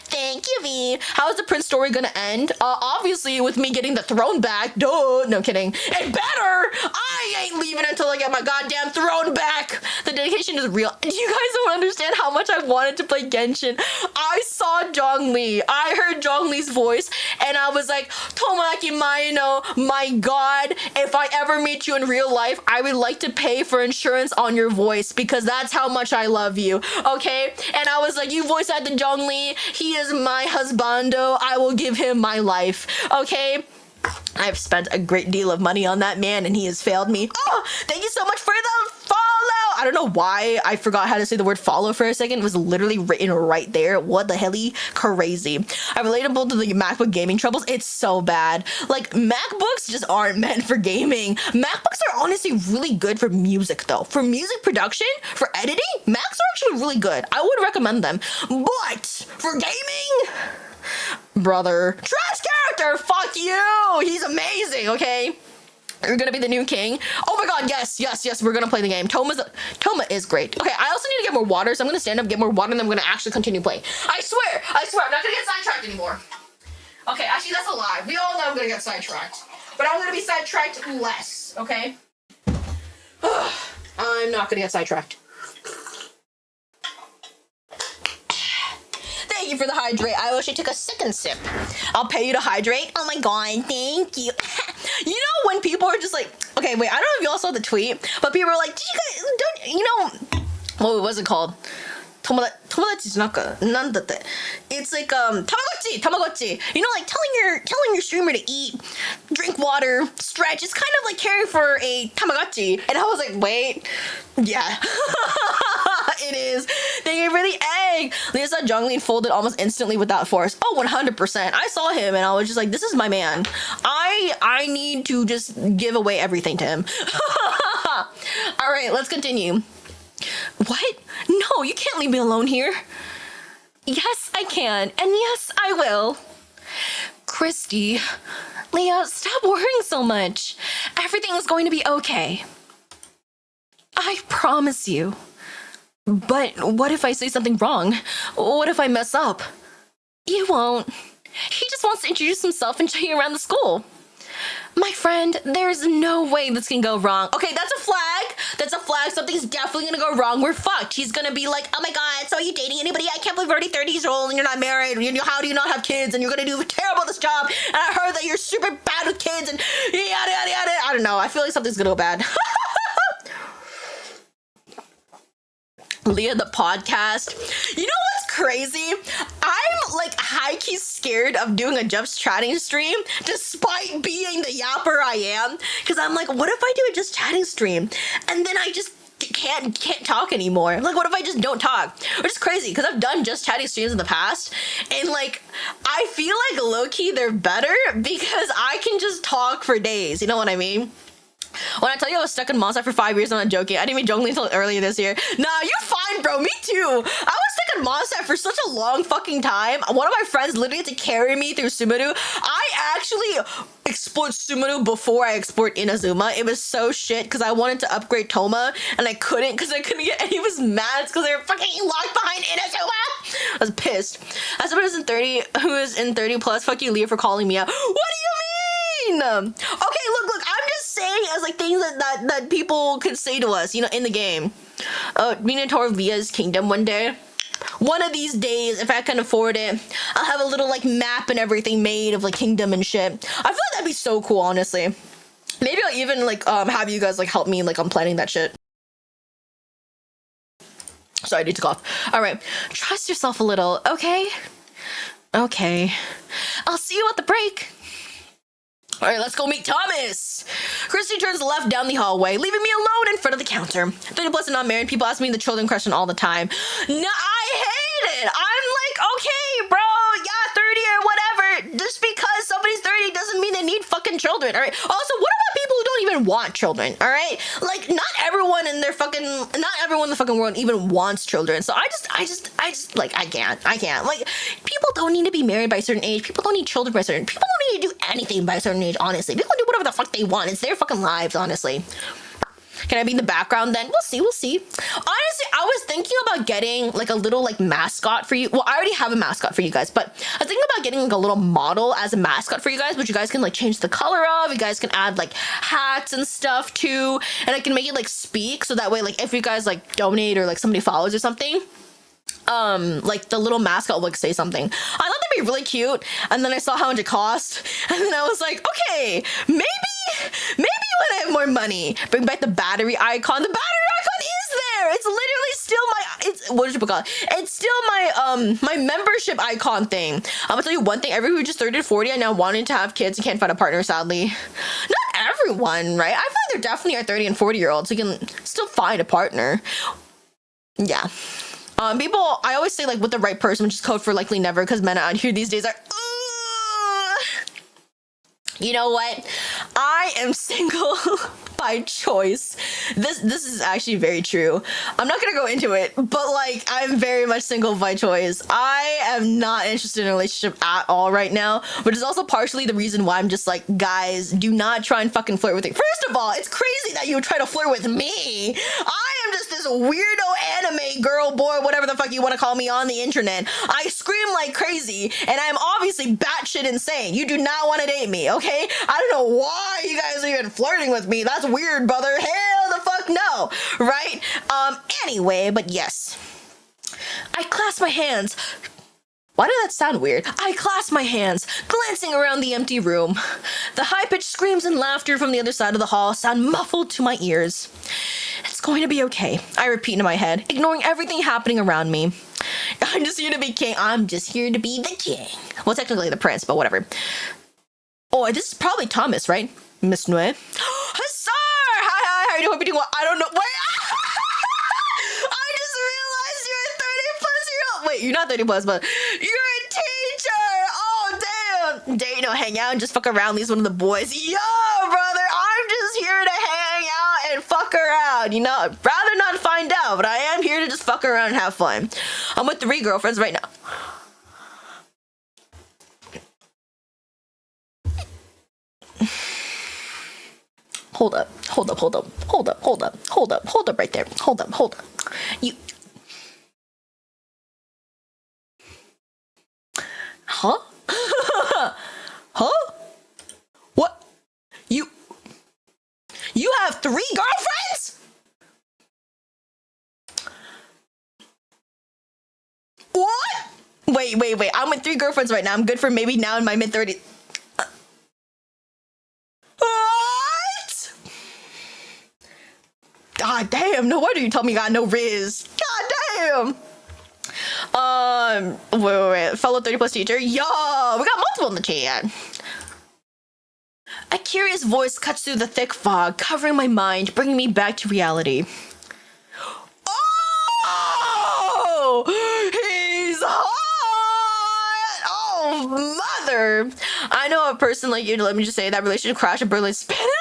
thank you, V. How is the Prince story gonna end? Obviously, with me getting the throne back. Duh. No, kidding. It better! I ain't leaving until I get my goddamn throne back! The dedication is real. You guys don't understand how much I wanted to play Genshin. I saw Zhongli. I heard Zhongli's voice, and I was like, Tomoaki Maino, my god, if I ever meet you in real life, I would like to pay for insurance on your voice, because that's how much I love you, okay? And I was like, you voice acted Zhongli, he is my husbando, I will give him my life, okay? I've spent a great deal of money on that man, and he has failed me. Oh, thank you so much for the follow. I don't know why I forgot how to say the word follow for a second. It was literally written right there. What the helly? Crazy. I'm relatable to the MacBook gaming troubles. It's so bad. Like, MacBooks just aren't meant for gaming. MacBooks are honestly really good for music, though. For music production, for editing, Macs are actually really good. I would recommend them. But for gaming, brother, trash character, fuck you. He's amazing, okay? You're gonna be the new king. Oh my god, yes, we're gonna play the game. Toma is great. Okay, I also need to get more water, so I'm gonna stand up, get more water, and then I'm gonna actually continue playing. I swear, I'm not gonna get sidetracked anymore. Okay, actually, that's a lie. We all know I'm gonna get sidetracked. But I'm gonna be sidetracked less, okay? I'm not gonna get sidetracked. Thank you for the hydrate. I wish I took a second sip. I'll pay you to hydrate. Oh my god, thank you. You know when people are just like, okay, wait, I don't know if you all saw the tweet, but people are like, did you guys, don't, you know, what was it called? Tomodachi naka, nandate. It's like, Tamagotchi. You know, like telling your streamer to eat, drink water, stretch. It's kind of like caring for a Tamagotchi. And I was like, wait, yeah. It is. Thank you for the egg. Leah saw Zhongli folded almost instantly without force. Oh, 100%. I saw him and I was just like, this is my man. I need to just give away everything to him. All right, let's continue. What? No, you can't leave me alone here. Yes, I can. And yes, I will. Christy, Leah, stop worrying so much. Everything is going to be okay. I promise you. But what if I say something wrong? What if I mess up? You won't. He just wants to introduce himself and show you around the school. My friend, there's no way this can go wrong. Okay, that's a flag. That's a flag. Something's definitely gonna go wrong. We're fucked. He's gonna be like, oh my god, so are you dating anybody? I can't believe you're already 30 years old and you're not married. How do you not have kids? And you're gonna do terrible at this job. And I heard that you're super bad with kids and yada, yada, yada. I don't know. I feel like something's gonna go bad. Leah, the podcast. You know what's crazy? I'm like high-key scared of doing a Just Chatting stream despite being the yapper I am. Because I'm like, what if I do a Just Chatting stream and then I just can't talk anymore? Like, what if I just don't talk? Which is crazy because I've done Just Chatting streams in the past and like I feel like low-key they're better because I can just talk for days. You know what I mean? When I tell you I was stuck in Mondstadt for 5 years, I'm not joking. I didn't even joke until earlier this year. Nah, you're fine, bro. Me too. I was stuck in Mondstadt for such a long fucking time. One of my friends literally had to carry me through Sumeru. I actually explored Sumeru before I explored Inazuma. It was so shit because I wanted to upgrade Toma and I couldn't because I couldn't get any of his mats because they were fucking locked behind Inazuma. I was pissed. As someone who is in 30 plus, fuck you, Leah, for calling me out. What do you mean? Okay, look, I'm just saying as like things that people could say to us, you know, in the game. Being a tour of Leah's kingdom one day. One of these days, if I can afford it, I'll have a little like map and everything made of like kingdom and shit. I feel like that'd be so cool, honestly. Maybe I'll even like have you guys like help me like on planning that shit. Sorry, I need to cough. All right, trust yourself a little, okay? Okay. I'll see you at the break. All right, let's go meet Thomas. Christy turns left down the hallway, leaving me alone in front of the counter. 30 plus and not married, people ask me the children question all the time. No, I hate it. I'm like, okay, bro, yeah, 30 or whatever. Just because somebody's 30 doesn't mean they need fucking children, all right? Also, what about people who don't even want children, all right? Like, not everyone in the fucking world even wants children. So I just, like, I can't. Like, people don't need to be married by a certain age. People don't need children by a certain, people don't need to do anything by a certain age, honestly. People do whatever the fuck they want. It's their fucking lives, honestly. Can I be in the background then? We'll see. Honestly, I was thinking about getting like a little like mascot for you. Well, I already have a mascot for you guys, but I was thinking about getting like a little model as a mascot for you guys, which you guys can like change the color of. You guys can add like hats and stuff too. And I can make it like speak so that way like if you guys like donate or like somebody follows or something, like the little mascot will like say something. I thought that'd be really cute, and then I saw how much it cost, and then I was like, okay, maybe when I have more money, bring back the battery icon. The battery icon is there. It's literally still what did you call it? It's still my my membership icon thing. I'm gonna tell you one thing. Everyone who just 30 to 40 and now wanting to have kids and can't find a partner, sadly. Not everyone, right? I feel like there definitely are 30 and 40-year-olds who can still find a partner. Yeah. People, I always say like with the right person, which is code for likely never, because men out here these days are, you know what? I am single by choice. This is actually very true. I'm not gonna go into it, but like I'm very much single by choice. I am not interested in a relationship at all right now, which is also partially the reason why I'm just like, guys, do not try and fucking flirt with me. First of all, it's crazy that you would try to flirt with me. I am just this weirdo anime girl, boy, whatever the fuck you want to call me on the internet. I scream like crazy, and I'm obviously batshit insane. You do not want to date me, okay? I don't know why you guys are even flirting with me. That's weird, brother. Hell the fuck no, right? Anyway, but yes. I clasp my hands. Why did that sound weird? I clasp my hands, glancing around the empty room. The high-pitched screams and laughter from the other side of the hall sound muffled to my ears. It's going to be okay, I repeat in my head, ignoring everything happening around me. I'm just here to be king. I'm just here to be the king. Well, technically the prince, but whatever. Oh, this is probably Thomas, right? Miss Nue. Hussar! Hi, how are you doing? Hope you're doing well. I don't know. Wait! I just realized you're a 30 plus year old. Wait, you're not 30 plus, but you're a teacher! Oh, damn! Dare you know, hang out and just fuck around, leave one of the boys. Yo, brother, I'm just here to hang out and fuck around. You know, I'd rather not find out, but I am here to just fuck around and have fun. I'm with 3 girlfriends right now. Hold up right there. Hold up. Huh? Huh? What? You have 3 girlfriends? What? Wait. I'm with 3 girlfriends right now. I'm good for maybe now in my mid-30s. What? God damn, no wonder you told me you got no riz. God damn. Wait. Fellow 30+ teacher. Yo, we got multiple in the chat. A curious voice cuts through the thick fog, covering my mind, bringing me back to reality. Oh! He's hot! Oh, mother! I know a person like you, let me just say, that relationship crashed in Berlin Spanish novella.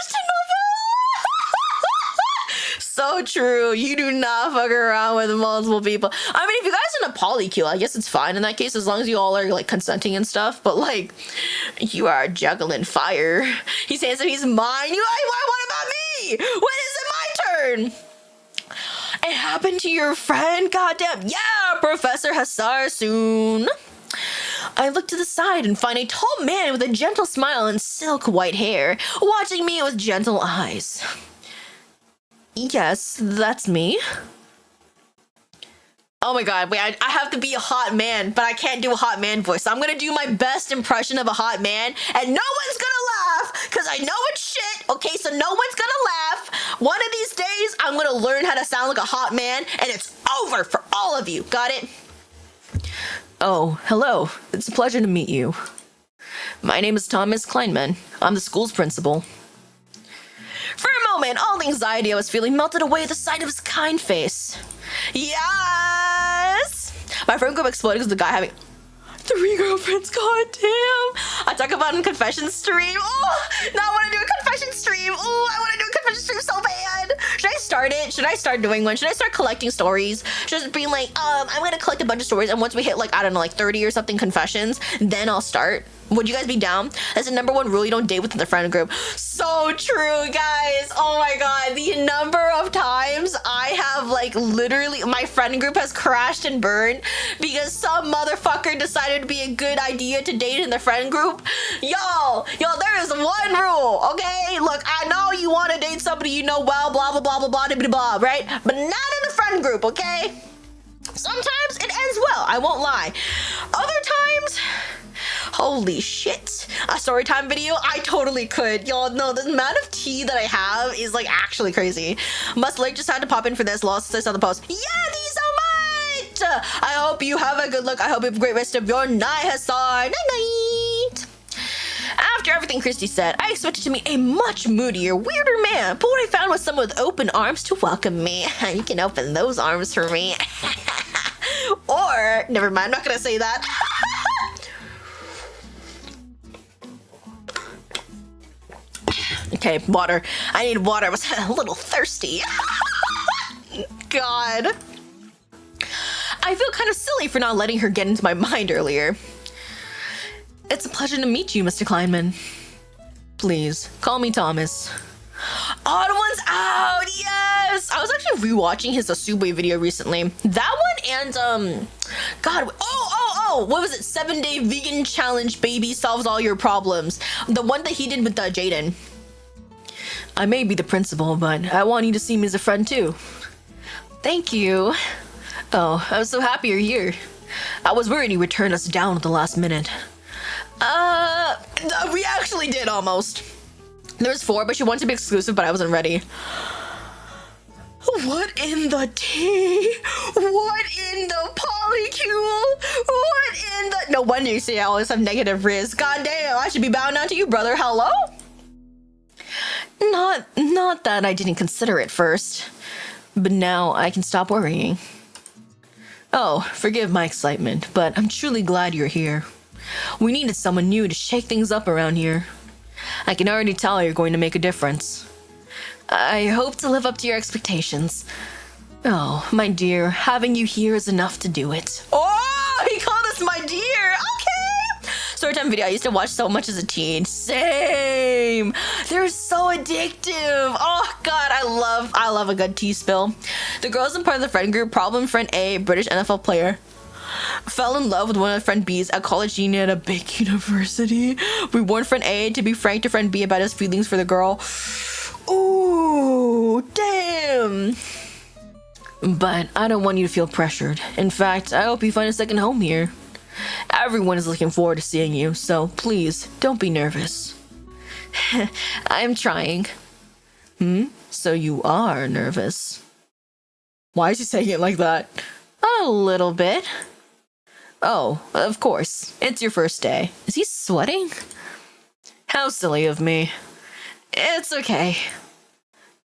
So true. You do not fuck around with multiple people. I mean, if you guys are in a polycule, I guess it's fine in that case, as long as you all are like consenting and stuff. But like, you are juggling fire. He's handsome, he's mine. What about me? When is it my turn? It happened to your friend? Goddamn. Yeah, Professor Hassar soon. I look to the side and find a tall man with a gentle smile and silk white hair, watching me with gentle eyes. Yes, that's me. Oh my god, wait, I have to be a hot man, but I can't do a hot man voice. So I'm gonna do my best impression of a hot man, and no one's gonna laugh, because I know it's shit, okay? So no one's gonna laugh. One of these days, I'm gonna learn how to sound like a hot man, and it's over for all of you. Got it? Oh, hello. It's a pleasure to meet you. My name is Thomas Kleinman. I'm the school's principal. For a moment, all the anxiety I was feeling melted away at the sight of his kind face. Yes! My friend group exploded because the guy having 3 girlfriends. God damn! I talk about it in confession stream. Oh, now I want to do a confession stream. Oh, I want to do a confession stream so bad. Should I start it? Should I start doing one? Should I start collecting stories? Just being like, I'm gonna collect a bunch of stories, and once we hit like, I don't know, like 30 or something confessions, then I'll start. Would you guys be down? That's the #1 rule, you don't date within the friend group. So true, guys. Oh my god, the number of times I have like literally, my friend group has crashed and burned because some motherfucker decided to be a good idea to date in the friend group. Yo, there is one rule, okay? Look, I know you want to date somebody you know well, blah, blah, blah, blah, blah, blah, blah, right? But not in the friend group, okay? Sometimes it ends well, I won't lie. Other times, holy shit. A story time video? I totally could. Y'all know the amount of tea that I have is like actually crazy. Must like just had to pop in for this. Lost this on the post. Yeah, thank you so much. I hope you have a good look. I hope you have a great rest of your night, Hassar. Night night. After everything Christy said, I expected to meet a much moodier, weirder man, but what I found was someone with open arms to welcome me. You can open those arms for me. Or, never mind, I'm not gonna say that. Okay, water. I need water. I was a little thirsty. God. I feel kind of silly for not letting her get into my mind earlier. It's a pleasure to meet you, Mr. Kleinman. Please, call me Thomas. Odd One's out! Yes! I was actually rewatching his Asube video recently. That one and, God, what was it? 7-day vegan challenge, baby solves all your problems. The one that he did with Jaden. I may be the principal, but I want you to see me as a friend too. Thank you. Oh, I'm so happy you're here. I was worried you would turn us down at the last minute. We actually did almost. There's 4, but she wanted to be exclusive, but I wasn't ready. What in the tea? What in the polycule? What in the... No wonder you say I always have negative riz. God damn, I should be bowing down to you, brother. Hello? Not that I didn't consider it first, but now I can stop worrying. Oh, forgive my excitement, but I'm truly glad you're here. We needed someone new to shake things up around here. I can already tell you're going to make a difference. I hope to live up to your expectations. Oh, my dear, having you here is enough to do it. Oh, he called us my dear. Okay. Storytime video I used to watch so much as a teen. Same. They're so addictive. Oh God, I love a good tea spill. The girls in part of the friend group, problem friend A, British NFL player. Fell in love with one of friend B's at college union at a big university. We warned friend A to be frank to friend B about his feelings for the girl. Ooh, damn. But I don't want you to feel pressured. In fact, I hope you find a second home here. Everyone is looking forward to seeing you, so please, don't be nervous. I'm trying. So you are nervous? Why is he saying it like that? A little bit. Oh, of course. It's your first day. Is he sweating? How silly of me. It's okay.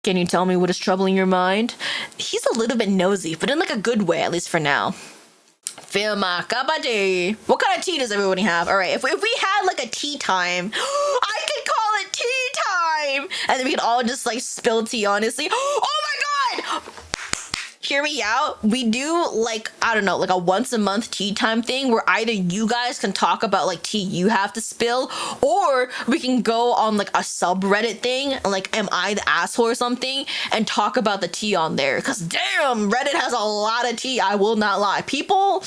Can you tell me what is troubling your mind? He's a little bit nosy, but in like a good way, at least for now. Filma kabaddi. What kind of tea does everybody have? All right, if we had like a tea time, I could call it tea time, and then we could all just like spill tea. Honestly, oh my god. Hear me out. We do like, I don't know, like a once a month tea time thing where either you guys can talk about like tea you have to spill, or we can go on like a subreddit thing, like Am I the Asshole or something, and talk about the tea on there. Cause damn, Reddit has a lot of tea. I will not lie. People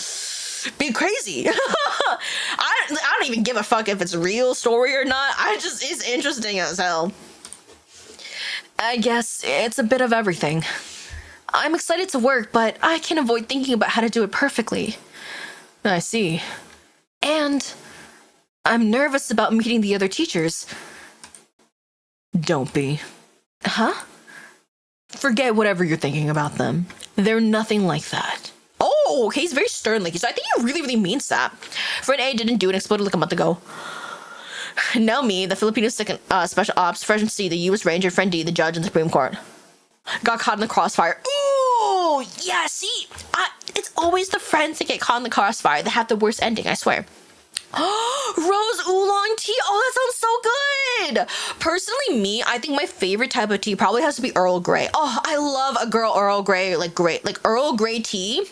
be crazy. I don't even give a fuck if it's a real story or not. It's interesting as hell. I guess it's a bit of everything. I'm excited to work, but I can't avoid thinking about how to do it perfectly. I see. And I'm nervous about meeting the other teachers. Don't be. Huh? Forget whatever you're thinking about them. They're nothing like that. Oh, okay, he's very stern like, so I think he really, really means that. Friend A didn't do it, exploded like a month ago. Now me, the Filipino second special ops, Friend C, the U.S. Ranger, Friend D, the judge in the Supreme Court. Got caught in the crossfire. Ooh, yeah, see, it's always the friends that get caught in the crossfire that have the worst ending, I swear. Rose oolong tea. Oh, that sounds so good. Personally, me, I think my favorite type of tea probably has to be Earl Grey. Oh, I love a girl Earl Grey, like Earl Grey tea.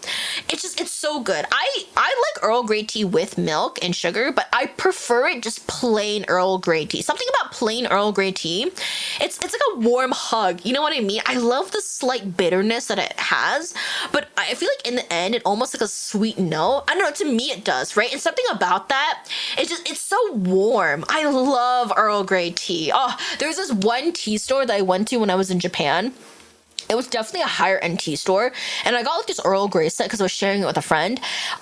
It's so good. I like Earl Grey tea with milk and sugar, but I prefer it just plain Earl Grey tea. Something about plain Earl Grey tea, it's like a warm hug. You know what I mean? I love the slight bitterness that it has, but I feel like in the end, it almost like a sweet note. I don't know, to me it does, right? And something about that, it's so warm. I love Earl Grey tea. Oh, there was this one tea store that I went to when I was in Japan. It was definitely a higher end tea store, and I got like this Earl Grey set because I was sharing it with a friend.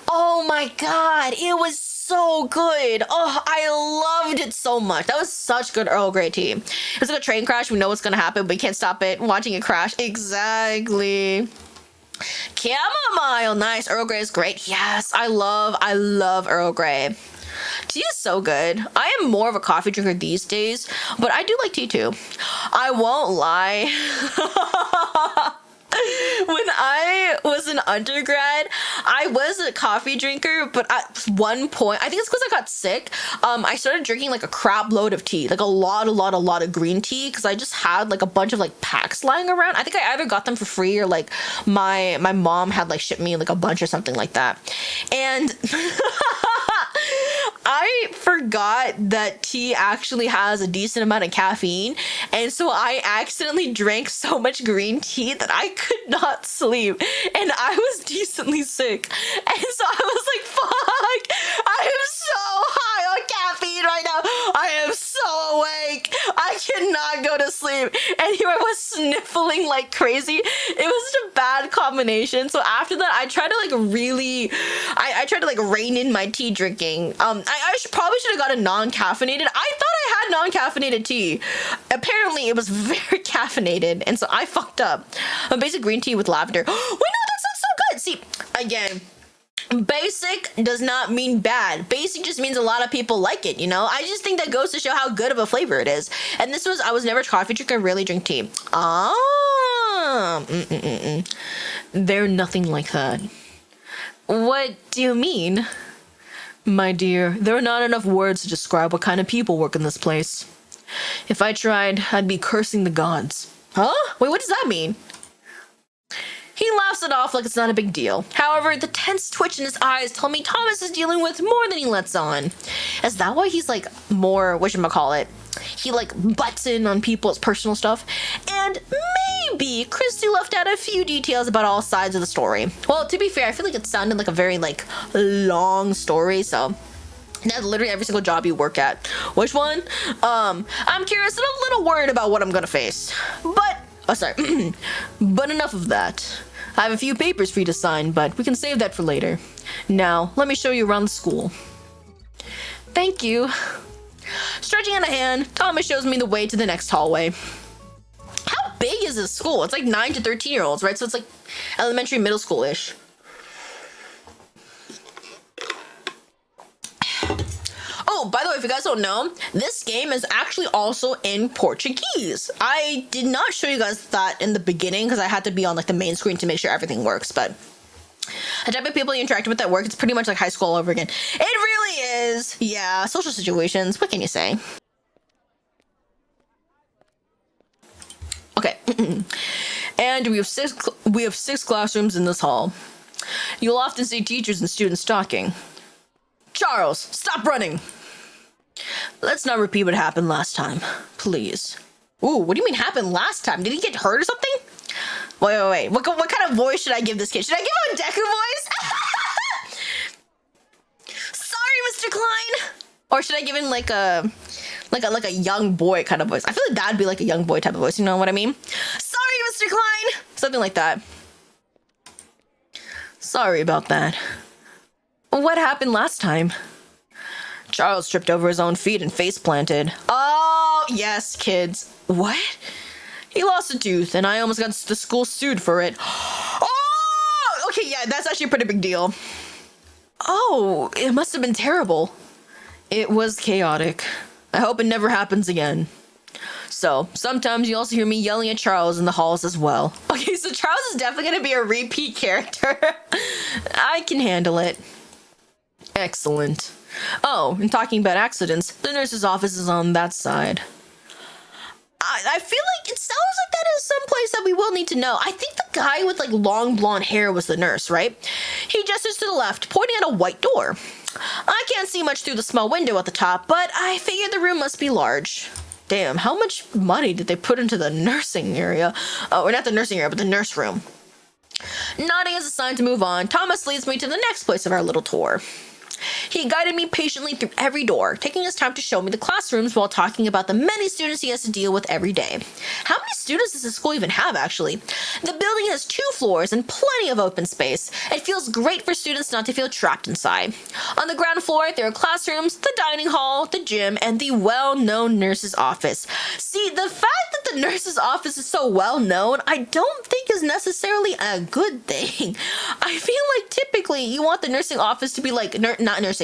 Oh my god, it was so good. Oh, I loved it so much. That was such good Earl Grey tea. It was like a train crash. We know what's gonna happen, but we can't stop it. Watching it crash. Exactly. Chamomile, nice. Earl Grey is great. Yes, I love Earl Grey. Tea is so good. I am more of a coffee drinker these days, but I do like tea too. I won't lie. When I was an undergrad, I was a coffee drinker, but at one point, I think it's because I got sick, I started drinking like a crap load of tea, like a lot of green tea, because I just had like a bunch of like packs lying around. I think I either got them for free or like my mom had like shipped me like a bunch or something like that. And I forgot that tea actually has a decent amount of caffeine, and so I accidentally drank so much green tea that I could not sleep, and I was decently sick. And so I was like, fuck, I am so high on caffeine right now. I am so awake. I cannot go to sleep. And here I was sniffling like crazy. It was such a bad combination. So after that, I tried to like really, I tried to like rein in my tea drinking. I probably should have gotten non-caffeinated. I thought I had non-caffeinated tea. Apparently it was very caffeinated, and so I fucked up. A basic green tea with lavender. Wait, no, that sounds so good. See, again, basic does not mean bad. Basic just means a lot of people like it, you know? I just think that goes to show how good of a flavor it is. And I was never a coffee drinker. I rarely drink tea. They're nothing like that. What do you mean? My dear, there are not enough words to describe what kind of people work in this place. If I tried, I'd be cursing the gods. Huh? Wait, what does that mean? He laughs it off like it's not a big deal. However, the tense twitch in his eyes tell me Thomas is dealing with more than he lets on. Is that why he's like more, whatchamacallit? He like butts in on people's personal stuff? And maybe Christy left out a few details about all sides of the story. Well, to be fair, I feel like it sounded like a very long story, so that's literally every single job you work at. Which one? I'm curious and a little worried about what I'm gonna face. But, oh sorry, but enough of that. I have a few papers for you to sign, but we can save that for later. Now, let me show you around the school. Thank you. Stretching out a hand, Thomas shows me the way to the next hallway. How big is this school? It's like 9 to 13-year-olds, right? So it's like elementary, middle school-ish. Oh, by the way, if you guys don't know, this game is actually also in Portuguese. I did not show you guys that in the beginning because I had to be on like the main screen to make sure everything works, but the type of people you interact with at work, it's pretty much like high school all over again. It really is. Yeah, social situations. What can you say? Okay. And we have six classrooms in this hall. You'll often see teachers and students talking. Charles, stop running. Let's not repeat what happened last time, please. Ooh, what do you mean happened last time? Did he get hurt or something? Wait. What kind of voice should I give this kid? Should I give him a Deku voice? Sorry, Mr. Klein. Or should I give him like a young boy kind of voice? I feel like that'd be like a young boy type of voice. You know what I mean? Sorry, Mr. Klein. Something like that. Sorry about that. What happened last time? Charles tripped over his own feet and face planted. Oh, yes, kids. What? He lost a tooth, and I almost got the school sued for it. Oh! Okay, yeah, that's actually a pretty big deal. Oh, it must have been terrible. It was chaotic. I hope it never happens again. So, sometimes you also hear me yelling at Charles in the halls as well. Okay, so Charles is definitely going to be a repeat character. I can handle it. Excellent. Oh, and talking about accidents, the nurse's office is on that side. I feel like it sounds like that is some place that we will need to know. I think the guy with like long blonde hair was the nurse, right? He gestures to the left, pointing at a white door. I can't see much through the small window at the top, but I figured the room must be large. Damn, how much money did they put into the nursing area? Oh, or not the nursing area, but the nurse room. Nodding as a sign to move on, Thomas leads me to the next place of our little tour. He guided me patiently through every door, taking his time to show me the classrooms while talking about the many students he has to deal with every day. How many students does this school even have, actually? The building has 2 floors and plenty of open space. It feels great for students not to feel trapped inside. On the ground floor, there are classrooms, the dining hall, the gym, and the well-known nurse's office. See, the fact that the nurse's office is so well-known, I don't think is necessarily a good thing. I feel like typically you want the nursing office to be like,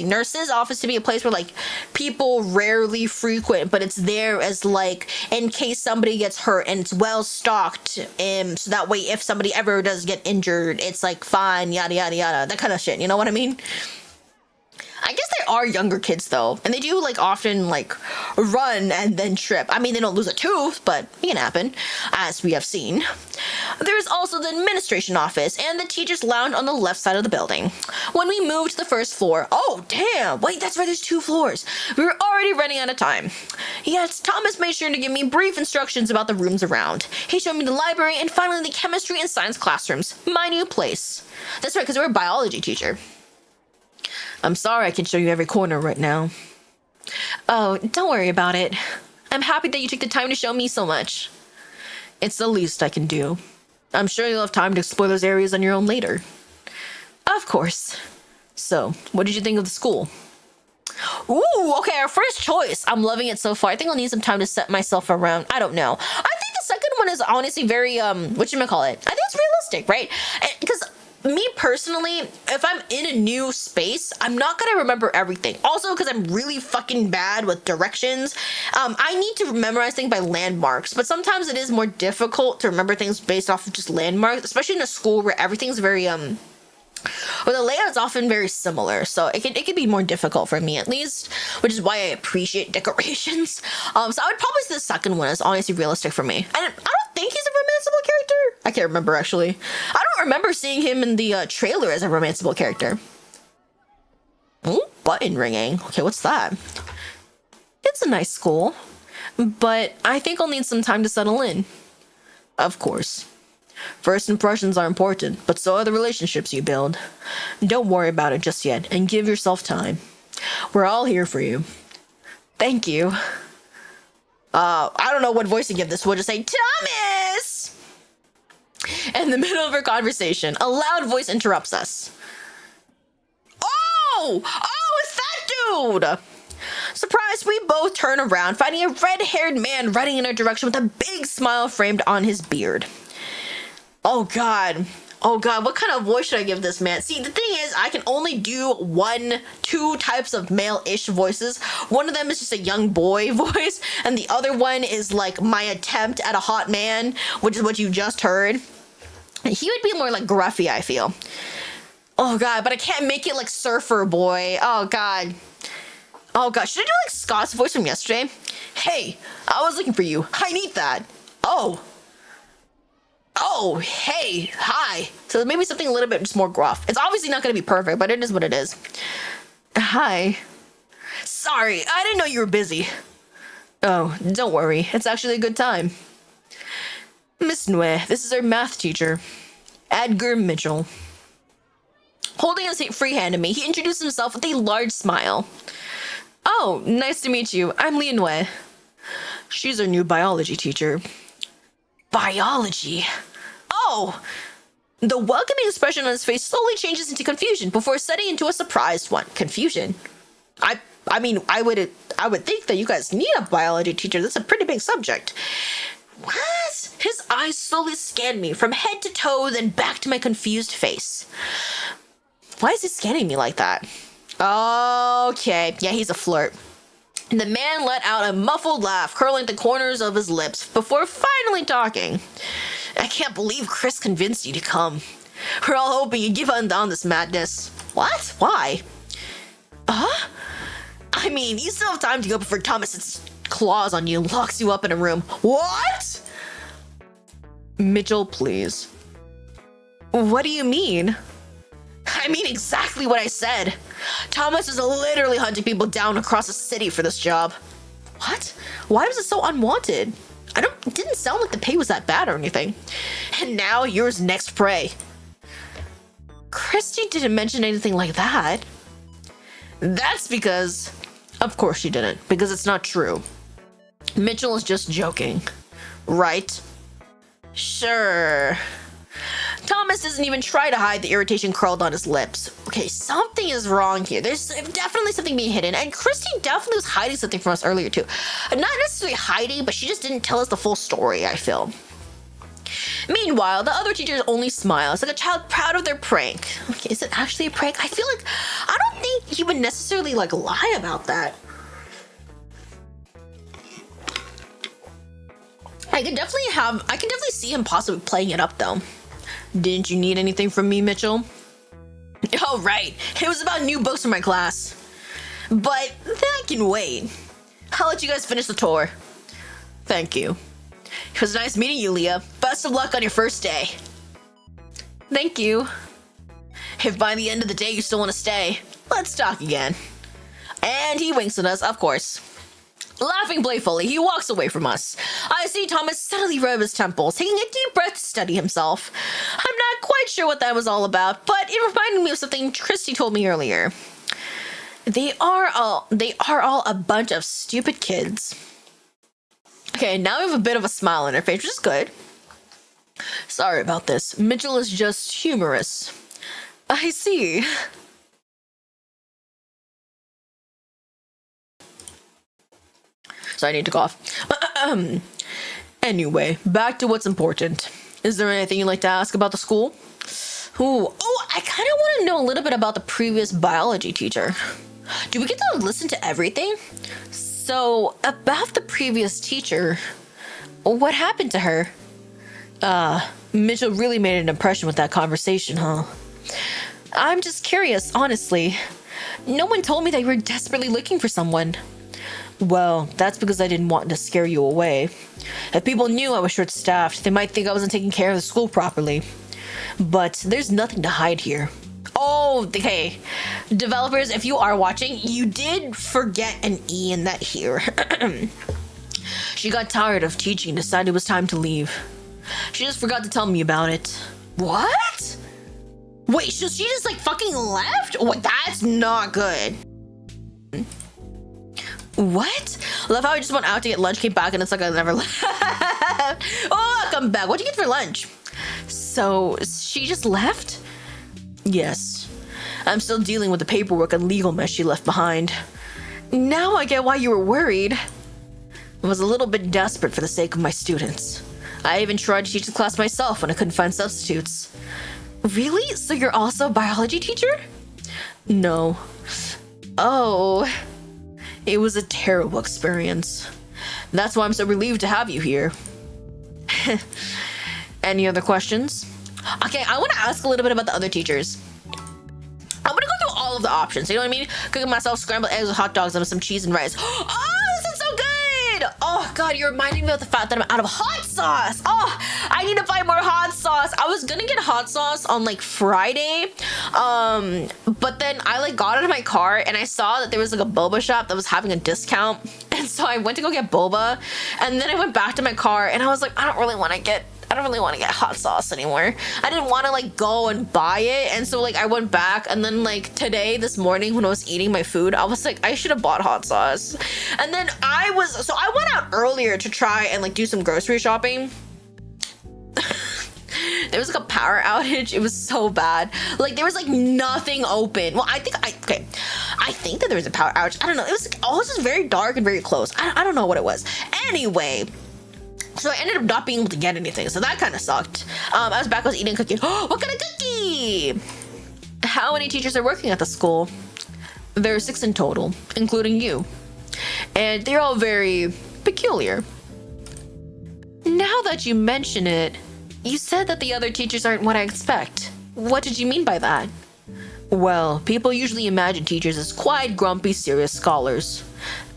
nurse's office to be a place where like people rarely frequent, but it's there as like in case somebody gets hurt and it's well stocked, so that way if somebody ever does get injured, it's like fine, yada yada yada, that kind of shit. You know what I mean? I guess they are younger kids though, and they do like often like run and then trip. I mean, they don't lose a tooth, but it can happen, as we have seen. There is also the administration office and the teacher's lounge on the left side of the building. When we moved to the first floor, oh damn, wait, that's right, there's 2 floors. We were already running out of time. Yet, Thomas made sure to give me brief instructions about the rooms around. He showed me the library and finally the chemistry and science classrooms, my new place. That's right, because we're a biology teacher. I'm sorry I can show you every corner right now. Oh, don't worry about it. I'm happy that you took the time to show me so much. It's the least I can do. I'm sure you'll have time to explore those areas on your own later. Of course. So, what did you think of the school? Ooh, okay, our first choice. I'm loving it so far. I think I'll need some time to set myself around. I don't know. I think the second one is honestly very, whatchamacallit? I think it's realistic, right? Because me personally, if I'm in a new space, I'm not gonna remember everything. Also, because I'm really fucking bad with directions. I need to memorize things by landmarks, but sometimes it is more difficult to remember things based off of just landmarks, especially in a school where everything's very, well, the layout's often very similar, so it can be more difficult for me at least, which is why I appreciate decorations. So I would probably say the second one is honestly realistic for me. And I don't think he's a romanceable character. I can't remember actually. I don't remember seeing him in the trailer as a romanceable character. Ooh, button ringing. Okay, what's that? It's a nice school, but I think I'll need some time to settle in. Of course. First impressions are important, but so are the relationships you build. Don't worry about it just yet, and give yourself time. We're all here for you. Thank you. I don't know what voice to give this. We'll just say, Thomas! In the middle of our conversation, a loud voice interrupts us. Oh! Oh, it's that dude! Surprised, we both turn around, finding a red-haired man running in our direction with a big smile framed on his beard. Oh god. Oh god, what kind of voice should I give this man? See, the thing is, I can only do two types of male-ish voices. One of them is just a young boy voice, and the other one is like my attempt at a hot man, which is what you just heard. He would be more like gruffy, I feel. Oh god, but I can't make it like surfer boy. Oh god. Oh god, should I do like Scott's voice from yesterday? Hey, I was looking for you. I need that. Oh, hey, hi. So maybe something a little bit just more gruff. It's obviously not going to be perfect, but it is what it is. Hi. Sorry, I didn't know you were busy. Oh, don't worry. It's actually a good time. Miss Nue, this is our math teacher, Edgar Mitchell. Holding his free hand to me, he introduced himself with a large smile. Oh, nice to meet you. I'm Lee Nue. She's our new biology teacher. Biology? Oh! The welcoming expression on his face slowly changes into confusion before setting into a surprised one. Confusion? I mean, I would think that you guys need a biology teacher. That's a pretty big subject. What? His eyes slowly scanned me from head to toe, then back to my confused face. Why is he scanning me like that? Okay, yeah, he's a flirt. The man let out a muffled laugh, curling the corners of his lips, before finally talking. I can't believe Chris convinced you to come. We're all hoping you'd give on this madness. What? Why? I mean, you still have time to go before Thomas sets claws on you and locks you up in a room. What? Mitchell, please. What do you mean? I mean exactly what I said. Thomas is literally hunting people down across the city for this job. What? Why was it so unwanted? It didn't sound like the pay was that bad or anything. And now you're his next prey. Christy didn't mention anything like that. That's because... Of course she didn't, because it's not true. Mitchell is just joking. Right? Sure. Thomas doesn't even try to hide the irritation curled on his lips. Okay, something is wrong here. There's definitely something being hidden, and Christy definitely was hiding something from us earlier too. Not necessarily hiding, but she just didn't tell us the full story, I feel. Meanwhile, the other teachers only smile. It's like a child proud of their prank. Okay, is it actually a prank? I feel like, I don't think he would necessarily like lie about that. I can definitely see him possibly playing it up though. Didn't you need anything from me, Mitchell? Oh, right. It was about new books for my class. But that can wait. I'll let you guys finish the tour. Thank you. It was nice meeting you, Leah. Best of luck on your first day. Thank you. If by the end of the day you still want to stay, let's talk again. And he winks at us, of course. Laughing playfully, he walks away from us. I see Thomas steadily rub his temples, taking a deep breath to steady himself. I'm not quite sure what that was all about, but it reminded me of something Christy told me earlier. They are all a bunch of stupid kids. Okay, now we have a bit of a smile on her face, which is good. Sorry about this. Mitchell is just humorous. I see. So I need to cough. Anyway, back to what's important. Is there anything you'd like to ask about the school? I kind of want to know a little bit about the previous biology teacher. Do we get to listen to everything? So, about the previous teacher, what happened to her? Mitchell really made an impression with that conversation, huh? I'm just curious, honestly. No one told me that you were desperately looking for someone. Well, that's because I didn't want to scare you away. If people knew I was short-staffed, they might think I wasn't taking care of the school properly. But there's nothing to hide here. Oh, okay. Developers, if you are watching, you did forget an E in that here. She got tired of teaching and decided it was time to leave. She just forgot to tell me about it. What? Wait, so she just like fucking left? Oh, that's not good. What? Love how I just went out to get lunch, came back, and it's like I never left. Oh, come back. What'd you get for lunch? So she just left? Yes. I'm still dealing with the paperwork and legal mess she left behind. Now I get why you were worried. I was a little bit desperate for the sake of my students. I even tried to teach the class myself when I couldn't find substitutes. Really? So you're also a biology teacher? No. Oh. It was a terrible experience. That's why I'm so relieved to have you here. Any other questions? Okay, I want to ask a little bit about the other teachers. I'm gonna go through all of the options. You know what I mean? Cooking myself scrambled eggs with hot dogs and some cheese and rice. Oh, this is so good! Oh God, you're reminding me of the fact that I'm out of hot sauce. Oh, I need to find more hot sauce. I was gonna get hot sauce on like Friday, but then I like got out of my car and I saw that there was like a boba shop that was having a discount, and so I went to go get boba, and then I went back to my car and I was like, I don't really want to get hot sauce anymore. I didn't want to like go and buy it, and so like I went back, and then like today, this morning when I was eating my food, I was like, I should have bought hot sauce. And then I went out earlier to try and like do some grocery shopping. There was like a power outage. It was so bad. Like there was like nothing open. Well, I think that there was a power outage. I don't know. It was like, all just very dark and very close. I don't know what it was. Anyway, so I ended up not being able to get anything, so that kind of sucked. I was eating a cookie. Oh, what kind of cookie? How many teachers are working at the school? There are 6 in total, including you. And they're all very peculiar. Now that you mention it, you said that the other teachers aren't what I expect. What did you mean by that? Well, people usually imagine teachers as quiet, grumpy, serious scholars.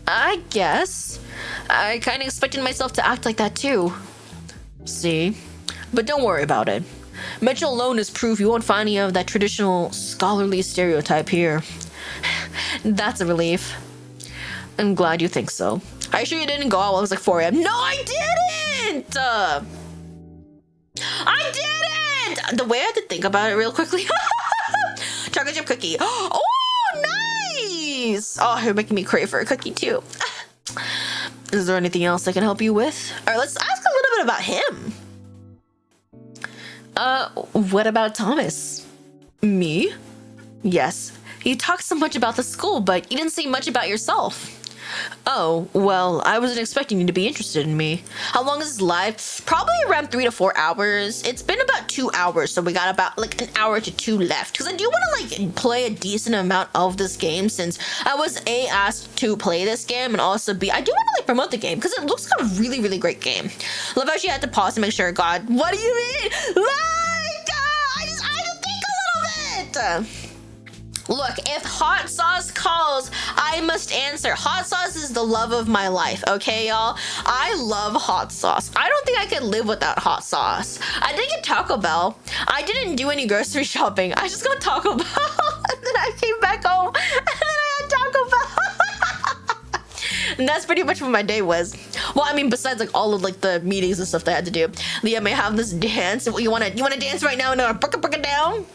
I guess. I kind of expected myself to act like that too. See? But don't worry about it. Mitchell alone is proof you won't find any of that traditional scholarly stereotype here. That's a relief. I'm glad you think so. Are you sure you didn't go out while it was like 4 a.m.? No, I didn't! I didn't! The way I had to think about it real quickly. Chocolate chip cookie. Oh, nice! Oh, you're making me crave for a cookie too. Is there anything else I can help you with? All right, let's ask a little bit about him. What about Thomas? Me? Yes. You talked so much about the school, but you didn't say much about yourself. Oh, well, I wasn't expecting you to be interested in me. How long is this live? Probably around 3 to 4 hours. It's been about 2 hours, so we got about like an hour to 2 left. Because I do want to like play a decent amount of this game, since I was asked to play this game, and also I do want to like promote the game because it looks like a really, really great game. Love how she had to pause to make sure. God, what do you mean? Like, I just think a little bit. Look, if hot sauce calls, I must answer. Hot sauce is the love of my life, okay, y'all? I love hot sauce. I don't think I could live without hot sauce. I did get Taco Bell. I didn't do any grocery shopping. I just got Taco Bell, and then I came back home, and then I had Taco Bell. And that's pretty much what my day was. Well, I mean, besides like all of like the meetings and stuff that I had to do. Leah may have this dance. You wanna dance right now and break it down?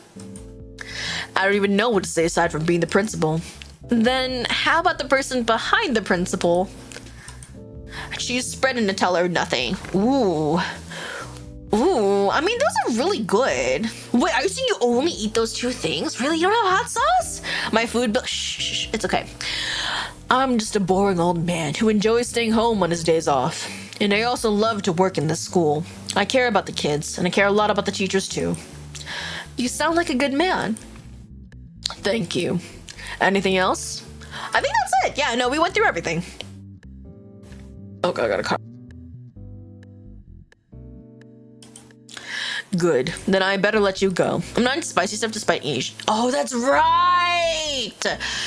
I don't even know what to say aside from being the principal. Then how about the person behind the principal? She's spread and Nutella or nothing. Ooh. I mean, those are really good. Wait, are you saying you only eat those 2 things? Really? You don't have hot sauce? My food bill. Shh, it's okay. I'm just a boring old man who enjoys staying home on his days off. And I also love to work in this school. I care about the kids, and I care a lot about the teachers too. You sound like a good man. Thank you. Anything else? I think that's it. Yeah, no, we went through everything. Okay, I got a car. Good. Then I better let you go. I'm not into spicy stuff despite each. Oh, that's right!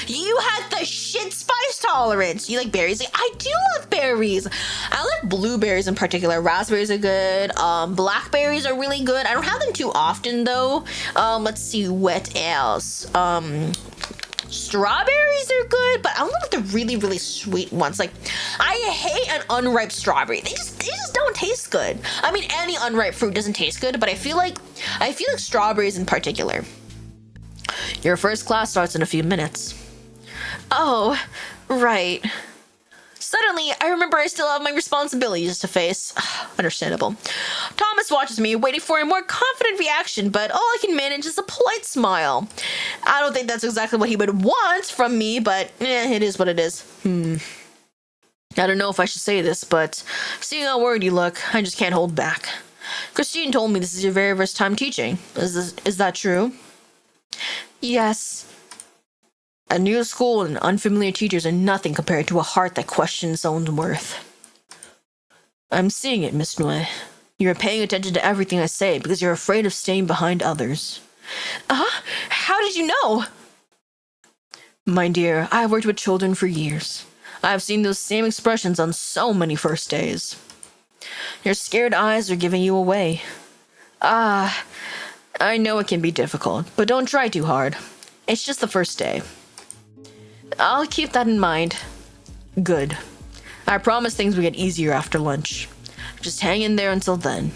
You had the shit spice tolerance. You like berries? I do love berries. I like blueberries in particular. Raspberries are good. Blackberries are really good. I don't have them too often though. Let's see what else. Strawberries are good, but I don't like the really, really sweet ones. Like, I hate an unripe strawberry. They just don't taste good. I mean, any unripe fruit doesn't taste good, but I feel like strawberries in particular. Your first class starts in a few minutes. Oh, right. Suddenly, I remember I still have my responsibilities to face. Understandable. Thomas watches me, waiting for a more confident reaction, but all I can manage is a polite smile. I don't think that's exactly what he would want from me, but it is what it is. I don't know if I should say this, but seeing how worried you look, I just can't hold back. Christine told me this is your very first time teaching. Is that true? Yes. A new school and unfamiliar teachers are nothing compared to a heart that questions its own worth. I'm seeing it, Miss Noy. You're paying attention to everything I say because you're afraid of staying behind others. How did you know? My dear, I've worked with children for years. I've seen those same expressions on so many first days. Your scared eyes are giving you away. I know it can be difficult, but don't try too hard. It's just the first day. I'll keep that in mind. Good. I promise things will get easier after lunch. Just hang in there until then.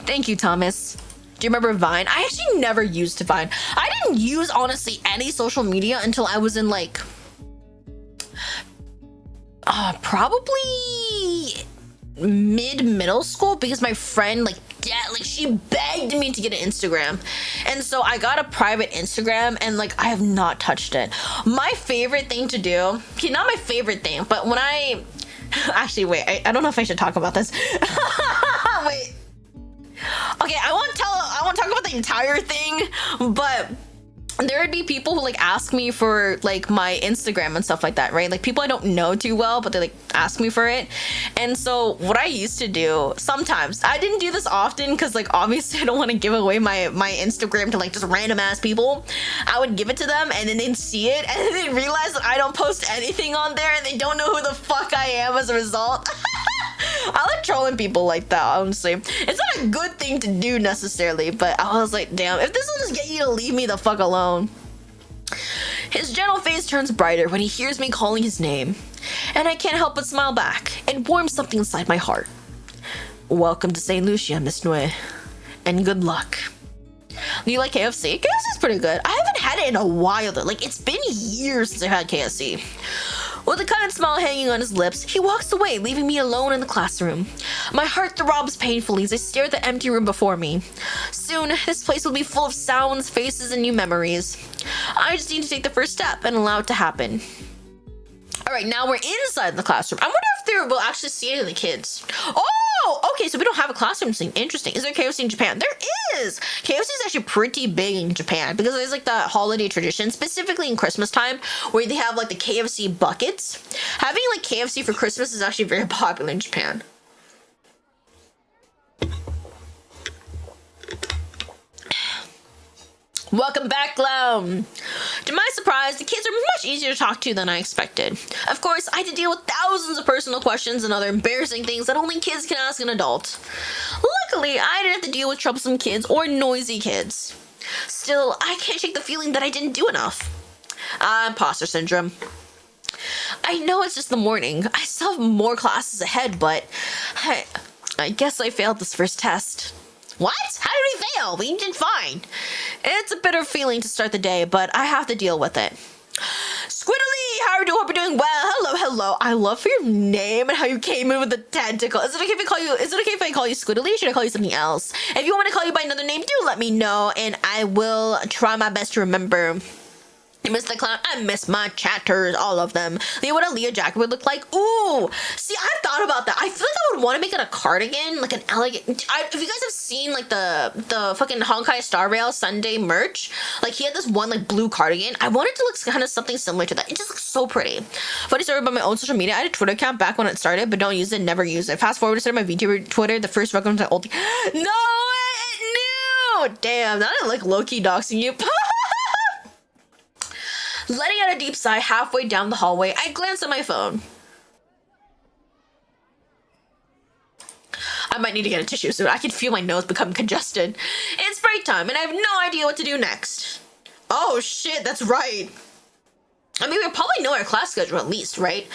Thank you, Thomas. Do you remember Vine? I actually never used Vine. I didn't use, honestly, any social media until I was in, like, probably mid-middle school, because my friend, she begged me to get an Instagram. And so I got a private Instagram, and, I have not touched it. My favorite thing to do, okay, not my favorite thing, but when actually, wait, I don't know if I should talk about this. Wait. Okay, I won't talk about the entire thing, but there would be people who ask me for my Instagram and stuff like that, right? People I don't know too well, but they ask me for it. And so what I used to do sometimes, I didn't do this often because obviously I don't want to give away my Instagram to just random ass people. I would give it to them and then they'd see it and then they'd realize that I don't post anything on there and they don't know who the fuck I am as a result. I like trolling people like that, honestly. It's not a good thing to do necessarily, but I was like, damn, if this will just get you to leave me the fuck alone. His gentle face turns brighter when he hears me calling his name, and I can't help but smile back and warm something inside my heart. Welcome to St. Lucia, Miss Noy, and good luck. Do you like KFC? KFC is pretty good. I haven't had it in a while though. It's been years since I had KFC. With a kind smile hanging on his lips, he walks away, leaving me alone in the classroom. My heart throbs painfully as I stare at the empty room before me. Soon, this place will be full of sounds, faces, and new memories. I just need to take the first step and allow it to happen. Alright, now we're inside the classroom. I wonder if there will actually see any of the kids. Oh, okay, so we don't have a classroom scene. Interesting. Is there KFC in Japan? There is! KFC is actually pretty big in Japan because there's the holiday tradition, specifically in Christmas time, where they have the KFC buckets. Having KFC for Christmas is actually very popular in Japan. Welcome back, clown! To my surprise, the kids are much easier to talk to than I expected. Of course, I had to deal with thousands of personal questions and other embarrassing things that only kids can ask an adult. Luckily, I didn't have to deal with troublesome kids or noisy kids. Still, I can't shake the feeling that I didn't do enough. Imposter syndrome. I know it's just the morning. I still have more classes ahead, but I guess I failed this first test. What? How did we fail? We did fine. It's a bitter feeling to start the day, but I have to deal with it. Squiddly, how are you doing? Hope you're doing well. Hello. I love your name and how you came in with the tentacle. Is it okay if I call you Squiddly, or should I call you something else? If you want me to call you by another name, do let me know, and I will try my best to remember. Mr. Clown, I miss my chatters, all of them. What a Leah jacket would look like. Ooh, see, I thought about that. I feel like I would want to make it a cardigan, an elegant. If you guys have seen the fucking Honkai Star Rail Sunday merch, he had this one blue cardigan. I wanted to look kind of something similar to that. It just looks so pretty. Funny story about my own social media. I had a Twitter account back when it started, but don't use it, never use it. Fast forward to start my VTuber Twitter, the first welcome to old. No, it knew. Damn, now I low-key doxing you. Letting out a deep sigh halfway down the hallway, I glance at my phone. I might need to get a tissue soon. I can feel my nose become congested. It's break time, and I have no idea what to do next. Oh shit, that's right. I mean, we probably know our class schedule at least, right?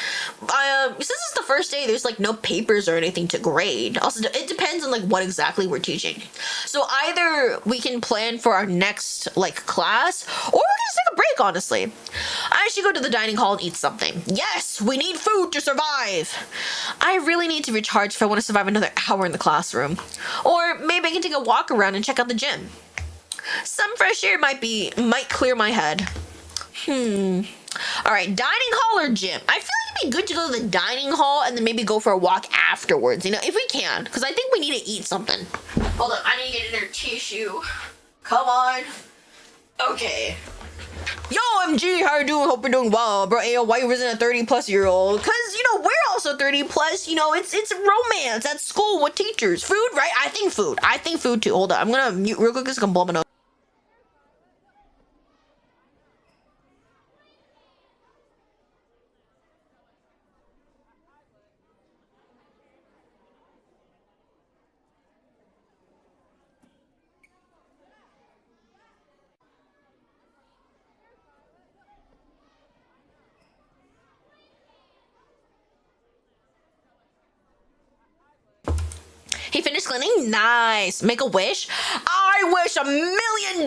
Since it's the first day, there's like no papers or anything to grade. Also, it depends on like what exactly we're teaching. So either we can plan for our next like class, or we can just take a break, honestly. I should go to the dining hall and eat something. Yes, we need food to survive. I really need to recharge if I want to survive another hour in the classroom. Or maybe I can take a walk around and check out the gym. Some fresh air might clear my head. All right, dining hall or gym? I feel like it'd be good to go to the dining hall and then maybe go for a walk afterwards, you know, if we can, because I think we need to eat something. Hold on, I need to get another tissue. Come on. Okay. Yo, MG, how you doing? Hope you're doing well, bro. Ayo, why you wasn't a 30-plus-year-old? Cause you know we're also 30-plus. You know, it's romance at school with teachers. Food, right? I think food. I think food too. Hold on, I'm gonna mute real quick. This is gonna blow my nose. He finished cleaning? Nice. Make a wish? I wish $1 million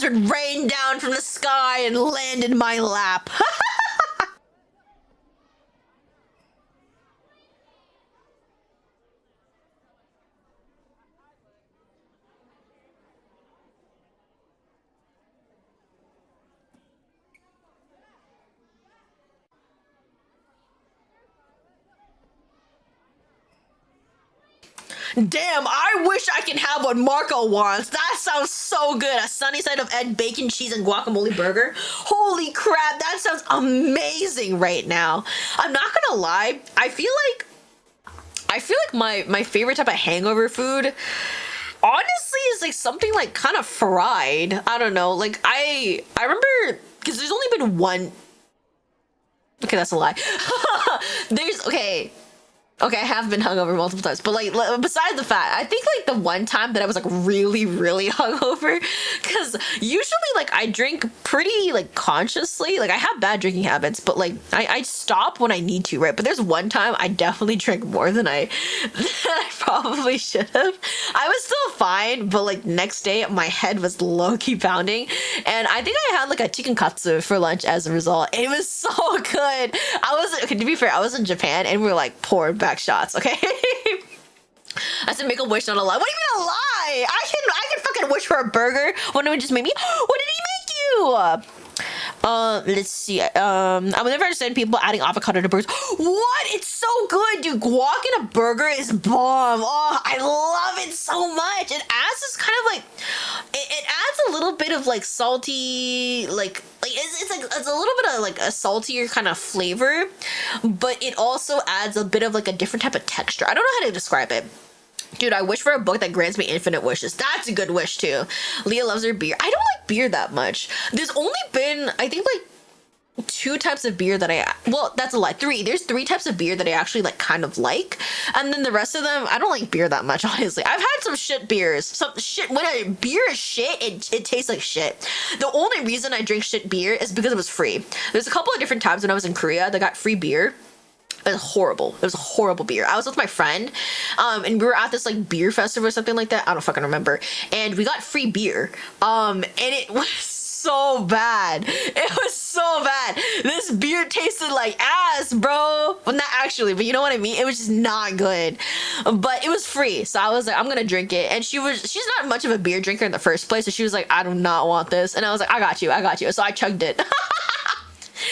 would rain down from the sky and land in my lap. Damn, I wish I can have what Marco wants. That sounds so good. A sunny side of egg, bacon, cheese, and guacamole burger. Holy crap, that sounds amazing right now. I'm not gonna lie. I feel like my favorite type of hangover food, honestly, is like something like kind of fried. I don't know. Like I remember, because there's only been one. Okay, that's a lie. Okay, I have been hungover multiple times, but like besides the fact, I think like the one time that I was like really, really hungover, because usually like I drink pretty like consciously, like I have bad drinking habits, but like I stop when I need to, right? But there's one time I definitely drank more than I probably should have. I was still fine, but like next day my head was low-key pounding, and I think I had like a chicken katsu for lunch as a result. It was so good. Okay, to be fair, I was in Japan and we were like pouring back shots, okay? I said make a wish, not a lie. What do you mean a lie? I can fucking wish for a burger when it would just make me. What did he make you? Let's see. I would never understand people adding avocado to burgers. What? It's so good, dude. Guac in a burger is bomb. Oh, I love it so much. It adds this kind of like, it adds a little bit of like salty, like it's a little bit of like a saltier kind of flavor, but it also adds a bit of like a different type of texture. I don't know how to describe it. Dude, I wish for a book that grants me infinite wishes. That's a good wish too. Leah loves her beer. I don't like beer that much. There's only been, I think, like 2 types of beer that well, that's a lie. 3. There's 3 types of beer that I actually like kind of like. And then the rest of them, I don't like beer that much, honestly. I've had some shit beers. Some shit, when a beer is shit, it tastes like shit. The only reason I drink shit beer is because it was free. There's a couple of different times when I was in Korea that got free beer. It was horrible. It was a horrible beer. I was with my friend, and we were at this like beer festival or something like that. I don't fucking remember. And we got free beer. And it was so bad. It was so bad. This beer tasted like ass, bro. Well, not actually, but you know what I mean? It was just not good. But it was free. So I was like, I'm gonna drink it. And she's not much of a beer drinker in the first place. So she was like, I do not want this. And I was like, I got you. So I chugged it.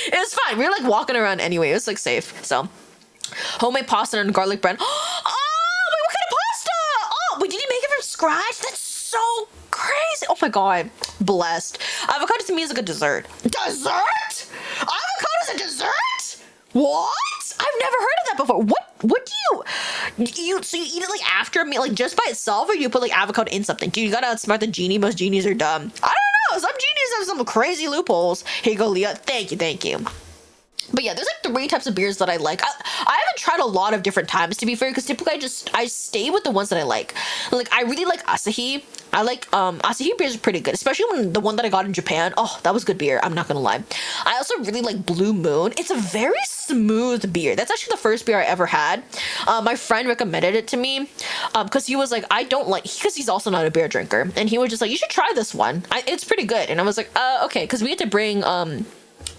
It was fine. We were like walking around anyway. It was like safe. So homemade pasta and garlic bread. Oh, wait, what kind of pasta? Oh, wait, did you make it from scratch? That's so crazy. Oh my god. Blessed. Avocado to me is like a dessert. Dessert? Avocado is a dessert? What? I've never heard of that before. What do you so you eat it like after a meal, like just by itself, or you put like avocado in something? Dude, you gotta outsmart the genie. Most genies are dumb. I don't know. Some genies have some crazy loopholes. Here you go, Leah. Thank you. But yeah, there's like 3 types of beers that I like. I haven't tried a lot of different times, to be fair, because typically I stay with the ones that I like. Like, I really like Asahi. I like Asahi beers are pretty good, especially when the one that I got in Japan. Oh, that was good beer. I'm not gonna lie. I also really like Blue Moon. It's a very smooth beer. That's actually the first beer I ever had. My friend recommended it to me because he was like, I don't like, because he's also not a beer drinker, and he was just like, you should try this one. It's pretty good. And I was like, okay, because we had to bring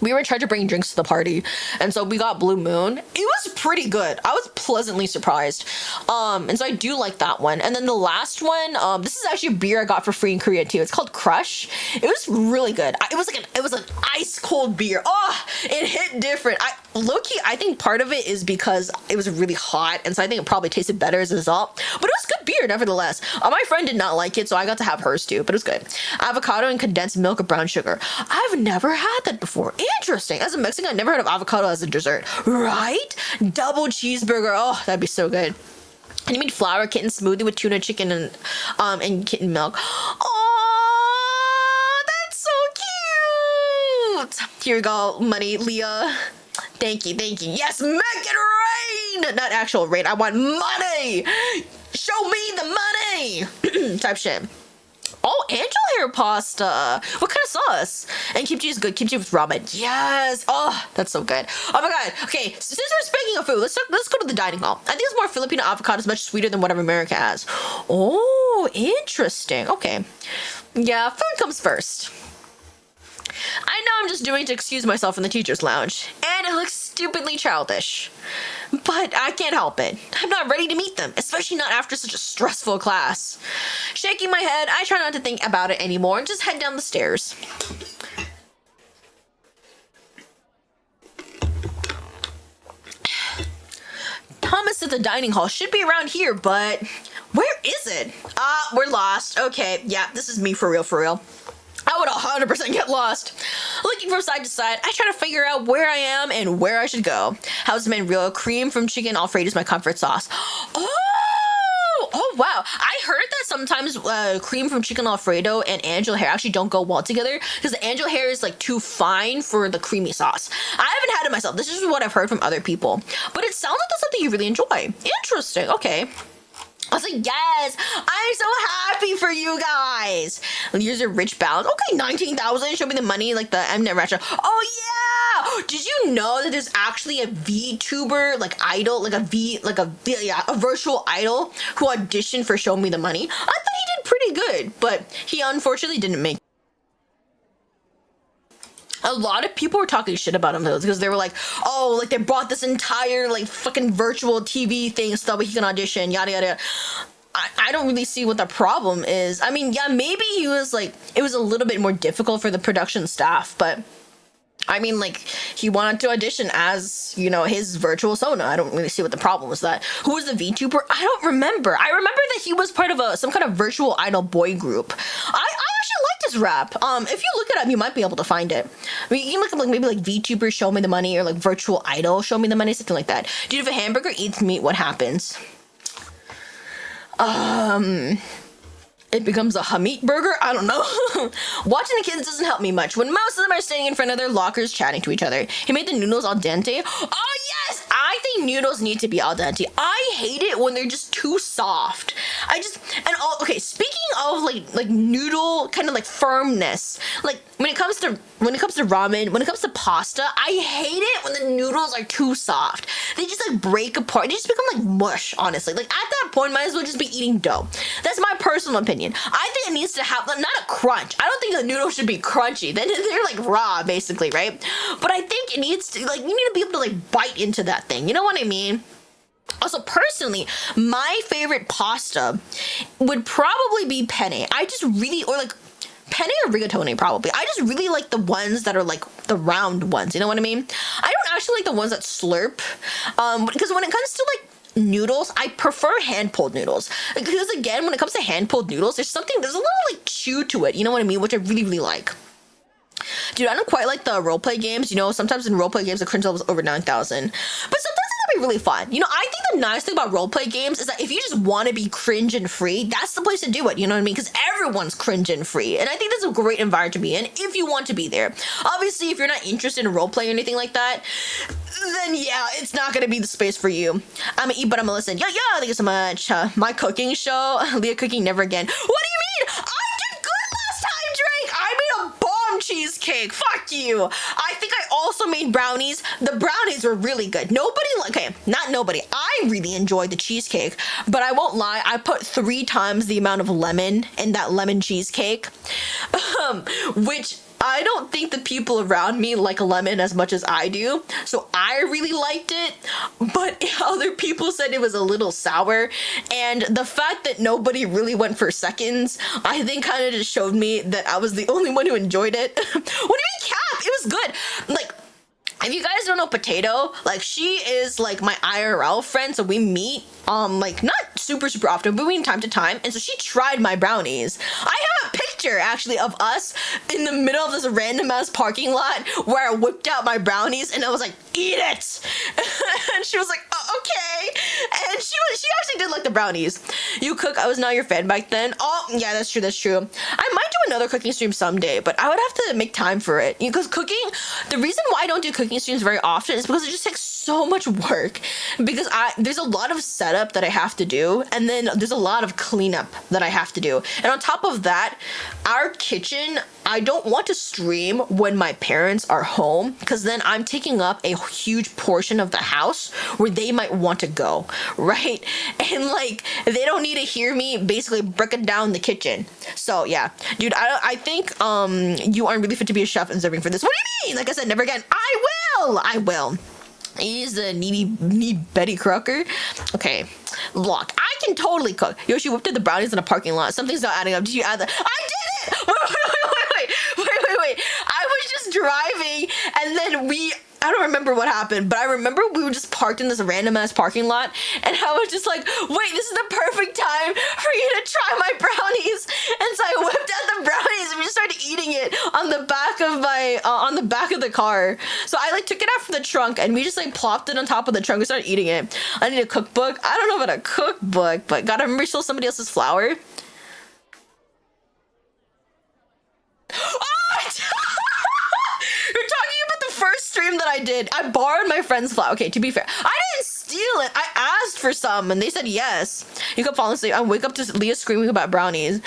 we were in charge of bringing drinks to the party, and so we got Blue Moon. It was pretty good. I was pleasantly surprised. And so I do like that one. And then the last one, this is actually a beer I got for free in Korea too. It's called Crush. It was really good. It was an ice cold beer. Oh, it hit different. Low-key, I think part of it is because it was really hot, and so I think it probably tasted better as a result. But it was good beer nevertheless. My friend did not like it, so I got to have hers too, but it was good. Avocado and condensed milk of brown sugar. I've never had that before. Interesting. As a Mexican, I never heard of avocado as a dessert. Right? Double cheeseburger. Oh, that'd be so good. And you mean flour kitten smoothie with tuna chicken and kitten milk. Oh, that's so cute. Here we go, money, Leah. Thank you, thank you. Yes, make it rain! Not actual rain. I want money. Show me the money. Type shit. Oh, angel hair pasta. What kind of sauce? And kimchi is good. Kimchi with ramen. Yes. Oh, that's so good. Oh my god. Okay, so since we're speaking of food, let's go to the dining hall. I think it's more Filipino avocado is much sweeter than whatever America has. Oh, interesting. Okay. Yeah, food comes first. I know I'm just doing it to excuse myself in the teacher's lounge, and it looks stupidly childish. But I can't help it. I'm not ready to meet them, especially not after such a stressful class. Shaking my head, I try not to think about it anymore and just head down the stairs. Thomas at the dining hall should be around here, but where is it? We're lost. Okay, yeah, this is me for real, for real. I would 100% get lost. Looking from side to side, I try to figure out where I am and where I should go. How's man real? Cream from chicken Alfredo is my comfort sauce. Oh wow. I heard that sometimes cream from chicken Alfredo and angel hair actually don't go well together because the angel hair is like too fine for the creamy sauce. I haven't had it myself. This is what I've heard from other people. But it sounds like that's something you really enjoy. Interesting. Okay. I was like, yes, I'm so happy for you guys. User rich balance. Okay, 19,000. Show me the money, like the Mnet Ratchet. Oh yeah. Did you know that there's actually a VTuber like idol, like a virtual idol who auditioned for Show Me the Money? I thought he did pretty good, but he unfortunately didn't make. A lot of people were talking shit about him though, because they were like, oh, like they brought this entire like fucking virtual TV thing so that he can audition, yada yada. I don't really see what the problem is. I mean, yeah, maybe he was like, it was a little bit more difficult for the production staff, but I mean, like, he wanted to audition as, you know, his virtual Sona. I don't really see what the problem was that. Who was the VTuber? I don't remember. I remember that he was part of some kind of virtual idol boy group. I actually liked his rap. If you look it up, you might be able to find it. I mean, you can look up like maybe like VTuber Show Me the Money or like virtual idol Show Me the Money, something like that. Dude, if a hamburger eats meat, what happens? It becomes a Hamid burger? I don't know. Watching the kids doesn't help me much when most of them are standing in front of their lockers chatting to each other. He made the noodles al dente. Oh yes! I think noodles need to be al dente. I hate it when they're just too soft. Okay, speaking of like noodle kind of like firmness, like when it comes to ramen, when it comes to pasta, I hate it when the noodles are too soft. They just like break apart. They just become like mush, honestly. Like at that point, might as well just be eating dough. That's my personal opinion. I think it needs to have not a crunch. I don't think the noodles should be crunchy. They're like raw, basically, right? But I think it needs to like you need to be able to like bite into that thing. You know what I mean? Also, personally, my favorite pasta would probably be penne. I just really, or like penne or rigatoni probably. I just really like the ones that are like the round ones. You know what I mean? I don't actually like the ones that slurp. Because when it comes to like noodles, I prefer hand-pulled noodles. Because again, when it comes to hand-pulled noodles, there's a little like chew to it. You know what I mean? Which I really, really like. Dude, I don't quite like the roleplay games. You know, sometimes in roleplay games, the cringe level is over 9,000. But sometimes I be really fun. You know, I think the nice thing about roleplay games is that if you just want to be cringe and free, that's the place to do it. You know what I mean? Because everyone's cringe and free. And I think that's a great environment to be in if you want to be there. Obviously, if you're not interested in roleplay or anything like that, then yeah, it's not going to be the space for you. I'm going to eat, but I'm going to listen. Yo, thank you so much. My cooking show, Leah cooking never again. What do you mean? I did good last time, Drake. I made a bomb cheesecake. Fuck you. I think I also made brownies. The brownies were really good. Not nobody. I really enjoyed the cheesecake, but I won't lie. I put 3 times the amount of lemon in that lemon cheesecake, which I don't think the people around me like lemon as much as I do. So I really liked it, but other people said it was a little sour. And the fact that nobody really went for seconds, I think kind of just showed me that I was the only one who enjoyed it. What do you mean, Cap? It was good. Like, if you guys don't know Potato, like, she is like my IRL friend, so we meet like not super often, but we meet time to time. And so she tried my brownies. I have a picture actually of us in the middle of this random ass parking lot where I whipped out my brownies and I was like, eat it. And she was like, oh, okay. And she actually did like the brownies. You cook, I was not your fan back then. Oh yeah, that's true. I might do another cooking stream someday, but I would have to make time for it, because cooking, the reason why I don't do cooking streams very often is because it just takes so much work, because there's a lot of setup that I have to do, and then there's a lot of cleanup that I have to do. And on top of that, our kitchen, I don't want to stream when my parents are home, because then I'm taking up a huge portion of the house where they might want to go, right? And like, they don't need to hear me basically breaking down the kitchen. So yeah, dude, I think you aren't really fit to be a chef and serving for this. What do you mean? Like I said, never again. I will. He's a needy Betty Crocker. Okay, look, I can totally cook. Yoshi whipped up the brownies in a parking lot. Something's not adding up. Did you add that? I did it! Wait. I was just driving, and then I don't remember what happened, but I remember we were just parked in this random ass parking lot, and I was just like, wait, this is the perfect time for you to try my brownies. And so I whipped out the brownies and we just started eating it on the back of my on the back of the car. So I like took it out from the trunk and we just like plopped it on top of the trunk and started eating it. I need a cookbook. I don't know about a cookbook, but gotta remember, still somebody else's flour. You're talking about the first stream that I did. I borrowed my friend's flour. Okay, to be fair, I didn't steal it. I asked for some and they said yes. You could fall asleep. I wake up to Leah screaming about brownies.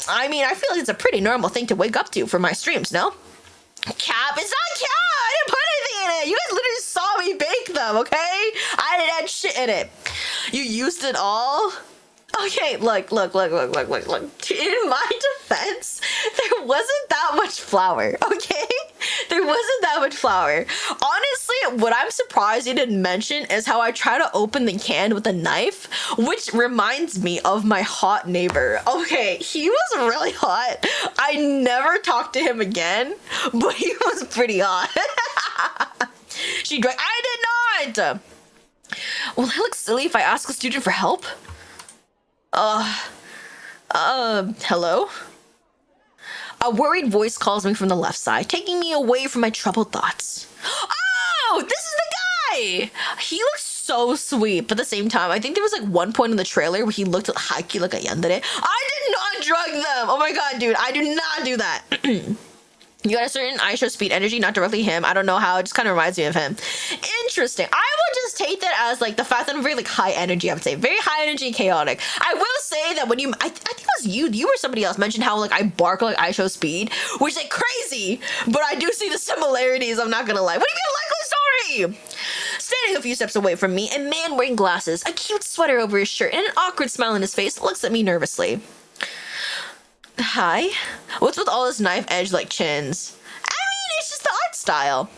I mean, I feel like it's a pretty normal thing to wake up to for my streams, no? Cap, it's not Cap. I didn't put anything in it. You guys literally saw me bake them, okay? I didn't add shit in it. You used it all? Okay, look. In my defense, there wasn't that much flour, okay? There wasn't that much flour. Honestly, what I'm surprised you didn't mention is how I try to open the can with a knife, which reminds me of my hot neighbor. Okay, he was really hot. I never talked to him again, but he was pretty hot. She drank. I did not! Will I look silly if I ask a student for help? Hello? A worried voice calls me from the left side, taking me away from my troubled thoughts. Oh, this is the guy! He looks so sweet, but at the same time, I think there was like one point in the trailer where he looked hikey like a yandere. I did not drug them! Oh my god, dude, I do not do that. You got a certain Aisha speed energy, not directly him. I don't know how, it just kind of reminds me of him. Interesting. I would just take that as like the fact that I'm very like high energy, I would say. Very high energy and chaotic. I will say that when I think it was you or somebody else mentioned how like I bark like Aisha speed, which is like crazy, but I do see the similarities, I'm not gonna lie. What do you mean a likely story? Standing a few steps away from me, a man wearing glasses, a cute sweater over his shirt, and an awkward smile on his face looks at me nervously. Hi? What's with all this knife edge like chins? I mean, it's just the art style.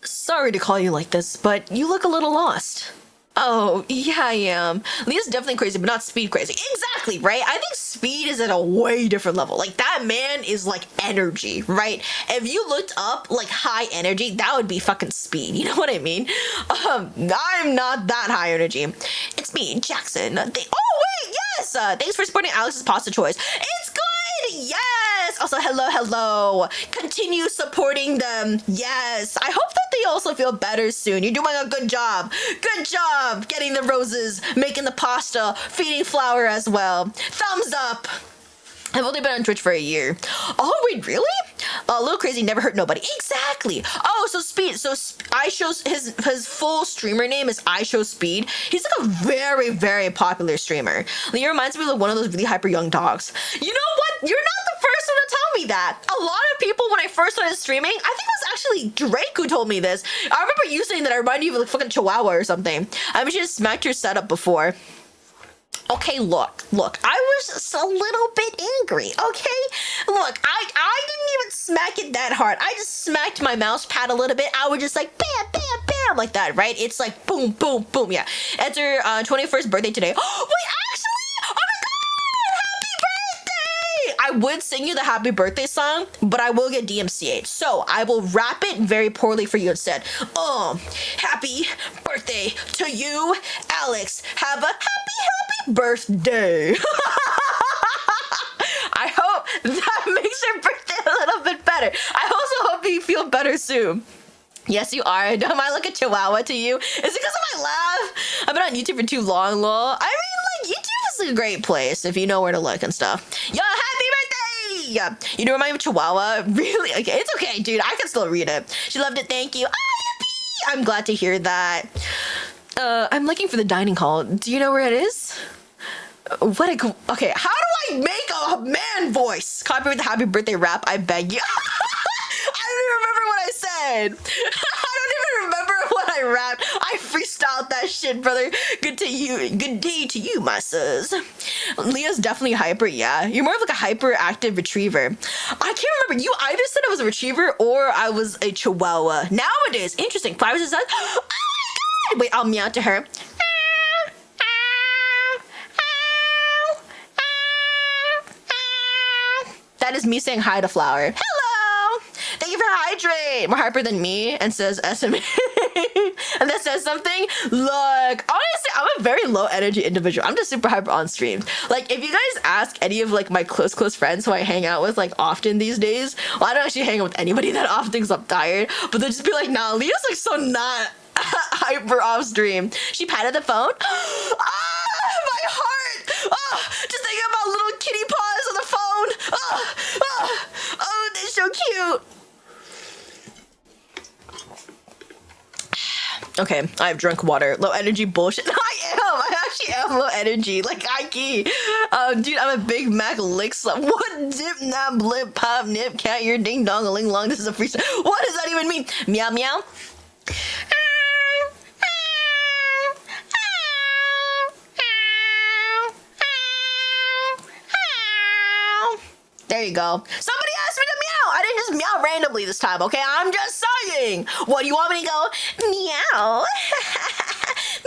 Sorry to call you like this, but you look a little lost. Oh, yeah, I am. Leah's definitely crazy, but not speed crazy. Exactly, right? I think speed is at a way different level. Like, that man is like energy, right? If you looked up like high energy, that would be fucking speed. You know what I mean? I'm not that high energy. It's me, Jackson. Oh, wait, yes! Thanks for supporting Alex's pasta choice. It's good! Yes! guys. Also, hello. Continue supporting them. Yes. I hope that they also feel better soon. You're doing a good job. Good job getting the roses, making the pasta, feeding Flower as well. Thumbs up. I've only been on Twitch for a year. Oh, wait, really? A little crazy, never hurt nobody. Exactly. Oh, so Speed. So I show his full streamer name is I Show Speed. He's like a very, very popular streamer. Like, he reminds me of like one of those really hyper young dogs. You know what? You're not the first one to tell me that. A lot of people, when I first started streaming, I think it was actually Drake who told me this. I remember you saying that I reminded you of like fucking Chihuahua or something. I mean, she just smacked your setup before. Okay, look, I was just a little bit angry, okay? Look, I didn't even smack it that hard. I just smacked my mouse pad a little bit. I was just like, bam, bam, bam, like that, right? It's like, boom, boom, boom, yeah. It's her 21st birthday today. Oh, wait, actually? Oh my God, happy birthday! I would sing you the happy birthday song, but I will get DMCA'd. So I will rap it very poorly for you instead. Happy birthday to you, Alex. Have a happy birthday. I hope that makes your birthday a little bit better. I also hope you feel better soon. Yes, you are. Am I like a Chihuahua to you? Is it because of my laugh? I've been on YouTube for too long, lol. I mean, like, YouTube is a great place if you know where to look and stuff. Yo, happy birthday! Yeah, you know, remind me of Chihuahua. Really? Okay, it's okay, dude. I can still read it. She loved it. Thank you. Ah, yippee! I'm glad to hear that. I'm looking for the dining hall. Do you know where it is? Okay, how do I make a man voice? Copyright the happy birthday rap, I beg you. I don't even remember what I said. I don't even remember what I rapped. I freestyled that shit, brother. Good day to you, my sis. Leah's definitely hyper, yeah. You're more of like a hyperactive retriever. I can't remember. You either said I was a retriever or I was a Chihuahua. Nowadays, interesting. Flowers is that. Oh my God! Wait, I'll meow to her. That is me saying hi to Flower. Hello! Thank you for hydrate. More hyper than me and says SMA. And that says something. Look, honestly, I'm a very low energy individual. I'm just super hyper on stream. Like, if you guys ask any of like my close friends who I hang out with like often these days, well, I don't actually hang out with anybody that often because I'm tired, but they'll just be like, nah, Leah's like so not hyper off stream. She patted the phone. Ah, my heart. Just thinking about little kitty paws on the phone. Oh, they're so cute. Okay, I've drunk water. Low energy bullshit. I actually am low energy. Like, key. Dude, I'm a Big Mac lick slap. What dip, nap, blip, pop, nip, cat, your ding dong, a ling long. This is a freestyle. What does that even mean? Meow, meow. There you go. Somebody asked me to meow. I didn't just meow randomly this time, okay? I'm just saying. What, do you want me to go? Meow.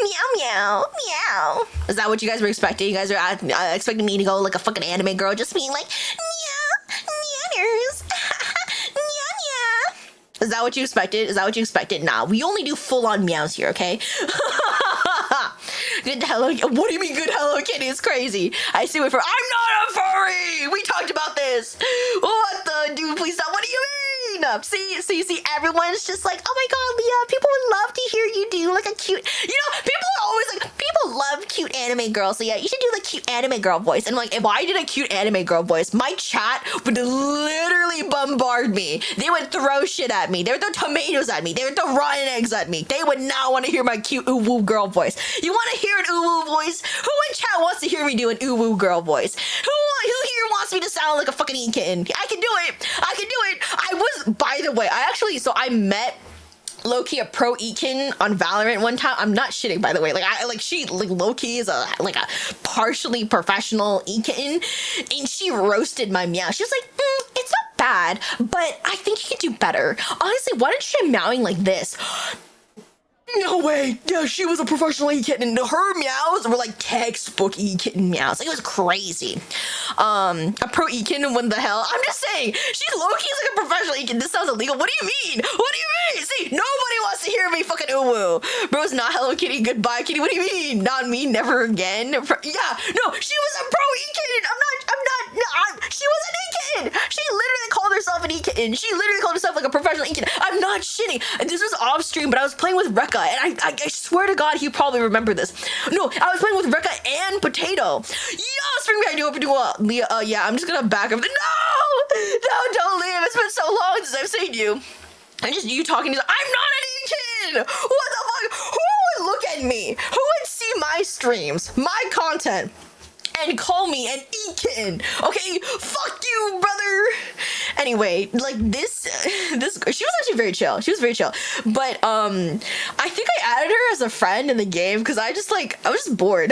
Meow, meow, meow. Is that what you guys were expecting? You guys are expecting me to go like a fucking anime girl, just being like, meow, meowners. Meow, meow. Is that what you expected? Is that what you expected? Nah, we only do full-on meows here, okay? Good Hello. What do you mean good Hello Kitty? It's crazy. I see it for. I'm not a furry. We talked about this. What the dude? Please stop. What do you mean? See, everyone's just like, oh my God, Leah. People would love to hear you do like a cute. You know, people are always like, people love cute anime girls. So yeah, you should do the cute anime girl voice. And like, if I did a cute anime girl voice, my chat would literally bombard me. They would throw shit at me. They would throw tomatoes at me. They would throw rotten eggs at me. They would not want to hear my cute ooh woo girl voice. You want to hear an ooh woo voice? Who in chat wants to hear me do an ooh woo girl voice? Who here wants me to sound like a fucking e-kitten? I can do it. I can do it. I was, by the way, I met low-key a pro e-kitten on Valorant one time. I'm not shitting, by the way. She low-key is a partially professional e-kitten, and she roasted my meow. She was like, it's not bad, but I think you can do better. Honestly, why don't you try meowing like this? No way. Yeah, she was a professional e-kitten, and her meows were like textbook e-kitten meows. Like, it was crazy. A pro e-kitten, what the hell? I'm just saying, she's low-key like a professional e-kitten. This sounds illegal. What do you mean? What do you mean? See, nobody wants to hear me fucking ooh-woo. Bro's not Hello Kitty, goodbye Kitty. What do you mean? Not me, never again. Yeah, no, she was a pro e-kitten. She was an e-kitten. did. She literally called herself an e-kitten. She literally called herself like a professional e-kitten. I'm not shitting. This was off stream, but I was playing with Rekka, and I swear to God, you probably remember this. No, I was playing with Rekka and Potato. Yo, spring behind you, Leah. Yeah, I'm just gonna back up. No, don't leave. It's been so long since I've seen you. And just you talking to, I'm not an e-kitten. What the fuck? Who would look at me? Who would see my streams, my content, and call me an e-kitten? Okay, fuck you, brother. Anyway, like this she was actually very chill. She was very chill. But I think I added her as a friend in the game because I was just bored.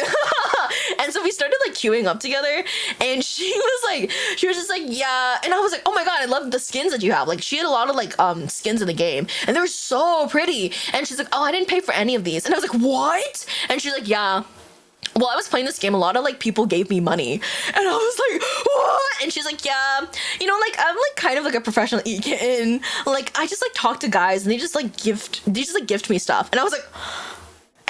And so we started like queuing up together, and she was just like, yeah. And I was like, oh my God, I love the skins that you have. Like, she had a lot of like skins in the game, and they were so pretty. And she's like, oh, I didn't pay for any of these. And I was like, what? And she's like, yeah. Well, I was playing this game, a lot of like people gave me money, and I was like, what? And she's like, yeah, you know, like I'm like kind of like a professional e-kitten. Like I just like talk to guys, and they just like gift me stuff. And I was like,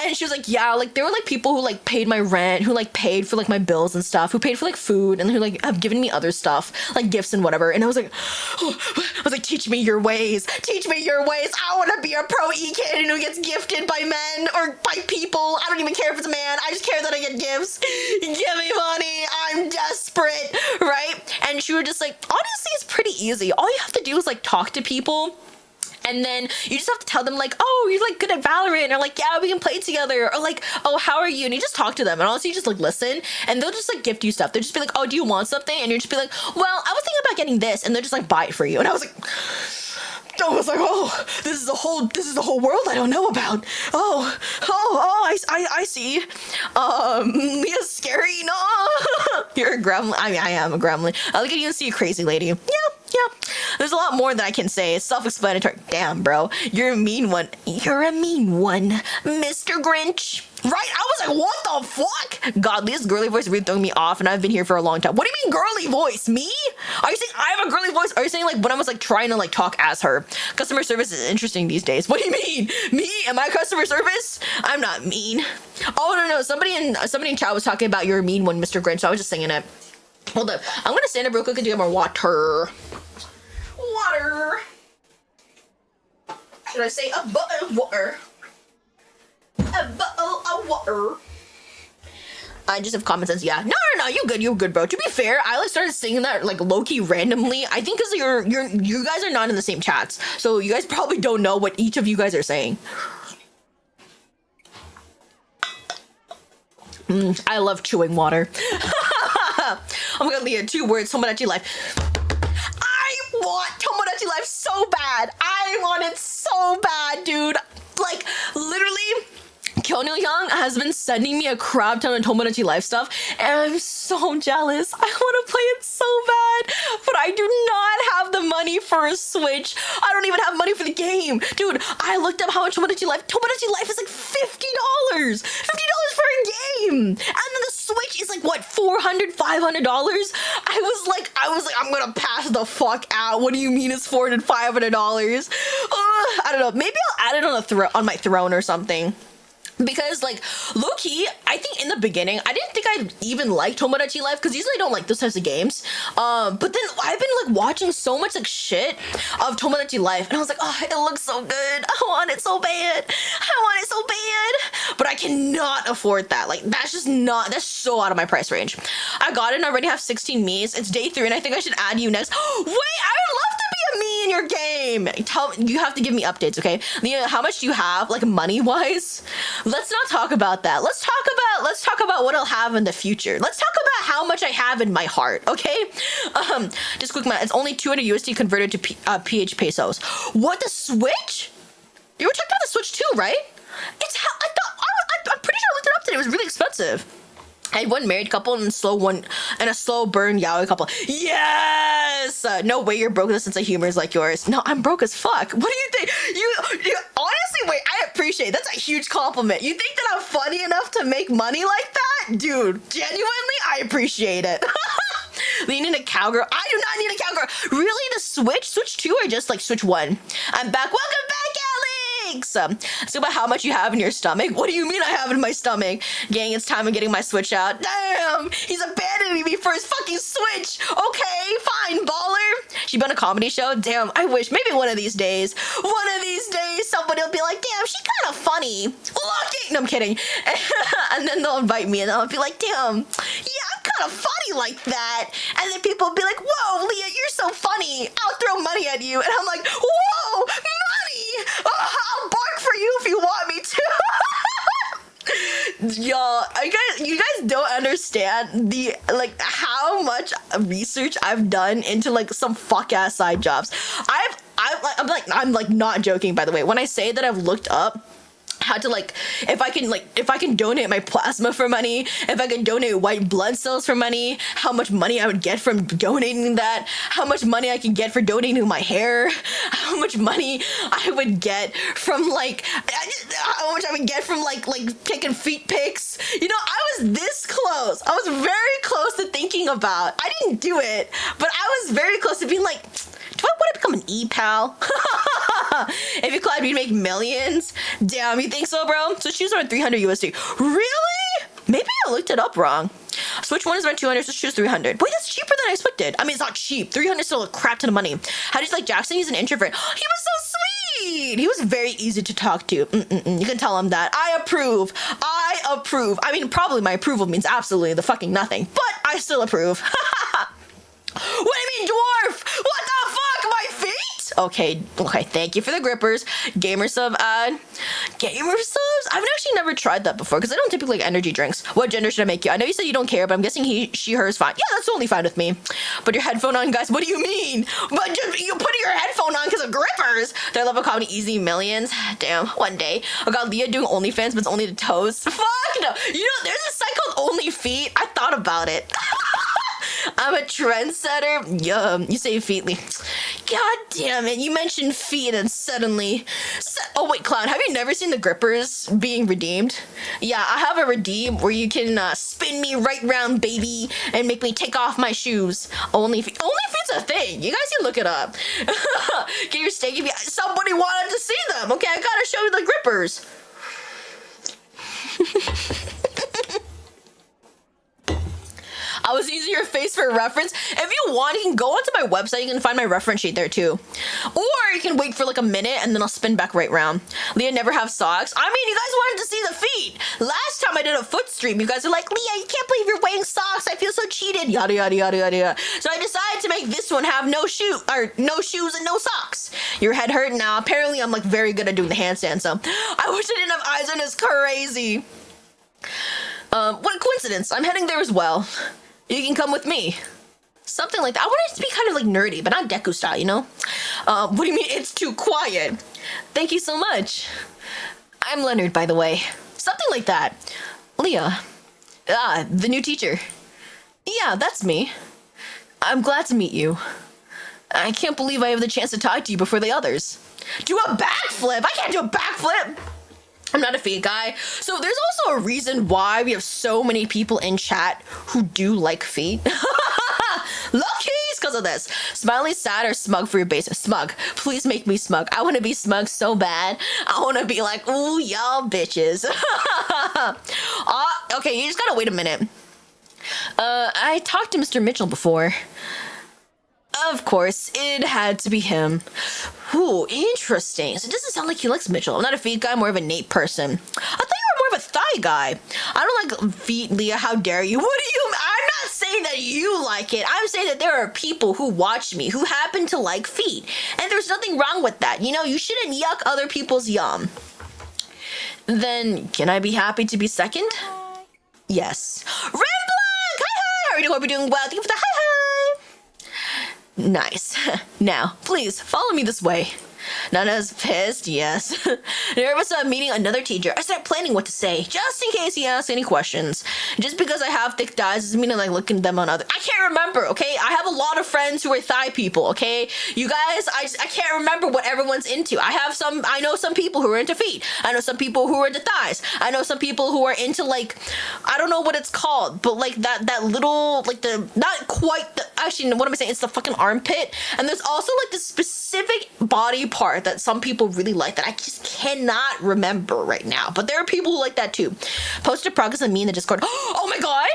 and she was like, yeah, like there were like people who like paid my rent, who like paid for like my bills and stuff, who paid for like food, and who like have given me other stuff, like gifts and whatever. And I was like, teach me your ways. Teach me your ways. I want to be a pro e-kitten who gets gifted by men or by people. I don't even care if it's a man. I just care that I get gifts. Give me money. I'm desperate, right? And she was just like, honestly, it's pretty easy. All you have to do is like talk to people. And then you just have to tell them like, oh, you're like good at Valorant, or like, yeah, we can play together, or like, oh, how are you? And you just talk to them, and honestly, you just like listen, and they'll just like gift you stuff. They'll just be like, oh, do you want something? And you just be like, well, I was thinking about getting this, and they'll just like buy it for you. And I was like, oh, this is the whole world I don't know about. I see. Leah's scary. No, you're a gremlin. I mean, I am a gremlin. I look at you and see a crazy lady. Yeah. There's a lot more that I can say. It's self-explanatory. Damn, bro. You're a mean one. You're a mean one, Mr. Grinch. Right? I was like, what the fuck? God, Leah's girly voice really throwing me off, and I've been here for a long time. What do you mean girly voice? Me? Are you saying I have a girly voice? Are you saying like when I was like trying to like talk as her? Customer service is interesting these days. What do you mean? Me? Am I customer service? I'm not mean. Oh, no. Somebody in chat was talking about you're a mean one, Mr. Grinch. So I was just singing it. Hold up. I'm gonna stand up real quick and do more water. Should I say a bottle of water? A bottle of water. I just have common sense. Yeah. No. You good, bro. To be fair, I like started singing that like low-key randomly. I think because you guys are not in the same chats, so you guys probably don't know what each of you guys are saying. I love chewing water. Oh my God, Leah, 2 words. Tomodachi life. I want Tomodachi life so bad. I want it so bad, dude. Like, literally, Kyonil Young has been sending me a crap ton of Tomodachi life stuff, and I'm so jealous. I want to play it so bad, but I do not have the money for a Switch. I don't even have money for the game. Dude, I looked up how much Tomodachi life is like $50. $50 for a game. And then the Switch is like, what, $400, $500? I was like, I'm gonna pass the fuck out. What do you mean it's $400, $500? I don't know. Maybe I'll add it on my throne or something. Because like low-key, I think in the beginning I didn't think I'd even like Tomodachi Life, because usually I don't like those types of games, but then I've been like watching so much like shit of Tomodachi Life, and I was like, oh, it looks so good. I want it so bad. But I cannot afford that. Like that's so out of my price range. I got it and I already have 16 Miis. It's day 3 and I think I should add you next. Wait, I would love to be a Mii in your game. You have to give me updates, okay? Leah, how much do you have, like money wise? Let's not talk about that. Let's talk about what I'll have in the future. Let's talk about how much I have in my heart, okay? Just quick math. It's only 200 USD converted to PH pesos. What, the Switch? You were checking out the Switch too, right? I'm pretty sure I looked it up today. It was really expensive. I had one married couple and a slow burn yaoi couple. Yes! No way you're broke with a sense of humor is like yours. No, I'm broke as fuck. What do you think? You honestly, wait, I appreciate it. That's a huge compliment. You think that I'm funny enough to make money like that? Dude, genuinely, I appreciate it. You need a cowgirl. I do not need a cowgirl. Really, the Switch 2 or just like Switch 1? I'm back. Welcome back, Ellie! Thanks. It's about how much you have in your stomach. What do you mean I have in my stomach? Gang, it's time I'm getting my Switch out. Damn, he's abandoning me for his fucking Switch. Okay, fine, baller. She been a comedy show? Damn, I wish. Maybe one of these days. One of these days, somebody will be like, damn, she's kind of funny. Lucky. No, I'm kidding. And then they'll invite me and I'll be like, damn, yeah, I'm kind of funny like that. And then people will be like, whoa, Leah, you're so funny. I'll throw money at you. And I'm like, whoa, money. Oh, I'll bark for you if you want me to. Y'all, you guys don't understand the how much research I've done into like some fuck ass side jobs. I'm not joking, by the way, when I say that I've looked up how to if I can donate my plasma for money, if I can donate white blood cells for money, how much money I would get from donating that, how much money I can get for donating my hair, how much money I would get from how much I would get from taking feet pics. You know, I was this close. I was very close to thinking about. I didn't do it, but I was very close to being like, do I want to become an e-pal? If you collab, you'd make millions. Damn, you think so, bro? So shoes are 300 USD. Really? Maybe I looked it up wrong. Switch 1 is around 200, so shoes 300. Wait, that's cheaper than I expected. I mean, it's not cheap. 300 is still a crap ton of money. How do you like Jackson? He's an introvert. He was so sweet. He was very easy to talk to. You can tell him that. I approve. I approve. I mean, probably my approval means absolutely the fucking nothing, but I still approve. What do you mean, dwarf? What the fuck? My feet? Okay, thank you for the grippers. Gamer sub ad. Gamer subs? I've actually never tried that before because I don't typically like energy drinks. What gender should I make you? I know you said you don't care, but I'm guessing he, she, her is fine. Yeah, that's totally fine with me. Put your headphone on, guys. What do you mean? But just, you put your headphone on because of grippers. Their level comedy easy millions. Damn, one day. I got Leah doing OnlyFans, but it's only the toes. Fuck no. You know, there's a site called Only Feet. I thought about it. I'm a trendsetter. Yum. You say feetly. God damn it. You mentioned feet and suddenly... Oh, wait, Clown. Have you never seen the grippers being redeemed? Yeah, I have a redeem where you can spin me right round, baby, and make me take off my shoes. Only feet's a thing. You guys can look it up. Get your steak if you... Somebody wanted to see them. Okay, I gotta show you the grippers. I was using your face for a reference. If you want, you can go onto my website. You can find my reference sheet there too. Or you can wait for like a minute and then I'll spin back right round. Leah never have socks. I mean, you guys wanted to see the feet. Last time I did a foot stream, you guys were like, Leah, you can't believe you're wearing socks. I feel so cheated. Yada, yada, yada, yada, yada. So I decided to make this one have no shoes and no socks. Your head hurt now. Apparently I'm like very good at doing the handstand. So I wish I didn't have eyes on. It's crazy. What a coincidence. I'm heading there as well. You can come with me. Something like that. I want it to be kind of like nerdy, but not Deku style, you know? What do you mean it's too quiet? Thank you so much. I'm Leonard, by the way. Something like that. Leah. The new teacher. Yeah, that's me. I'm glad to meet you. I can't believe I have the chance to talk to you before the others. Do a backflip! I can't do a backflip! I'm not a feet guy. So there's also a reason why we have so many people in chat who do like feet. Lucky's because of this. Smiley, sad, or smug for your base? Smug. Please make me smug. I want to be smug so bad. I want to be like, ooh, y'all bitches. Okay, you just gotta wait a minute. I talked to Mr. Mitchell before. Of course, it had to be him. Ooh, interesting. So it doesn't sound like he likes Mitchell. I'm not a feet guy, more of a Nate person. I thought you were more of a thigh guy. I don't like feet, Leah. How dare you? What do you... I'm not saying that you like it. I'm saying that there are people who watch me who happen to like feet. And there's nothing wrong with that. You know, you shouldn't yuck other people's yum. Then, can I be happy to be second? Yes. Rambling! Hi, hi! How are you doing? Hope you're doing well. Thank you for the hi, hi! Nice. Now, please, follow me this way. Not as pissed, yes. Nervous about meeting another teacher. I start planning what to say, just in case he asks any questions. Just because I have thick thighs doesn't mean I like looking at them on other. I can't remember, okay? I have a lot of friends who are thigh people, okay? You guys, I can't remember what everyone's into. I know some people who are into feet. I know some people who are into thighs. I know some people who are into like, I don't know what it's called, but like that little, like the, not quite the, actually, what am I saying? It's the fucking armpit. And there's also like the specific body part part that some people really like that I just cannot remember right now. But there are people who like that too. Posted progress on me in the Discord. Oh my god!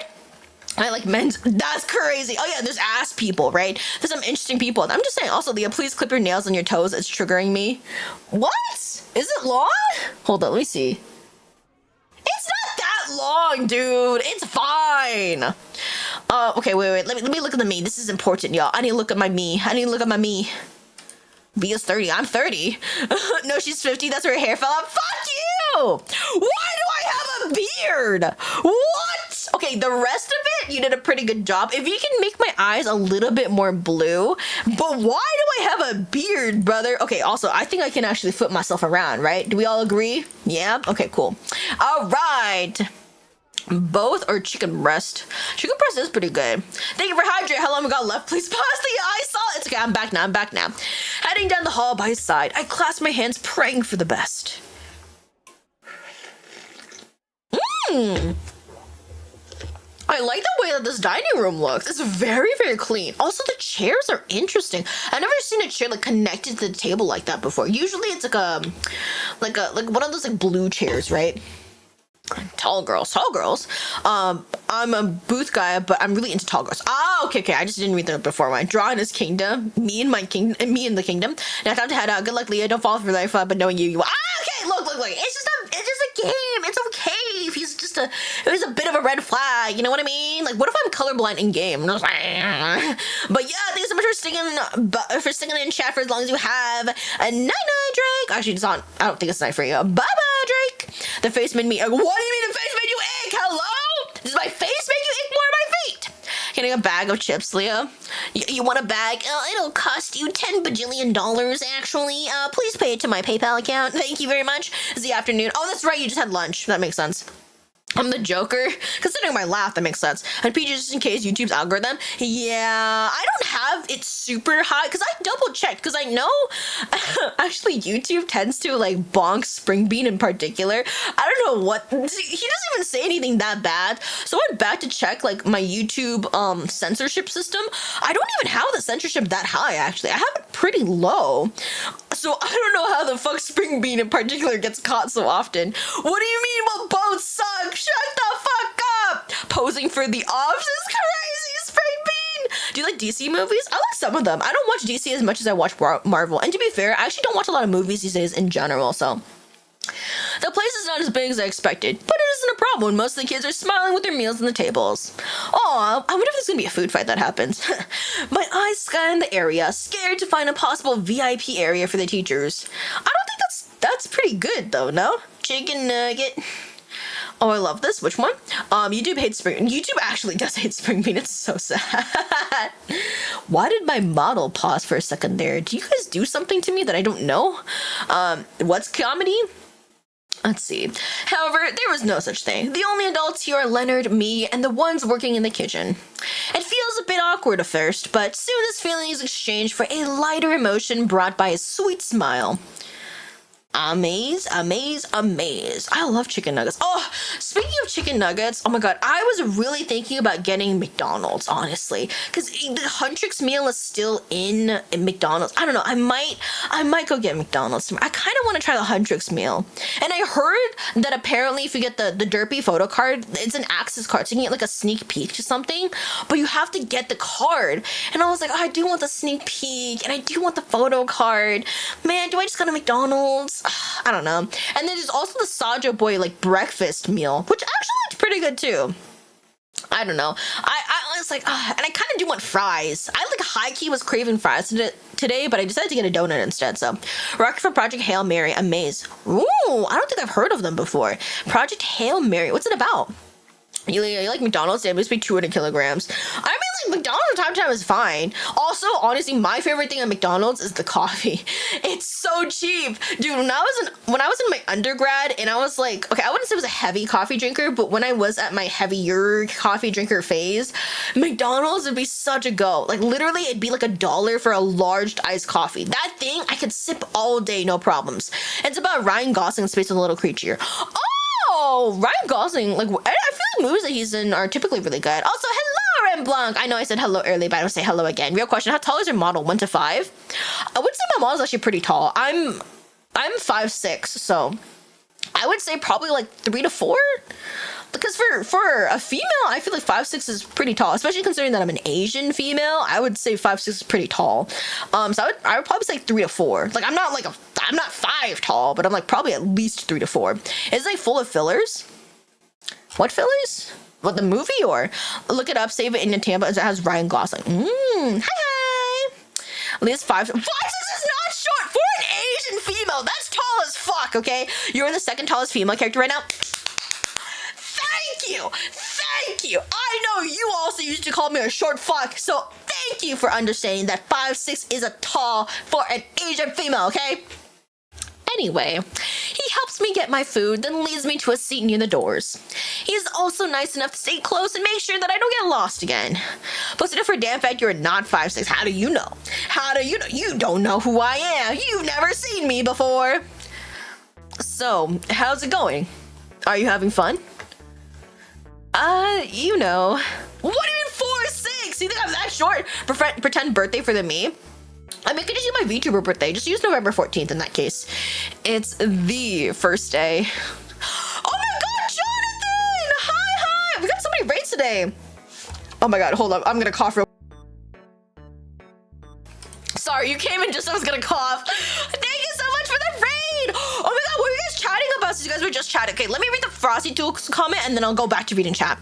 I like men's. That's crazy. Oh yeah, there's ass people, right? There's some interesting people. I'm just saying. Also, Leah, please clip your nails on your toes. It's triggering me. What? Is it long? Hold on, let me see. It's not that long, dude. It's fine. Okay, wait. Let me look at the me. This is important, y'all. I need to look at my me. B is 30. I'm 30. No, she's 50. That's where her hair fell out. Fuck you! Why do I have a beard? What? Okay, the rest of it, you did a pretty good job. If you can make my eyes a little bit more blue, but why do I have a beard, brother? Okay, also, I think I can actually flip myself around, right? Do we all agree? Yeah? Okay, cool. All right. Both or chicken breast? Chicken breast is pretty good. Thank you for hydrate. How long we got left? Please pause the eye salt. It's okay. I'm back now. Heading down the hall by his side, I clasp my hands, praying for the best. I like the way that this dining room looks. It's very, very clean. Also, the chairs are interesting. I've never seen a chair like connected to the table like that before. Usually, it's like one of those like blue chairs, right? Tall girls. I'm a booth guy, but I'm really into tall girls. Okay. I just didn't read that before. When I draw in his kingdom, me in the kingdom. Now time to head out. Good luck, Leah. Don't fall for life, but knowing you. Okay. Look. It's just a game. It's okay. If it was a bit of a red flag. You know what I mean? Like, what if I'm colorblind in game? But yeah, thanks so much for sticking in chat for as long as you have. A night, Drake. Actually, it's not. I don't think it's night for you. Bye, Drake. The face made me. What do you mean the face made you ick? Hello? Does my face make you ick more than my feet? Getting a bag of chips, Leah. You want a bag? It'll cost you $10 bajillion, actually. Please pay it to my PayPal account. Thank you very much. It's the afternoon. Oh, that's right. You just had lunch. That makes sense. I'm the Joker. Considering my laugh, that makes sense. And PJ, just in case YouTube's algorithm. Yeah, I don't have it super high because I double checked because I know actually YouTube tends to like bonk Spring Bean in particular. I don't know what he doesn't even say anything that bad. So I went back to check like my YouTube censorship system. I don't even have the censorship that high actually. I have it pretty low. So I don't know how the fuck Spring Bean in particular gets caught so often. What do you mean? Well, both suck. Shut the fuck up! Posing for the offs is crazy, Spring Bean! Do you like DC movies? I like some of them. I don't watch DC as much as I watch Marvel. And to be fair, I actually don't watch a lot of movies these days in general, so... The place is not as big as I expected, but it isn't a problem when most of the kids are smiling with their meals on the tables. Aw, I wonder if there's gonna be a food fight that happens. My eyes scan the area, scared to find a possible VIP area for the teachers. I don't think that's pretty good though, no? Chicken nugget... Oh, I love this. Which one? YouTube hates Spring. YouTube actually does hate Spring Bean. It's so sad. Why did my model pause for a second there? Do you guys do something to me that I don't know? What's comedy? Let's see. However, there was no such thing. The only adults here are Leonard, me, and the ones working in the kitchen. It feels a bit awkward at first, but soon this feeling is exchanged for a lighter emotion brought by a sweet smile. Amaze. I love chicken nuggets. Oh, speaking of chicken nuggets, oh my god, I was really thinking about getting McDonald's, honestly, because the Huntrix meal is still in McDonald's. I don't know. I might go get McDonald's. I kind of want to try the Huntrix meal. And I heard that apparently if you get the derpy photo card, it's an access card, so you can get like a sneak peek to something, but you have to get the card. And I was like, oh, I do want the sneak peek, and I do want the photo card. Man, do I just go to McDonald's? I don't know. And then there's also the Sajo Boy like breakfast meal, which actually looks pretty good too. I don't know. I was like, and I kind of do want fries. I like high-key was craving fries today, but I decided to get a donut instead. So, Rocket for Project Hail Mary, Amaze. Ooh, I don't think I've heard of them before. Project Hail Mary. What's it about? You like McDonald's? It must be 200 kilograms. I mean, like, McDonald's time is fine. Also, honestly, my favorite thing at McDonald's is the coffee. It's so cheap. Dude, when I was in my undergrad, and I was like, okay, I wouldn't say I was a heavy coffee drinker, but when I was at my heavier coffee drinker phase, McDonald's would be such a go. Like, literally, it'd be like $1 for a large iced coffee. That thing, I could sip all day, no problems. It's about Ryan Gosling in Space with a Little Creature. Oh, Ryan Gosling, like, I feel like movies that he's in are typically really good. Also, hello, point blank, I know I said hello early, but I don't say hello again. Real question, how tall is your model? 1 to 5? I would say my model is actually pretty tall. I'm 5'6", so I would say probably like 3 to 4. Because for a female, I feel like 5'6" is pretty tall, especially considering that I'm an Asian female. I would say 5'6" is pretty tall. So I would probably say 3 to 4. Like I'm not 5 tall, but I'm like probably at least 3 to 4. It's like full of fillers. What fillers? What, the movie? Or look it up, save it in your Tampa. It has Ryan Gosling. Hi. At least 5'6" is not short for an Asian female. That's tall as fuck. Okay, you're the second tallest female character right now. Thank you. I know you also used to call me a short fuck, so thank you for understanding that 5'6" is a tall for an Asian female, okay? Anyway, he helps me get my food, then leads me to a seat near the doors. He is also nice enough to stay close and make sure that I don't get lost again. Plus, for a damn fact you're not 5'6", how do you know? How do you know? You don't know who I am. You've never seen me before. So, how's it going? Are you having fun? You know. What do you mean 4'6"? You think I'm that short? Pretend birthday for the me? I mean, I could just use my VTuber birthday. Just use November 14th in that case. It's the first day. Oh my god, Jonathan! Hi! We got so many raids today. Oh my god, hold up. I'm gonna cough real. Sorry, you came in just as I was gonna cough. Thank you so much for the raid! Oh my god, what were you guys chatting about? So you guys were just chatting. Okay, let me read the Frosty Tools comment and then I'll go back to reading chat.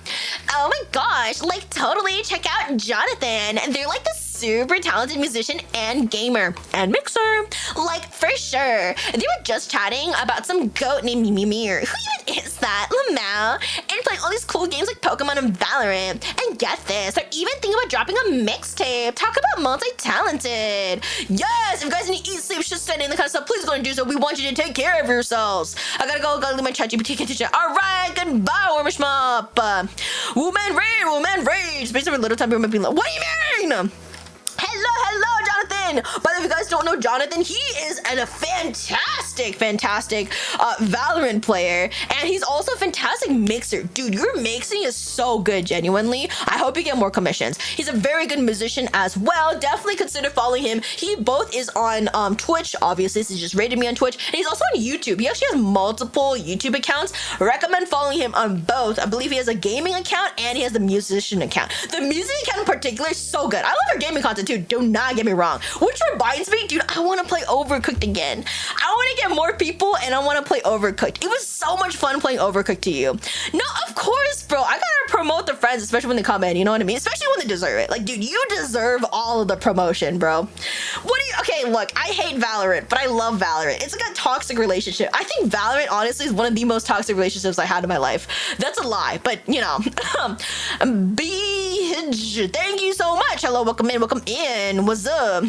Oh my gosh, like totally check out Jonathan. They're like the super talented musician and gamer and mixer. Like for sure. They were just chatting about some goat named Mimir. Who even is that? Lamau. And playing all these cool games like Pokemon and Valorant. And get this, they're even thinking about dropping a mixtape. Talk about multi-talented. Yes, if you guys need to eat, sleep, shit, study, and the kind of stuff, please go and do so. We want you to take care of yourselves. I gotta leave my chat GPT contingent. Alright, goodbye, Warmish Mop. Woman rage. Basically, little time people might be like, what do you mean? Hello, Jonathan! But if you guys don't know Jonathan, he is a fantastic Valorant player, and he's also a fantastic mixer. Dude, your mixing is so good, genuinely. I hope you get more commissions. He's a very good musician as well. Definitely consider following him. He both is on Twitch, obviously, so he just rated me on Twitch, and he's also on YouTube. He actually has multiple YouTube accounts. Recommend following him on both. I believe he has a gaming account, and he has the musician account. The music account in particular is so good. I love your gaming content too, do not get me wrong. Which reminds me, dude, I want to play Overcooked again. I want to get more people and I want to play Overcooked. It was so much fun playing Overcooked to you. No, of course, bro. I gotta promote the friends, especially when they come in, you know what I mean? Especially when they deserve it. Like, dude, you deserve all of the promotion, bro. Okay, look, I hate Valorant, but I love Valorant. It's like a toxic relationship. I think Valorant, honestly, is one of the most toxic relationships I had in my life. That's a lie, but, you know. Thank you so much. Hello, welcome in. What's up?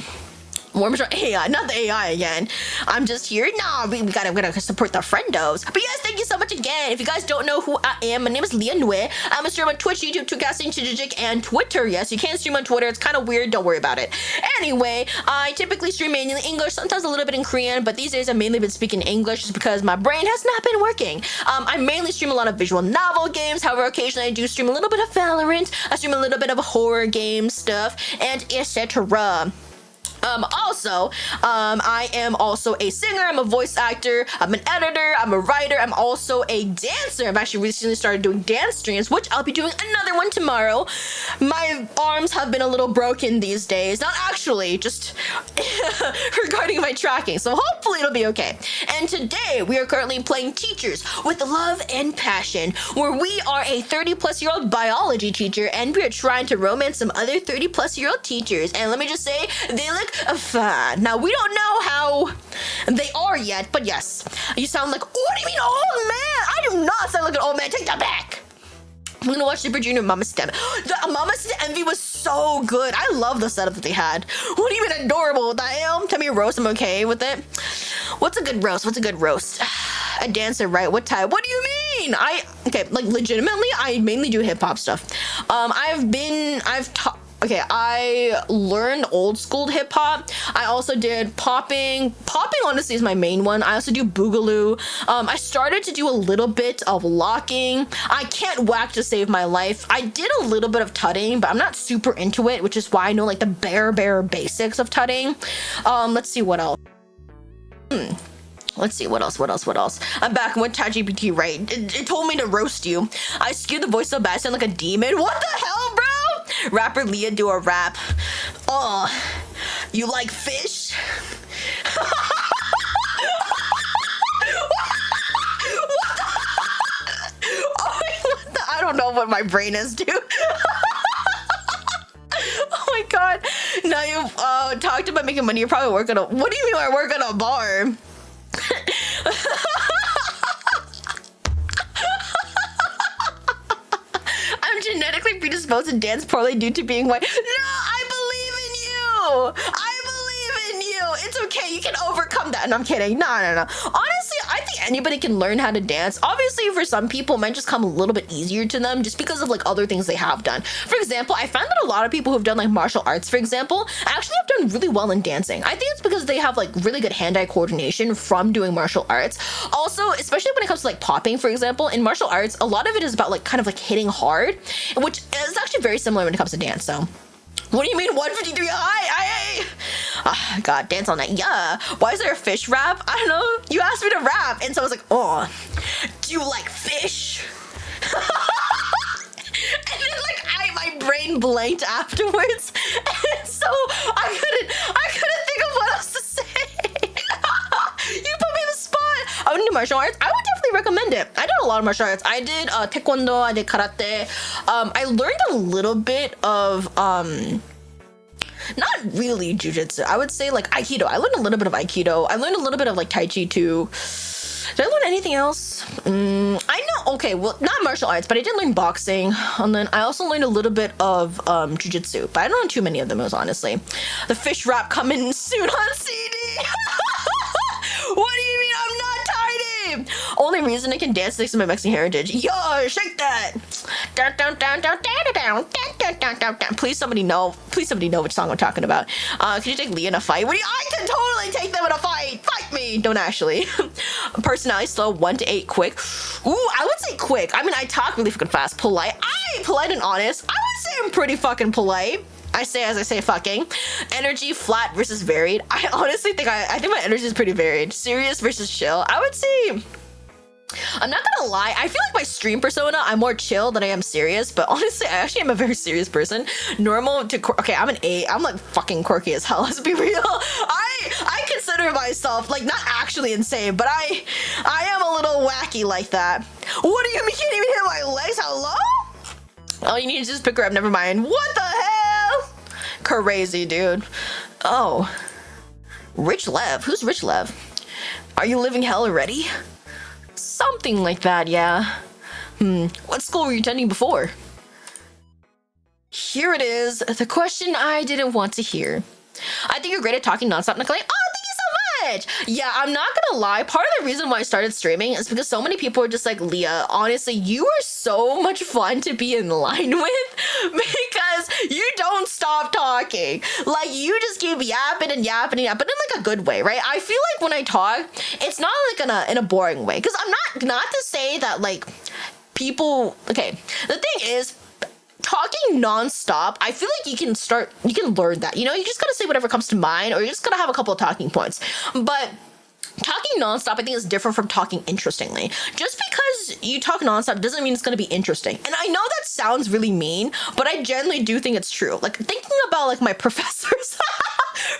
Warmish AI, not the AI again. I'm just here. Nah, we gotta support the friendos. But yes, thank you so much again. If you guys don't know who I am, my name is Leah Nue. I'm a streamer on Twitch, YouTube, Twitcasting, Chijijik, and Twitter. Yes, you can stream on Twitter. It's kind of weird. Don't worry about it. Anyway, I typically stream mainly in English, sometimes a little bit in Korean, but these days I've mainly been speaking English just because my brain has not been working. I mainly stream a lot of visual novel games. However, occasionally I do stream a little bit of Valorant. I stream a little bit of horror game stuff, and etc. I am also a singer, I'm a voice actor, I'm an editor, I'm a writer, I'm also a dancer. I've actually recently started doing dance streams, which I'll be doing another one tomorrow. My arms have been a little broken these days. Not actually, just regarding my tracking, so hopefully it'll be okay. And today, we are currently playing Teachers with Love and Passion, where we are a 30-plus-year-old biology teacher, and we are trying to romance some other 30-plus-year-old teachers. And let me just say, they look fun. Now, we don't know how they are yet, but yes. You sound like, what do you mean old man? I do not sound like an old man. Take that back. I'm gonna watch Super Junior Mama Stem. The Mama Stem Envy was so good. I love the setup that they had. What do you mean adorable? What the hell? Tell me a roast, I'm okay with it. What's a good roast? A dancer, right? What type? What do you mean? Okay, like legitimately, I mainly do hip hop stuff. I've okay, I learned old school hip hop. I also did popping. Popping honestly is my main one. I also do boogaloo. I started to do a little bit of locking. I can't whack to save my life. I did a little bit of tutting, but I'm not super into it, which is why I know like the bare basics of tutting. Let's see what else. Let's see, what else? I'm back with ChatGPT, right? It told me to roast you. I skewed the voice so bad, I sound like a demon. What the hell, bro? Rapper Leah do a rap. Oh, you like fish? What the? I don't know what my brain is, dude. Oh my god. Now you've talked about making money, you're probably working on what do you mean I work on a bar? I'm genetically predisposed to dance poorly due to being white. No, I believe in you. I believe in you. It's okay. You can overcome that. No, I'm kidding. No. Honestly, I think anybody can learn how to dance. Obviously, for some people, it might just come a little bit easier to them just because of like other things they have done. For example, I found that a lot of people who've done like martial arts, for example, actually have done really well in dancing. I think it's because they have like really good hand-eye coordination from doing martial arts. Also, especially when it comes to like popping, for example, in martial arts, a lot of it is about like kind of like hitting hard, which is actually very similar when it comes to dance. So what do you mean 153 high? God, dance all night. Yeah. Why is there a fish rap? I don't know. You asked me to rap. And so I was like, oh, do you like fish? And then like my brain blanked afterwards. And so I couldn't think of what else to say. You put me in the spot. I would do martial arts. I would definitely recommend it. I did a lot of martial arts. I did taekwondo, I did karate. I learned a little bit of not really jujitsu. I would say like aikido. I learned a little bit of aikido. I learned a little bit of like tai chi too. Did I learn anything else? I know, okay, well, not martial arts, but I did learn boxing. And then I also learned a little bit of jiu-jitsu, but I don't know too many of them, honestly. The fish rap coming soon on CD. What do you mean I'm not tiny? Only reason I can dance next to my Mexican heritage. Yo, shake that. Down, down, down, down, down, down, down, down, down, down. Please somebody know which song I'm talking about. Can you take Leah in a fight? I can totally take them in a fight. Fight me. Don't actually. Personality slow, 1 to 8 quick. Ooh, I would say quick. I mean, I talk really fucking fast. Polite. Polite and honest. I would say I'm pretty fucking polite. I say as I say fucking. Energy, flat versus varied. I honestly think I think my energy is pretty varied. Serious versus chill. I would say, I'm not gonna lie, I feel like my stream persona, I'm more chill than I am serious, but honestly, I actually am a very serious person. Normal to, okay, I'm an 8. I'm like fucking quirky as hell, let's be real. I consider myself like not actually insane, but I am a little wacky like that. What do you mean you can't even hit my legs? Hello? Oh, you need to just pick her up, never mind. What the hell? Crazy, dude. Oh. Rich Lev. Who's Rich Lev? Are you living hell already? Something like that, yeah. What school were you attending before? Here it is, the question I didn't want to hear. I think you're great at talking nonstop, Nicole. Oh, thank you so much! Yeah, I'm not gonna lie, part of the reason why I started streaming is because so many people are just like, Leah, honestly, you are so much fun to be in line with because you don't stop talking. Like, you just keep yapping and yapping and yapping, but in like a good way, right? I feel like when I talk, it's not like in a boring way, because I'm not to say that like people, okay, the thing is, talking non-stop, I feel like you can learn that, you know, you just gotta say whatever comes to mind, or you just gotta have a couple of talking points. But talking non-stop, I think, is different from talking interestingly. Just because you talk non-stop doesn't mean it's gonna be interesting. And I know that sounds really mean, but I genuinely do think it's true. Like, thinking about like my professors,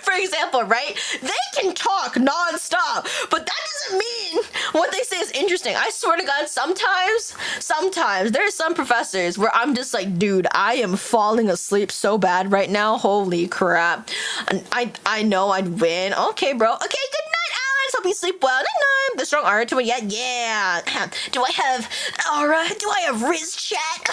for example, right? They can talk non-stop, but that doesn't mean what they say is interesting. I swear to God, sometimes there's some professors where I'm just like, dude, I am falling asleep so bad right now. Holy crap. And I know I'd win. Okay, bro. Okay, good night, Alex. Hope you sleep well. Night night. The strong art to it yet? Yeah. Do I have aura? Do I have Riz chat?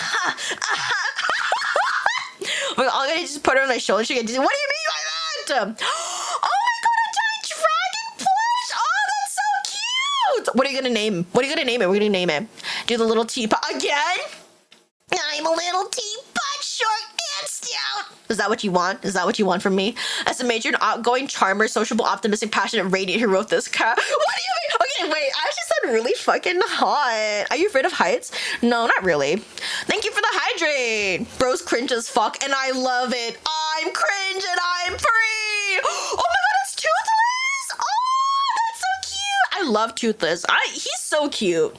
I'm gonna just put her on my shoulder. She can do. What do you mean by that? Oh my god, a giant dragon plush! Oh, that's so cute! What are you gonna name? What are you gonna name it? We're gonna name it. Do the little teapot again? I'm a little teapot, short and stout. Is that what you want? Is that what you want from me? As a major, an outgoing, charmer, sociable, optimistic, passionate, radiant who wrote this cat. What do you mean? Okay, wait, I actually said really fucking hot. Are you afraid of heights? No, not really. Thank you for the hydrate. Bros cringe as fuck, and I love it. I'm cringe and I'm free. Oh my god, it's Toothless. Oh, that's so cute. I love Toothless. He's so cute.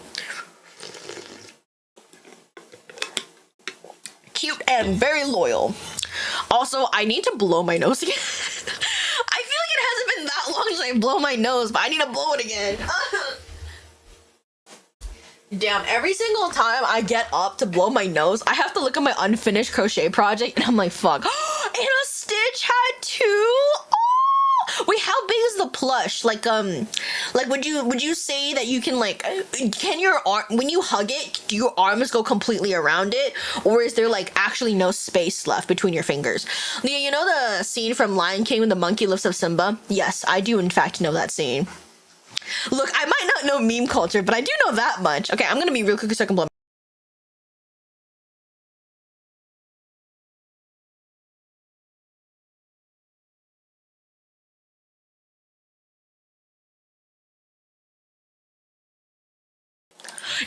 Cute and very loyal. Also, I need to blow my nose again. I feel like it hasn't been that long since I blow my nose, but I need to blow it again. Damn, every single time I get up to blow my nose, I have to look at my unfinished crochet project and I'm like, fuck. And a Stitch hat too? Oh! Wait, how big is the plush? Like would you say that you can like, can your arm, when you hug it, do your arms go completely around it? Or is there like actually no space left between your fingers? Leah, you know the scene from Lion King when the monkey lifts up Simba? Yes, I do in fact know that scene. Look, I might not know meme culture, but I do know that much. Okay, I'm gonna be real quick so I can blow.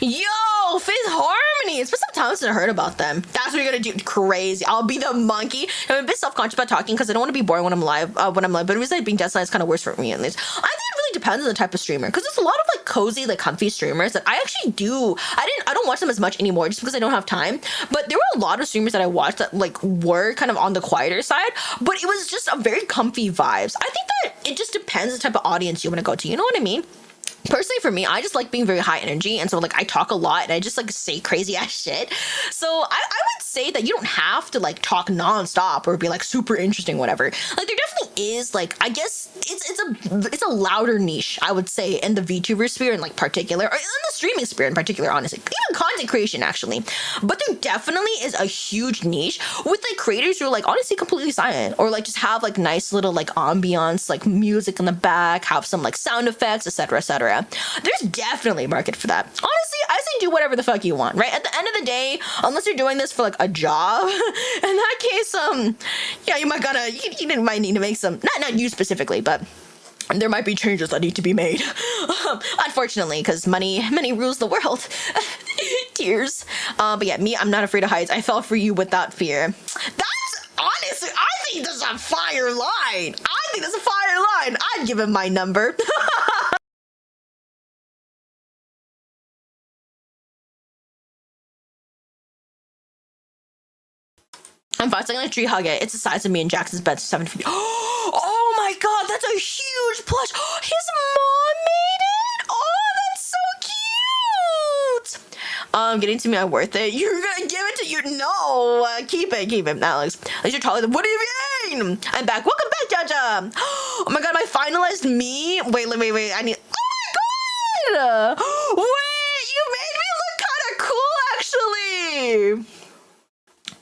Yo, Fifth Harmony. It's been some time since I heard about them. That's what you're gonna do. Crazy. I'll be the monkey. I'm a bit self-conscious about talking because I don't want to be boring when I'm live. But the reason being dead silent is kind of worse for me at least. I think it really depends on the type of streamer because there's a lot of like cozy, like comfy streamers that I actually do. I don't watch them as much anymore just because I don't have time. But there were a lot of streamers that I watched that like were kind of on the quieter side, but it was just a very comfy vibes. I think that it just depends the type of audience you want to go to. You know what I mean? Personally, for me, I just like being very high energy, and so like I talk a lot and I just like say crazy ass shit. So I would say that you don't have to like talk nonstop or be like super interesting, whatever. Like there definitely is like, I guess it's a louder niche, I would say, in the VTuber sphere in like particular, or in the streaming sphere in particular, honestly, even content creation actually. But there definitely is a huge niche with like creators who are like honestly completely silent, or like just have like nice little like ambiance, like music in the back, have some like sound effects, etc., etc. There's definitely a market for that. Honestly, I say do whatever the fuck you want, right? At the end of the day, unless you're doing this for like a job, in that case, yeah, you might need to make some, not you specifically, but there might be changes that need to be made. Unfortunately, because money rules the world. Tears. But yeah, me, I'm not afraid of heights. I fell for you without fear. That's honestly, I think that's a fire line. I'd give him my number. I'm fast. I'm gonna tree hug it. It's the size of me and Jackson's bed, 7 feet. Oh my god, that's a huge plush. His mom made it. Oh, that's so cute. Getting to me, I'm worth it. You're gonna give it to you? No, keep it, Alex. At least you're taller than. What do you mean? I'm back. Welcome back, Jaja. Oh my god, my finalized me. Wait. I need. Oh my god. Wait, you made me look kind of cool, actually.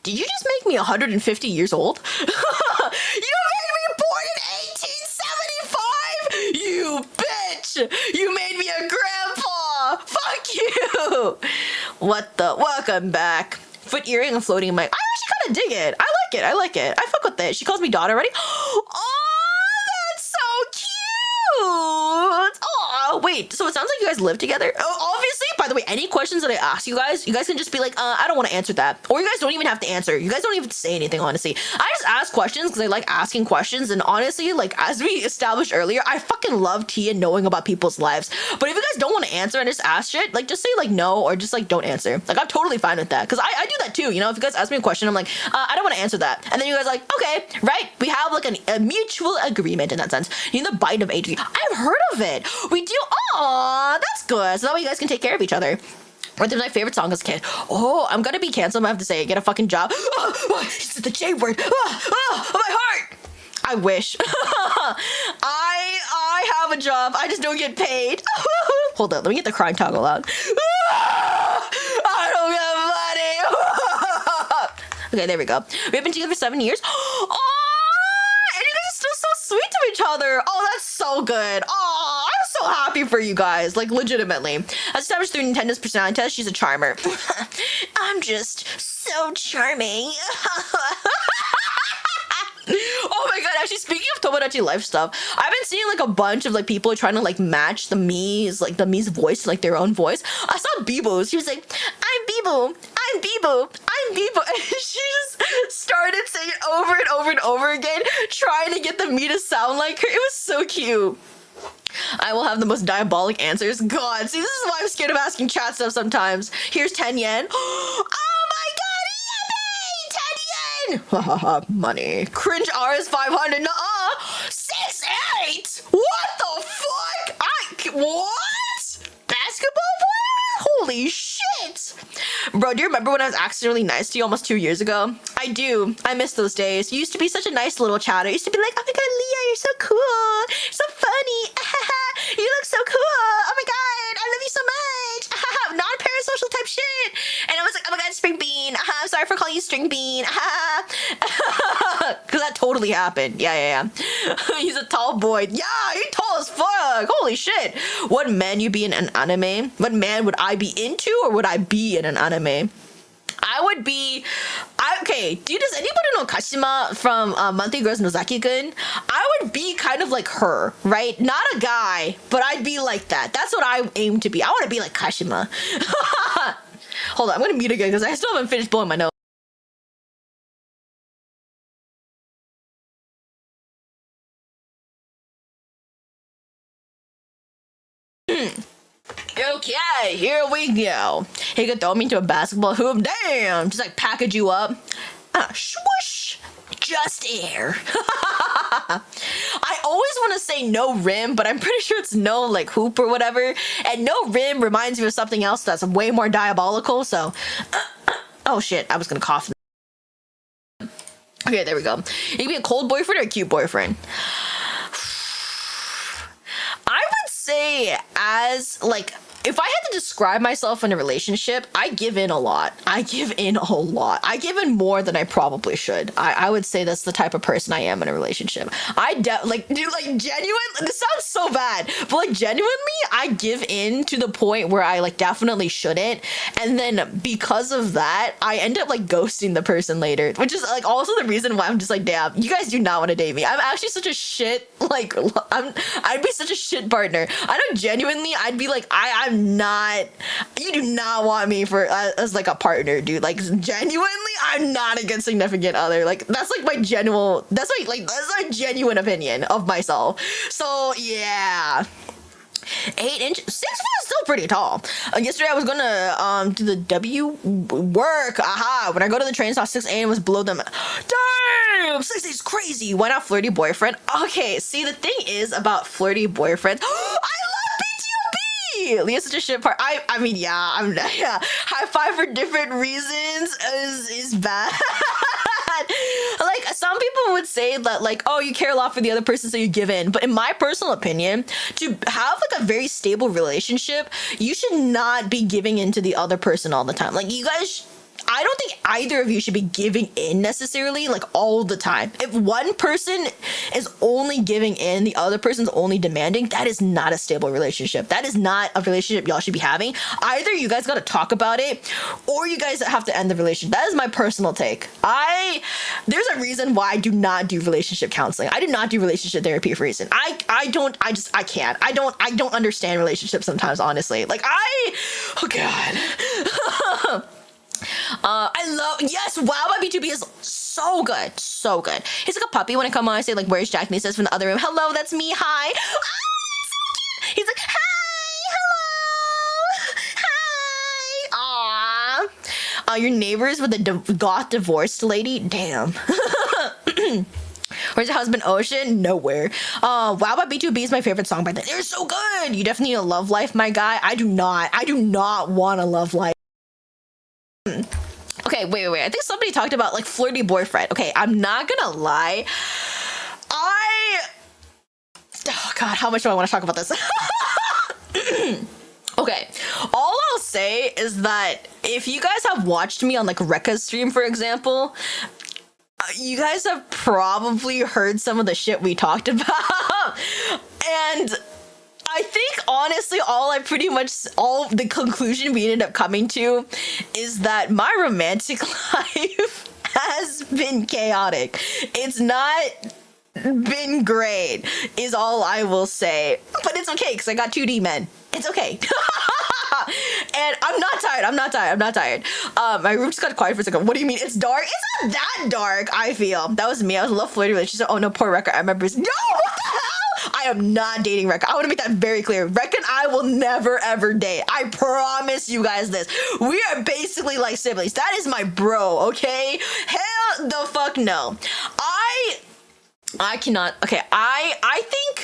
Did you just make me 150 years old? You made me born in 1875? You bitch! You made me a grandpa! Fuck you! What the? Welcome back. Foot earring and floating mic. I actually kind of dig it. I like it. I fuck with it. She calls me daughter already. Oh, that's so cute! Oh, wait. So it sounds like you guys live together? Oh, obviously, by the way, any questions that I ask you guys can just be like, I don't want to answer that. Or you guys don't even have to answer. You guys don't even have to say anything, honestly. I just ask questions because I like asking questions. And honestly, like, as we established earlier, I fucking love tea and knowing about people's lives. But if you guys don't want to answer and just ask shit, like, just say, like, no, or just, like, don't answer. Like, I'm totally fine with that. Because I do that, too. You know, if you guys ask me a question, I'm like, I don't want to answer that. And then you guys are like, okay, right? We have, like, a mutual agreement in that sense. You know, the bite of age. I've heard of it. We do. Aw, that's good. So that way you guys can take care of each other. What was my favorite song as a kid? Oh, I'm gonna be canceled. I have to say, get a fucking job. It's the J word. My heart. I wish. I have a job. I just don't get paid. Hold on, let me get the crying toggle out. I don't have money. Okay, there we go. We've been together for 7 years. Oh, and you guys are still so sweet to each other. Oh, that's so good. Oh, I'm so happy for you guys. Like, legitimately. As established through Nintendo's personality test, she's a charmer. I'm just so charming. Tomodachi Life stuff. I've been seeing like a bunch of like people trying to like match the Mii's voice to like their own voice. I saw Bibo's. She was like, I'm Bibo. I'm Bibo. I'm Bibo. And she just started saying it over and over and over again, trying to get the Mii to sound like her. It was so cute. I will have the most diabolic answers. God, see, this is why I'm scared of asking chat stuff sometimes. Here's 10 yen. Oh my god, yippee! 10 yen! Haha, money. Cringe R is 500. Nuh-uh. 6-8! What the fuck? What? Basketball player? Holy shit! Bro, do you remember when I was accidentally nice to you almost 2 years ago? I do. I miss those days. You used to be such a nice little chatter. You used to be like, oh my god, Leah, you're so cool. You're so funny. You look so cool. Oh my god, I love you so much. Non-parasocial type shit. And I was like, oh my god, String Bean. I'm sorry for calling you String Bean. Because that totally happened. Yeah. He's a tall boy. Yeah, you're tall as fuck. Holy shit. What man you be in an anime? What man would I be into, or would I be in an anime? I would be... Okay, dude, does anybody know Kashima from Monthly Girls Nozaki-kun? I would be kind of like her, right? Not a guy, but I'd be like that. That's what I aim to be. I want to be like Kashima. Hold on, I'm gonna mute again because I still haven't finished blowing my nose. Okay, here we go. He could throw me into a basketball hoop. Damn, just like package you up. Swoosh, just air. I always want to say no rim, but I'm pretty sure it's no like hoop or whatever. And no rim reminds me of something else that's way more diabolical. So, oh shit, I was gonna cough. Okay, there we go. You can be a cold boyfriend or a cute boyfriend. I would say as like, if I had to describe myself in a relationship, I give in a lot. I give in more than I probably should. I would say that's the type of person I am in a relationship. Like, dude, like genuine, this sounds so bad, but like genuinely, I give in to the point where I like definitely shouldn't. And then because of that, I end up like ghosting the person later, which is like also the reason why I'm just like, damn, you guys do not want to date me. I'm actually such a shit, like, I'd be such a shit partner. I know genuinely, I'd be like, I'm not, you do not want me for as like a partner, dude. Like genuinely, I'm not a good significant other. Like that's like my genuine, that's my genuine opinion of myself. So yeah. 8 inch, 6 foot is still pretty tall. Yesterday I was gonna do the W work. Aha! When I go to the train, saw 6 a.m. was below them. Damn, 6 is crazy. Why not flirty boyfriend? Okay, see the thing is about flirty boyfriends. I love BTOB. Leah's such a shit part. I mean, yeah, yeah. High five for different reasons is bad. Like some people would say that like, oh, you care a lot for the other person, so you give in. But in my personal opinion, to have like a very stable relationship, you should not be giving in to the other person all the time. Like you guys, I don't think either of you should be giving in necessarily like all the time. If one person is only giving in, the other person's only demanding, that is not a stable relationship. That is not a relationship y'all should be having. Either you guys got to talk about it or you guys have to end the relationship. That is my personal take. There's a reason why I do not do relationship counseling. I do not do relationship therapy for a reason. I can't. I don't understand relationships sometimes, honestly. Like oh God. I love, yes, wow, my B2B is so good, so good. He's like a puppy when I come on, I say like, where's Jack? And he says from the other room, hello, that's me, hi. Oh, that's so cute. He's like, hi, hello, hi. Aw. Your neighbors with the goth divorced lady, damn. Where's your husband, Ocean? Nowhere. Wow by B2B is my favorite song by them. They're so good. You definitely need a love life, my guy. I do not want a love life. Okay, wait. I think somebody talked about like flirty boyfriend. Okay, I'm not gonna lie. Oh God, how much do I want to talk about this? Okay, all I'll say is that if you guys have watched me on like Rekka's stream, for example, you guys have probably heard some of the shit we talked about. And I think honestly, all the conclusion we ended up coming to is that my romantic life has been chaotic. It's not been great, is all I will say. But it's okay, because I got 2D men. It's okay. And I'm not tired. My room just got quiet for a second. What do you mean? It's dark? It's not that dark, I feel. That was me. I was a little flirty with it. She said, oh no, poor Rekka. I remember. No, what the hell? I am not dating Rekka. I want to make that very clear. Rekka and I will never ever date. I promise you guys this. We are basically like siblings. That is my bro, okay? Hell the fuck no. I cannot. Okay, I think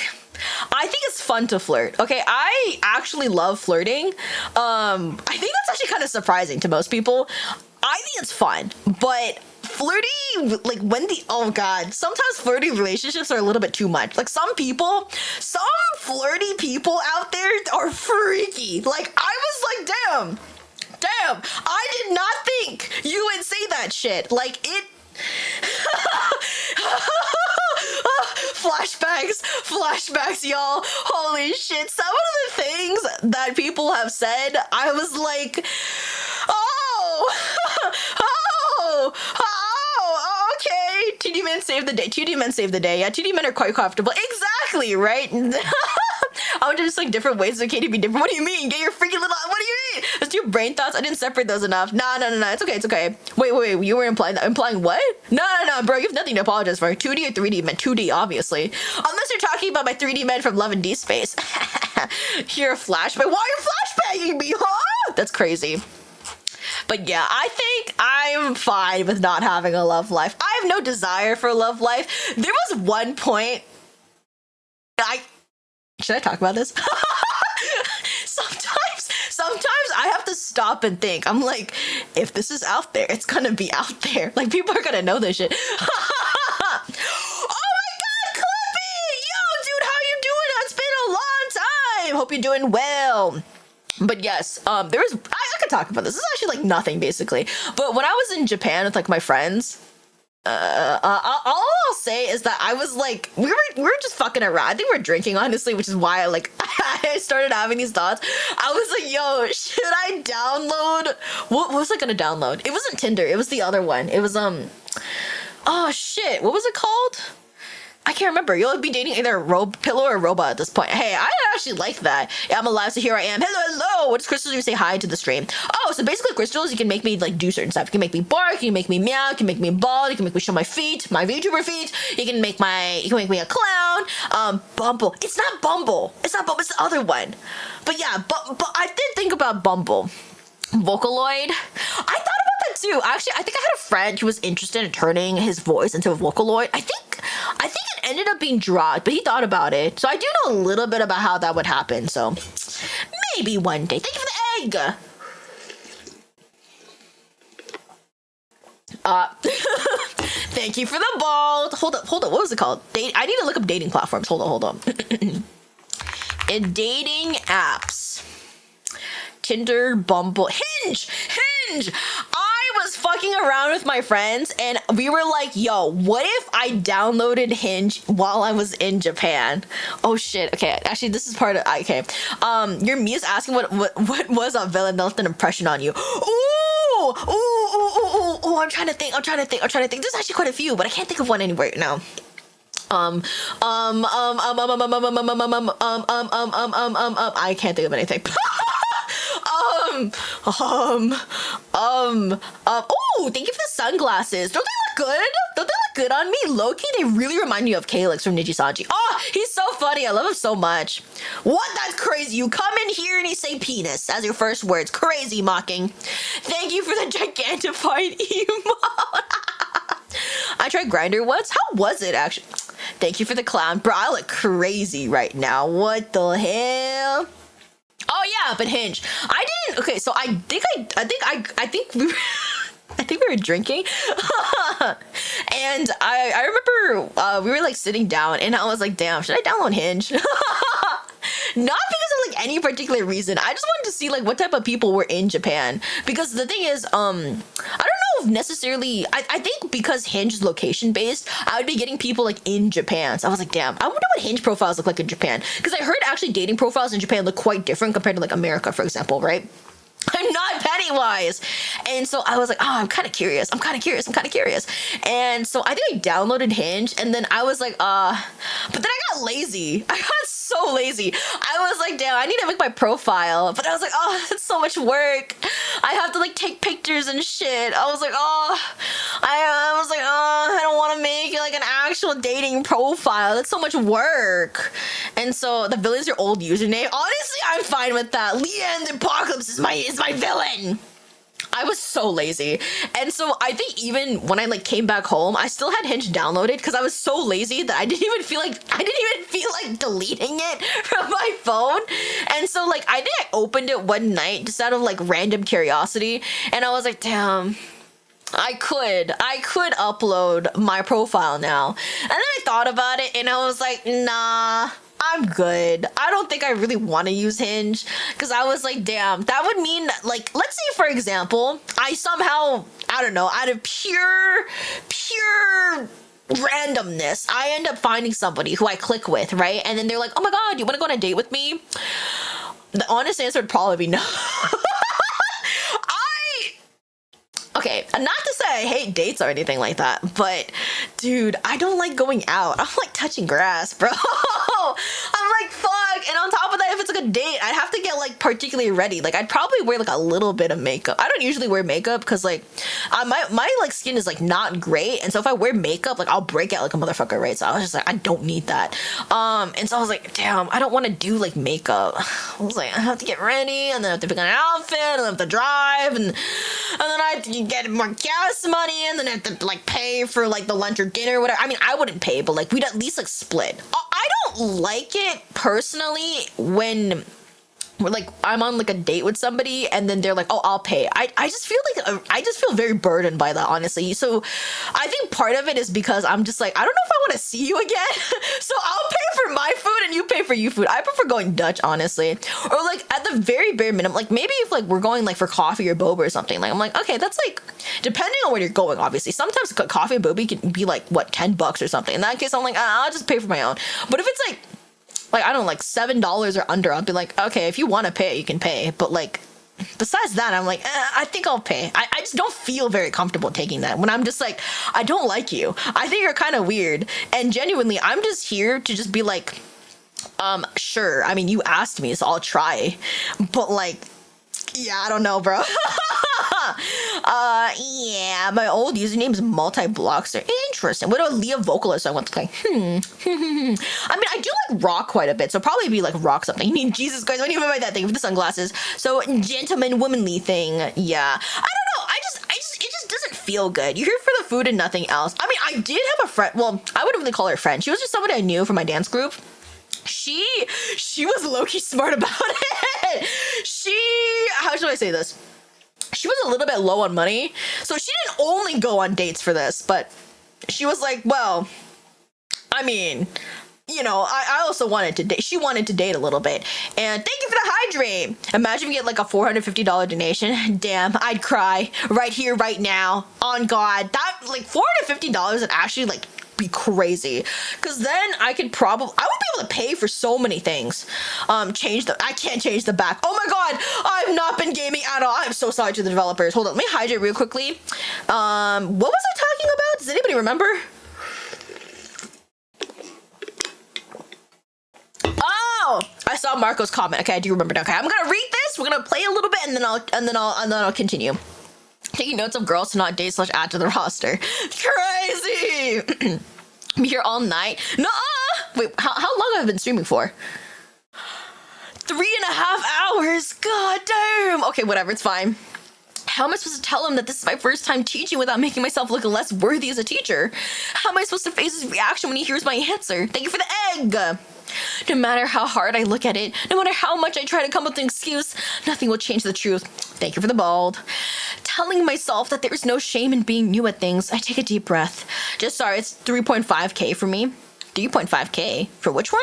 it's fun to flirt. Okay, I actually love flirting. I think that's actually kind of surprising to most people. I think it's fun, but flirty, like when oh god, sometimes flirty relationships are a little bit too much. Like some flirty people out there are freaky. Like I was like, damn, I did not think you would say that shit. Like it. Flashbacks, y'all. Holy shit. Some of the things that people have said, I was like, okay. 2D men save the day. 2D men save the day. Yeah, 2D men are quite comfortable. Exactly, right? I would just like different ways okay to be different. What do you mean? Get your freaking little. What do you mean? It's your brain thoughts. I didn't separate those enough. Nah. It's okay. Wait. You were implying that? Implying what? No, bro. You have nothing to apologize for. 2D or 3D men? 2D, obviously. Unless you're talking about my 3D men from Love and D Space. You're a flashback. Why are you flashbanging me, huh? That's crazy. But yeah, I think I'm fine with not having a love life. I have no desire for a love life. There was one point. Should I talk about this? Sometimes I have to stop and think. I'm like, if this is out there, it's gonna be out there. Like people are gonna know this shit. Oh my god, Clippy! Yo, dude, how you doing? It's been a long time. Hope you're doing well. But yes, I could talk about this. This is actually like nothing basically. But when I was in Japan with like my friends, all I'll say is that I was like, we were just fucking around. I think we were drinking, honestly, which is why I started having these thoughts. I was like, yo, should I download? What was I gonna download? It wasn't Tinder. It was the other one. It was oh shit, what was it called? I can't remember. You'll be dating either a pillow or a robot at this point. Hey, I actually like that. Yeah, I'm alive, so here I am. Hello. What is crystals? You say hi to the stream. Oh, so basically crystals, you can make me like do certain stuff. You can make me bark. You can make me meow. You can make me bald. You can make me show my feet, my VTuber feet. You can make me a clown. Bumble. It's not Bumble. It's the other one. But yeah, but I did think about Bumble. Vocaloid. I thought about that too. Actually, I think I had a friend who was interested in turning his voice into a Vocaloid. I think it ended up being dropped, but he thought about it. So I do know a little bit about how that would happen. So maybe one day. Thank you for the egg. Thank you for the bald. Hold up. What was it called? I need to look up dating platforms. Hold on. In dating apps. Tinder, Bumble, Hinge. I was fucking around with my friends and we were like, yo, what if I downloaded Hinge while I was in Japan? Oh shit. Okay, actually this is part of okay. Your me is asking what was a villain that left an impression on you. Ooh, I'm trying to think. There's actually quite a few, but I can't think of one anywhere now. I can't think of anything. Oh, thank you for the sunglasses. Don't they look good on me? Low-key, they really remind me of Calyx from Nijisanji. Oh, he's so funny. I love him so much. What? That's crazy. You come in here and you say penis as your first words. Crazy mocking. Thank you for the gigantified emote. I tried Grindr once. How was it, actually? Thank you for the clown. Bro, I look crazy right now. What the hell? Oh yeah, but Hinge. I didn't. Okay, so I think we were, I think we were drinking, and I remember we were like sitting down, and I was like, damn, should I download Hinge? Not because of like any particular reason. I just wanted to see like what type of people were in Japan. Because the thing is, I don't know if necessarily, I think because Hinge is location based, I would be getting people like in Japan. So I was like, damn, I wonder what Hinge profiles look like in Japan. Because I heard actually dating profiles in Japan look quite different compared to like America, for example, right? I'm not Pennywise. And so I was like, oh, I'm kind of curious. And so I think I downloaded Hinge, and then I was like, but then I got lazy. I got so lazy. I was like, damn, I need to make my profile. But I was like, oh, it's so much work. I have to like take pictures and shit. I was like, I don't want to make it like an actual dating profile. That's so much work. And so the villain's your old username. Honestly, I'm fine with that. Leanne the Apocalypse is my villain. I was so lazy. And so I think even when I like came back home, I still had Hinge downloaded because I was so lazy that I didn't even feel like deleting it from my phone. And so like I think I opened it one night just out of like random curiosity, and I was like, damn, I could upload my profile now. And then I thought about it and I was like, nah, I'm good. I don't think I really want to use Hinge, because I was like, damn, that would mean like, let's say for example, I somehow, I don't know, out of pure randomness, I end up finding somebody who I click with, right? And then they're like, oh my god, you want to go on a date with me? The honest answer would probably be no. Okay, not to say I hate dates or anything like that, but dude, I don't like going out. I don't like touching grass, bro. I'm like, fuck. And on top of that, if it's like a date, I'd have to get like particularly ready. Like I'd probably wear like a little bit of makeup. I don't usually wear makeup because like my like skin is like not great. And so if I wear makeup, like I'll break out like a motherfucker, right? So I was just like, I don't need that. And so I was like, damn, I don't want to do like makeup. I was like, I have to get ready, and then I have to pick an outfit, and I have to drive, and then I have to get more gas money, and then I have to like pay for like the lunch or dinner or whatever. I mean, I wouldn't pay, but like we'd at least like split. I don't like it personally when like I'm on like a date with somebody and then they're like, oh, I'll pay. I just feel like I just feel very burdened by that, honestly. So I think part of it is because I'm just like, I don't know if I want to see you again. So I'll pay for my food and you pay for your food. I prefer going Dutch, honestly. Or like at the very bare minimum, like maybe if like we're going like for coffee or boba or something, like I'm like, okay, that's like, depending on where you're going, obviously. Sometimes coffee and boba can be like what, $10 or something. In that case, I'm like, I'll just pay for my own. But if it's like I don't know, like $7 or under, I'll be like, okay, if you want to pay, you can pay. But like, besides that, I'm like, I think I'll pay. I just don't feel very comfortable taking that when I'm just like, I don't like you. I think you're kind of weird. And genuinely, I'm just here to just be like, sure. I mean, you asked me, so I'll try. But like, yeah, I don't know, bro. Yeah, my old username is multi-blockster. Interesting. What about Leah Vocalist? I want to play. I mean, I do like rock quite a bit, so probably be like rock something. I mean, Jesus Christ, what do you mean by that thing with the sunglasses? So gentleman, womanly thing. Yeah, I don't know. It just doesn't feel good. You're here for the food and nothing else. I mean, I did have a friend. Well, I wouldn't really call her a friend. She was just somebody I knew from my dance group. She was low-key smart about it. How should I say this? She was a little bit low on money, so she didn't only go on dates for this, but she was like, well, I mean, you know, I also wanted to date. She wanted to date a little bit. And thank you for the hydrate. Imagine you get like a $450 donation. Damn, I'd cry right here, right now. On God, that like $450 would actually like be crazy, because then I would be able to pay for so many things. I can't change the back. Oh my god, I've not been gaming at all. I'm so sorry to the developers. Hold on, let me hydrate real quickly. What was I talking about? Does anybody remember? Oh, I saw Marco's comment. Okay, I do remember now. Okay, I'm gonna read this. We're gonna play a little bit, and then I'll continue. Taking notes of girls to not date / add to the roster. Crazy. I'm here all night. Nuh-uh. Wait, how long have I been streaming for? 3.5 hours. God damn. Okay, whatever. It's fine. How am I supposed to tell him that this is my first time teaching without making myself look less worthy as a teacher? How am I supposed to face his reaction when he hears my answer? Thank you for the egg. No matter how hard I look at it, no matter how much I try to come up with an excuse, nothing will change the truth. Thank you for the bald. Telling myself that there is no shame in being new at things, I take a deep breath. Just sorry, it's 3.5k for me. 3.5k? For which one?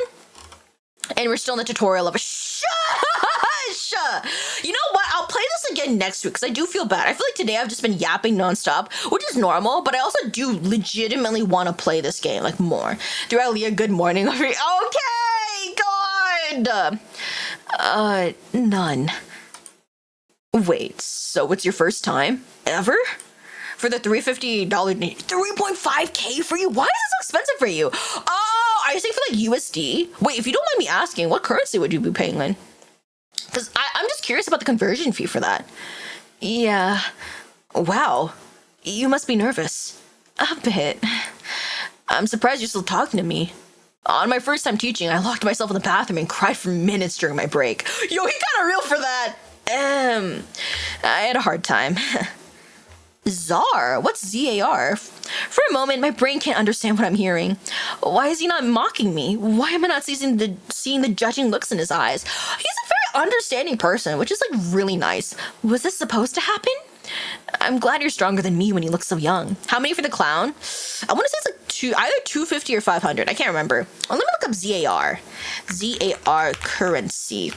And we're still in the tutorial of a shush! You know what? I'll play this again next week, because I do feel bad. I feel like today I've just been yapping nonstop, which is normal, but I also do legitimately want to play this game, like, more. Throughout Leah, good morning. Okay, God! None. Wait, so it's your first time ever? For the $350, 3.5K for you? Why is this so expensive for you? Oh, are you saying for like USD? Wait, if you don't mind me asking, what currency would you be paying in? Because I'm just curious about the conversion fee for that. Yeah. Wow. You must be nervous. A bit. I'm surprised you're still talking to me. On my first time teaching, I locked myself in the bathroom and cried for minutes during my break. Yo, he got real for that. I had a hard time. Czar? What's ZAR? For a moment, my brain can't understand what I'm hearing. Why is he not mocking me? Why am I not seeing the judging looks in his eyes? He's a very understanding person, which is like really nice. Was this supposed to happen? I'm glad you're stronger than me when you look so young. How many for the clown? I want to say it's like either 250 or 500. I can't remember. Oh, let me look up ZAR. ZAR currency.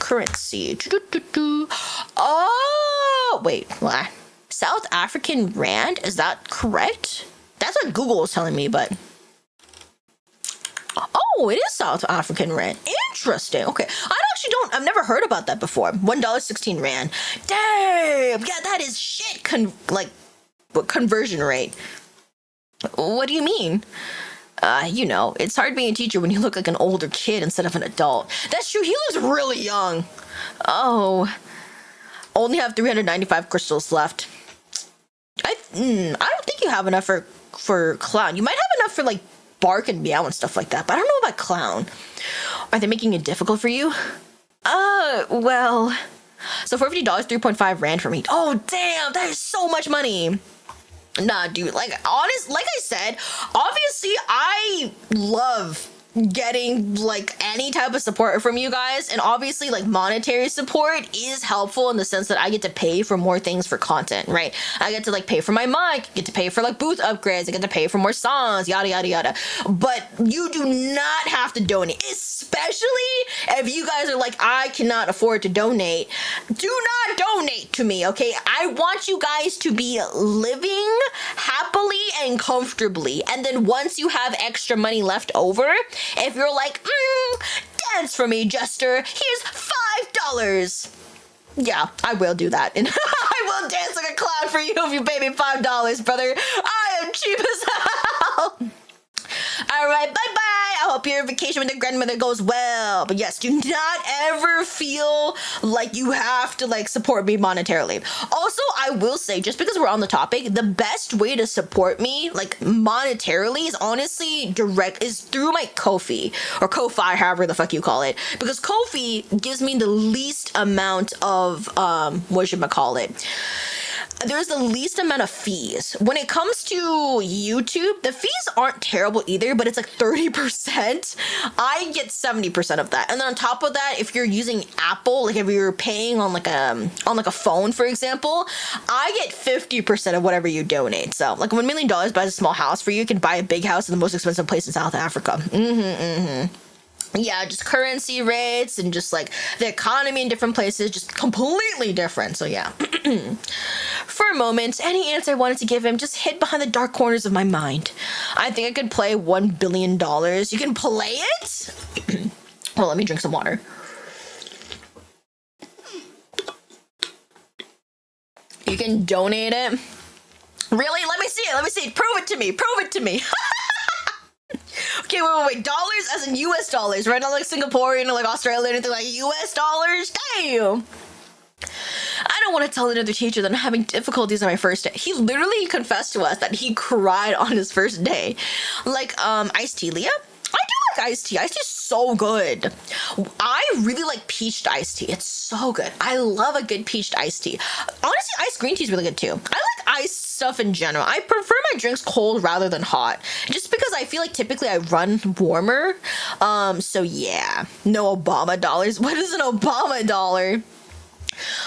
Oh, wait. What? South African Rand? Is that correct? That's what Google is telling me, but... Oh, it is South African Rand. Interesting. Okay. I've never heard about that before. $1.16 Rand. Damn! Yeah, that is shit conversion rate. What do you mean? You know, it's hard being a teacher when you look like an older kid instead of an adult. That's true. He looks really young. Oh. Only have 395 crystals left. I don't think you have enough for clown. You might have enough for like bark and meow and stuff like that, but I don't know about clown. Are they making it difficult for you? Well, so for $50, 3.5 Rand for me. Oh damn, that is so much money. Nah, dude, like I said, obviously I love getting like any type of support from you guys, and obviously like monetary support is helpful in the sense that I get to pay for more things for content, right? I get to like pay for my mic, get to pay for like booth upgrades, I get to pay for more songs, yada yada yada. But you do not have to donate, especially if you guys are like, I cannot afford to donate. Do not donate to me, okay? I want you guys to be living happily and comfortably, and then once you have extra money left over, if you're like, dance for me, Jester, here's $5. Yeah, I will do that. And I will dance like a clown for you if you pay me $5, brother. I am cheap as hell. All right, bye-bye. I hope your vacation with your grandmother goes well. But yes, do not ever feel like you have to like support me monetarily. Also, I will say, just because we're on the topic, the best way to support me like monetarily is honestly is through my Ko-fi or Ko-fi, however the fuck you call it. Because Ko-fi gives me the least amount of there's the least amount of fees. When it comes to YouTube, the fees aren't terrible either, but it's like 30%. I get 70% of that. And then on top of that, if you're using Apple, like if you're paying on like a phone, for example, I get 50% of whatever you donate. So like $1 million buys a small house for you, you can buy a big house in the most expensive place in South Africa. Yeah, just currency rates and just like the economy in different places, just completely different. So yeah. For a moment, any answer I wanted to give him just hid behind the dark corners of my mind. I think I could play $1 billion. You can play it? Well, let me drink some water. You can donate it? Really? Let me see it. Prove it to me. Okay, wait. Dollars as in US dollars, right? Not like Singaporean or like Australian or anything, like US dollars? Damn! I don't want to tell another teacher that I'm having difficulties on my first day. He literally confessed to us that he cried on his first day. Like, iced tea, Leah? I do like iced tea. Iced tea is so good. I really like peached iced tea. It's so good. I love a good peached iced tea. Honestly, iced green tea is really good too. I like iced stuff in general. I prefer my drinks cold rather than hot, just because I feel like typically I run warmer. So yeah. No Obama dollars. What is an Obama dollar?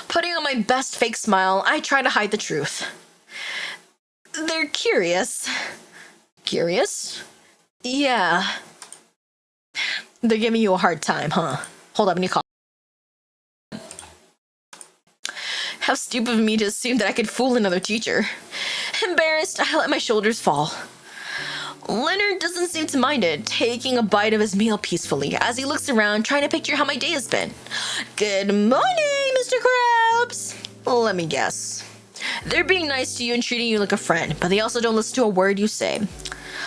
Putting on my best fake smile, I try to hide the truth. They're curious. Curious? Yeah. They're giving you a hard time, huh? Hold up, I need to call. How stupid of me to assume that I could fool another teacher. Embarrassed, I let my shoulders fall. Leonard doesn't seem to mind it, taking a bite of his meal peacefully as he looks around trying to picture how my day has been. Good morning, Mr. Krabs! Let me guess. They're being nice to you and treating you like a friend, but they also don't listen to a word you say.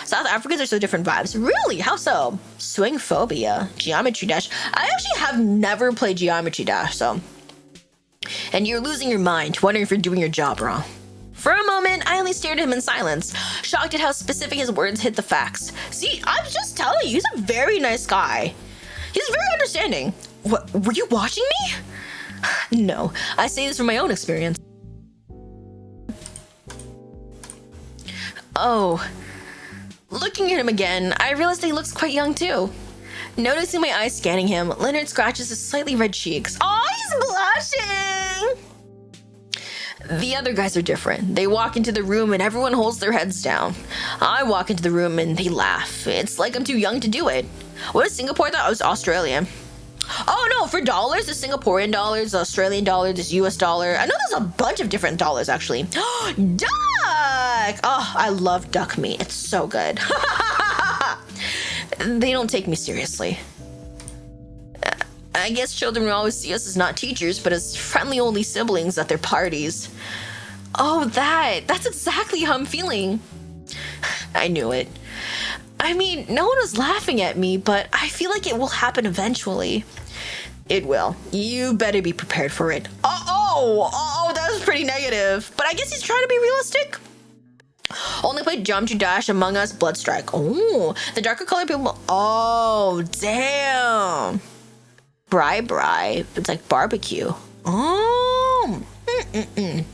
South Africans are so different vibes. Really? How so? Swing phobia. Geometry Dash. I actually have never played Geometry Dash, so. And you're losing your mind, wondering if you're doing your job wrong. For a moment, I only stared at him in silence, shocked at how specific his words hit the facts. See, I'm just telling you, he's a very nice guy. He's very understanding. What, were you watching me? No, I say this from my own experience. Oh. Looking at him again, I realized that he looks quite young too. Noticing my eyes scanning him, Leonard scratches his slightly red cheeks. Oh, he's blushing! The other guys are different. They walk into the room and everyone holds their heads down. I walk into the room and they laugh. It's like I'm too young to do it. What is Singapore? I thought it was Australia. Oh no, for dollars, there's Singaporean dollars, Australian dollars, there's US dollar. I know there's a bunch of different dollars actually. Duck! Oh, I love duck meat. It's so good. They don't take me seriously. I guess children will always see us as not teachers, but as friendly only siblings at their parties. Oh, that's exactly how I'm feeling. I knew it. I mean, no one was laughing at me, but I feel like it will happen eventually. It will. You better be prepared for it. Oh, that was pretty negative. But I guess he's trying to be realistic. Only played Geometry Dash, Among Us, Bloodstrike. Oh, the darker colored people. Oh, damn. Bri. It's like barbecue. Oh.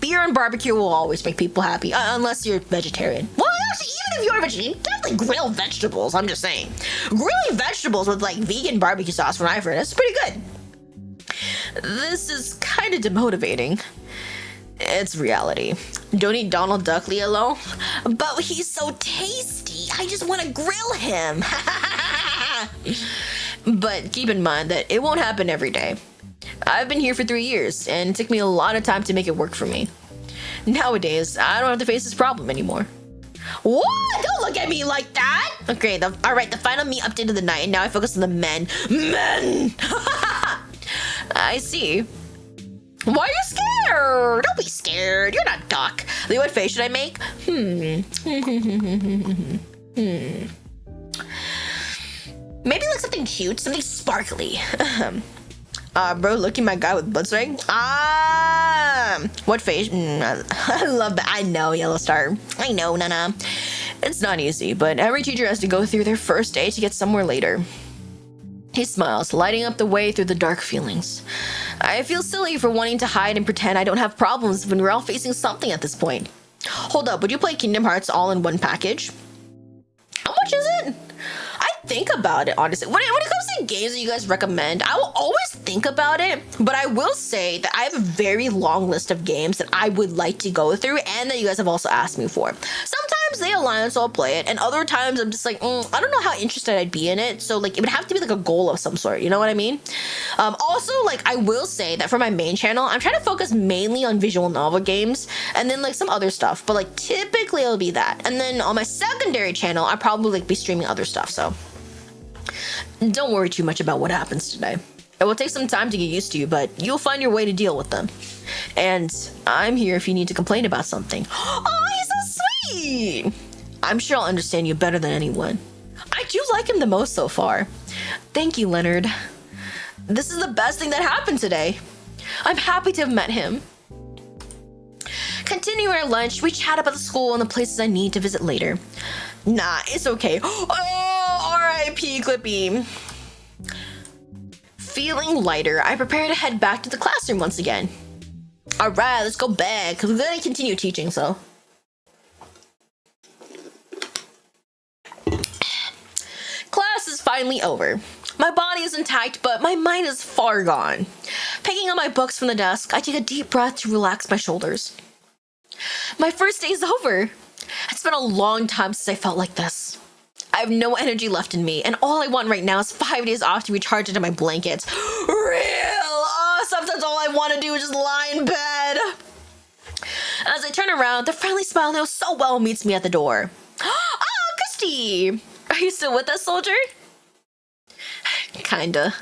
Beer and barbecue will always make people happy, unless you're vegetarian. Well, actually, even if you're a vegetarian, definitely grill vegetables. I'm just saying. Grilling vegetables with like vegan barbecue sauce from I've heard, that's pretty good. This is kind of demotivating. It's reality. Don't eat Donald Duck, Lilo. But he's so tasty. I just want to grill him. But keep in mind that it won't happen every day. I've been here for 3 years, and it took me a lot of time to make it work for me. Nowadays, I don't have to face this problem anymore. What? Don't look at me like that! Okay, alright, the final me update of the night, and now I focus on the men. Men! I see. Why are you scared? Don't be scared. You're not Duck. What face should I make? Maybe like something cute, something sparkly. Bro, looking my guy with Bloodstrike. What face? I love that. I know, Yellow Star. I know, Nana. It's not easy, but every teacher has to go through their first day to get somewhere later. He smiles, lighting up the way through the dark feelings. I feel silly for wanting to hide and pretend I don't have problems when we're all facing something at this point. Hold up, would you play Kingdom Hearts all in one package? How much is it? I think about it, honestly. When it comes to games that you guys recommend, I will always think about it, but I will say that I have a very long list of games that I would like to go through and that you guys have also asked me for. Sometimes they align, so I'll play it, and other times I'm just like, I don't know how interested I'd be in it, so like it would have to be like a goal of some sort, you know what I mean? Also, like I will say that for my main channel, I'm trying to focus mainly on visual novel games and then like some other stuff, but like typically it'll be that. And then on my secondary channel, I'll probably like be streaming other stuff, so don't worry too much about what happens today. It will take some time to get used to, but you'll find your way to deal with them. And I'm here if you need to complain about something. Oh, he's so sweet! I'm sure I'll understand you better than anyone. I do like him the most so far. Thank you, Leonard. This is the best thing that happened today. I'm happy to have met him. Continuing our lunch, we chat about the school and the places I need to visit later. Nah, it's okay. Oh, R.I.P. Clippy. Feeling lighter, I prepare to head back to the classroom once again. Alright, let's go back, because we're going to continue teaching, so. Class is finally over. My body is intact, but my mind is far gone. Picking up my books from the desk, I take a deep breath to relax my shoulders. My first day is over. It's been a long time since I felt like this. I have no energy left in me, and all I want right now is 5 days off to recharge into my blankets. Sometimes all I want to do is just lie in bed. As I turn around, the friendly smile I know so well meets me at the door. Oh, Christy! Are you still with us, soldier? Kinda.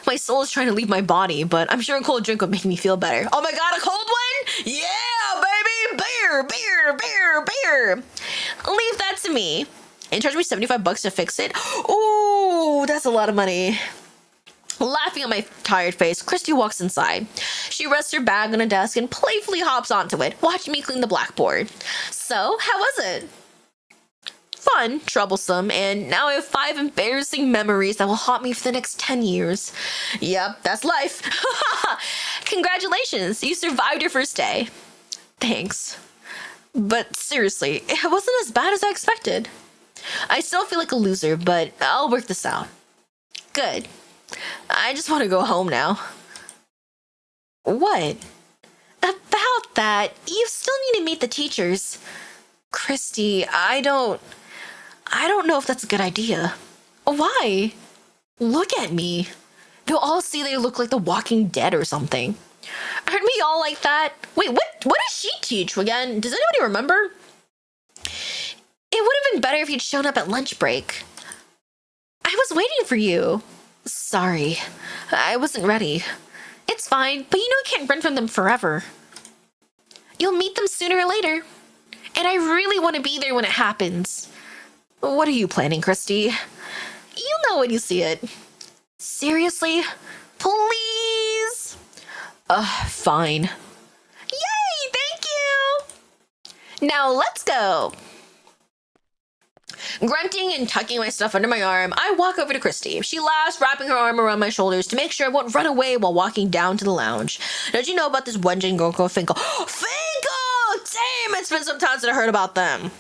My soul is trying to leave my body, but I'm sure a cold drink would make me feel better. Oh my god, a cold one? Yeah, baby! Beer, beer, beer, beer! Leave that to me. And charge me $75 to fix it? Ooh, that's a lot of money. Laughing at my tired face, Christy walks inside. She rests her bag on a desk and playfully hops onto it, watching me clean the blackboard. So, how was it? Fun, troublesome, and now I have 5 embarrassing memories that will haunt me for the next 10 years. Yep, that's life. Congratulations, you survived your first day. Thanks. But seriously, it wasn't as bad as I expected. I still feel like a loser, but I'll work this out. Good. I just want to go home now. What? About that, you still need to meet the teachers. Christy, I don't know if that's a good idea. Why? Look at me. They'll all see they look like the Walking Dead or something. Aren't we all like that? Wait, what does she teach again? Does anybody remember? It would have been better if you'd shown up at lunch break. I was waiting for you. Sorry, I wasn't ready. It's fine, but you know I can't run from them forever. You'll meet them sooner or later. And I really want to be there when it happens. What are you planning, Christy? You'll know when you see it. Seriously? Please? Fine. Yay, thank you! Now let's go. Grunting and tucking my stuff under my arm, I walk over to Christy. She laughs, wrapping her arm around my shoulders to make sure I won't run away while walking down to the lounge. Don't you know about this one Jane girl called Finkel? Finkel! Damn, it's been some time since I heard about them.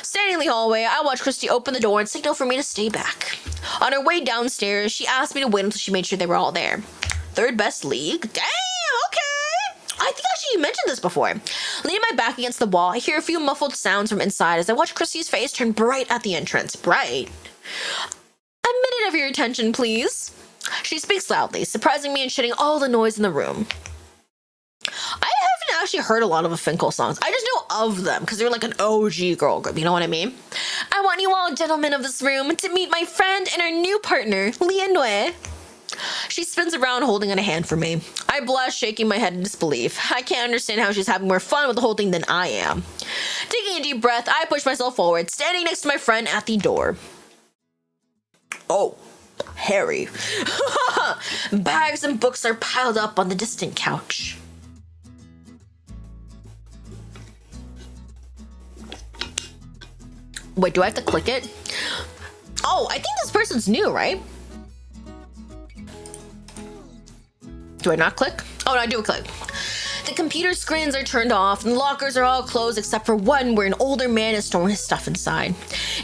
Standing in the hallway, I watch Christy open the door and signal for me to stay back. On her way downstairs, she asked me to wait until she made sure they were all there. Third best league? Damn, okay! I think actually you mentioned this before. Leaning my back against the wall, I hear a few muffled sounds from inside as I watch Christy's face turn bright at the entrance. Bright. A minute of your attention, please. She speaks loudly, surprising me and shutting all the noise in the room. I haven't actually heard a lot of the Finkel songs. I just know of them because they're like an OG girl group, you know what I mean? I want you all, gentlemen of this room, to meet my friend and our new partner, Lianwei. She spins around holding out a hand for me. I blush, shaking my head in disbelief. I can't understand how she's having more fun with the whole thing than I am. Taking a deep breath, I push myself forward, standing next to my friend at the door. Oh, Harry. Bags and books are piled up on the distant couch. Wait, do I have to click it? Oh, I think this person's new, right? Do I not click? Oh, no, I do click. The computer screens are turned off and lockers are all closed except for one where an older man is storing his stuff inside.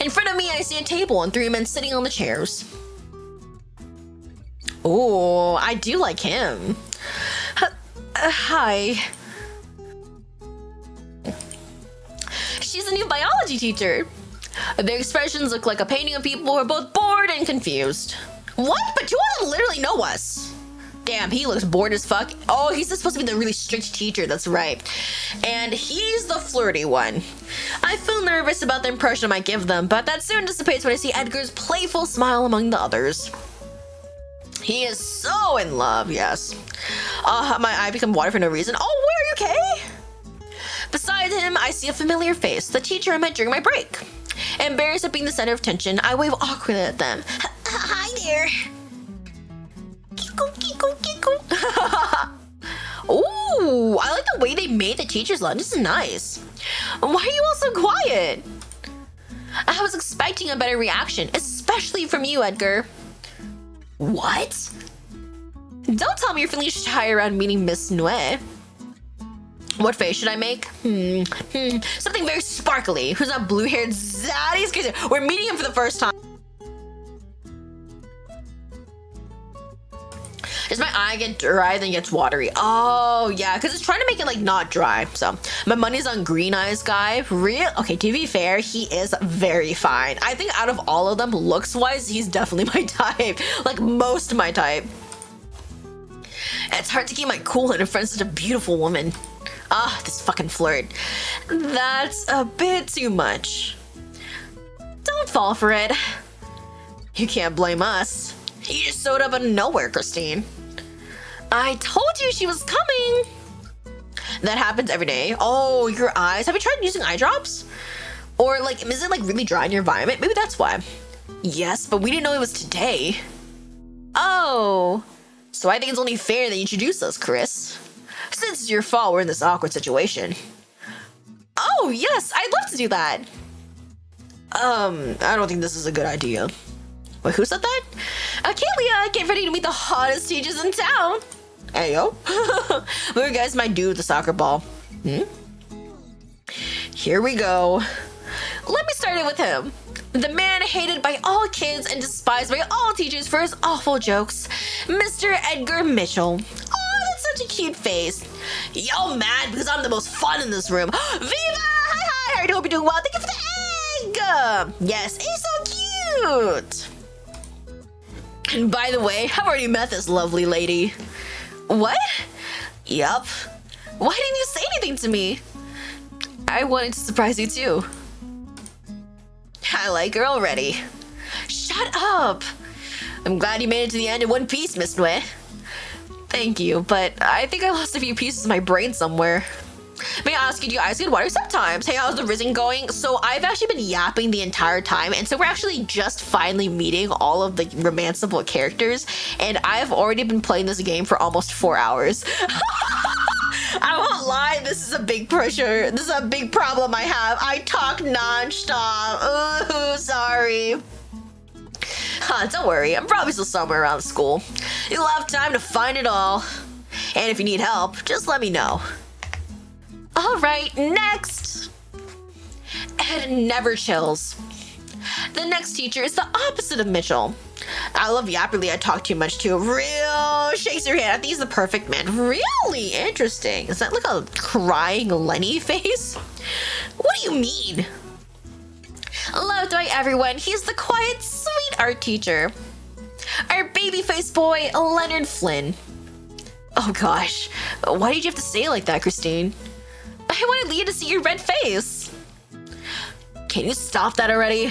In front of me, I see a table and 3 men sitting on the chairs. Oh, I do like him. Hi. She's a new biology teacher. Their expressions look like a painting of people who are both bored and confused. What? But 2 of them literally know us. Damn, he looks bored as fuck. Oh, he's supposed to be the really strict teacher, that's right. And he's the flirty one. I feel nervous about the impression I might give them, but that soon dissipates when I see Edgar's playful smile among the others. He is so in love, yes. My eye become water for no reason. Oh, where are you, Kay? Beside him, I see a familiar face, the teacher I met during my break. Embarrassed at being the center of attention, I wave awkwardly at them. Hi there. Kiko, Kiko, Kiko. Ooh, I like the way they made the teacher's lunch. This is nice. Why are you all so quiet? I was expecting a better reaction, especially from you, Edgar. What? Don't tell me you're feeling shy around meeting Miss Nue. What face should I make? Something very sparkly. Who's that blue-haired zaddy's crazy? We're meeting him for the first time. Does my eye get dry then gets watery? Oh yeah, because it's trying to make it like not dry. So my money's on Green Eyes guy. Real? Okay, to be fair, he is very fine. I think out of all of them, looks-wise, he's definitely my type. Like most of my type. It's hard to keep my cool and in front of such a beautiful woman. Ah, this fucking flirt. That's a bit too much. Don't fall for it. You can't blame us. You just showed up out of nowhere, Christine. I told you she was coming. That happens every day. Oh, your eyes. Have you tried using eye drops? Or like, is it like really dry in your environment? Maybe that's why. Yes, but we didn't know it was today. Oh, so I think it's only fair that you introduce us, Chris. Since it's your fault we're in this awkward situation. Oh, yes, I'd love to do that. I don't think this is a good idea. Wait, who said that? Okay, Leah, get ready to meet the hottest teachers in town. Hey, yo. Look, guys, my dude with the soccer ball. Here we go. Let me start it with him. The man hated by all kids and despised by all teachers for his awful jokes. Mr. Edgar Mitchell. Oh, that's such a cute face. Yo, mad because I'm the most fun in this room. Viva! Hi, I hope you're doing well. Thank you for the egg. Yes, he's so cute. And by the way, I've already met this lovely lady. What? Yup. Why didn't you say anything to me? I wanted to surprise you too. I like her already. Shut up! I'm glad you made it to the end in one piece, Miss Nue. Thank you, but I think I lost a few pieces of my brain somewhere. May I ask you, do you guys get water sometimes? Hey, how's the risen going? So I've actually been yapping the entire time, and so we're actually just finally meeting all of the romanceable characters, and I've already been playing this game for almost 4 hours. I won't lie, this is a big pressure. This is a big problem I have. I talk non-stop. Ooh, sorry. Don't worry, I'm probably still somewhere around school. You'll have time to find it all. And if you need help, just let me know. Alright, next! Ed never chills. The next teacher is the opposite of Mitchell. I love Yapperly, I talk too much too. Real shakes your hand. I think he's the perfect man. Really interesting. Is that like a crying Lenny face? What do you mean? Loved by everyone, he's the quiet, sweet art teacher. Our baby-faced boy, Leonard Flynn. Oh gosh, why did you have to say it like that, Christine? I wanted Leah to see your red face. Can you stop that already?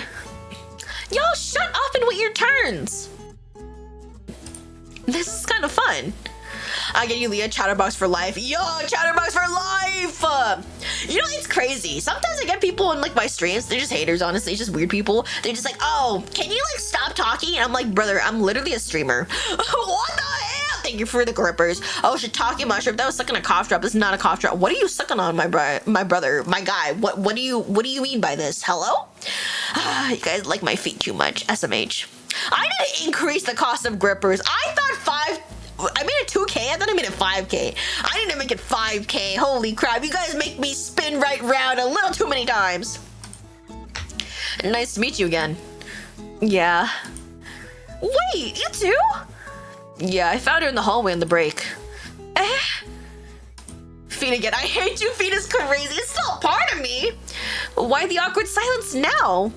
Y'all shut up and wait your turns. This is kind of fun. I get you, Leah. Chatterbox for life. Yo, Chatterbox for life. You know, it's crazy. Sometimes I get people in like my streams. They're just haters, honestly. Just weird people. They're just like, oh, can you like stop talking? And I'm like, brother, I'm literally a streamer. What the hell? Thank you for the grippers. Oh, shiitake mushroom. That was sucking a cough drop. This is not a cough drop. What are you sucking on, my brother, my guy? What do you mean by this? Hello? You guys like my feet too much. SMH. I need to increase the cost of grippers. I made it 2K. I thought I made it 5K. I need to make it 5K. Holy crap. You guys make me spin right round a little too many times. Nice to meet you again. Yeah. Wait, you too? Yeah, I found her in the hallway on the break. Feet again. I hate you. Feet is crazy. It's still a part of me. Why the awkward silence now?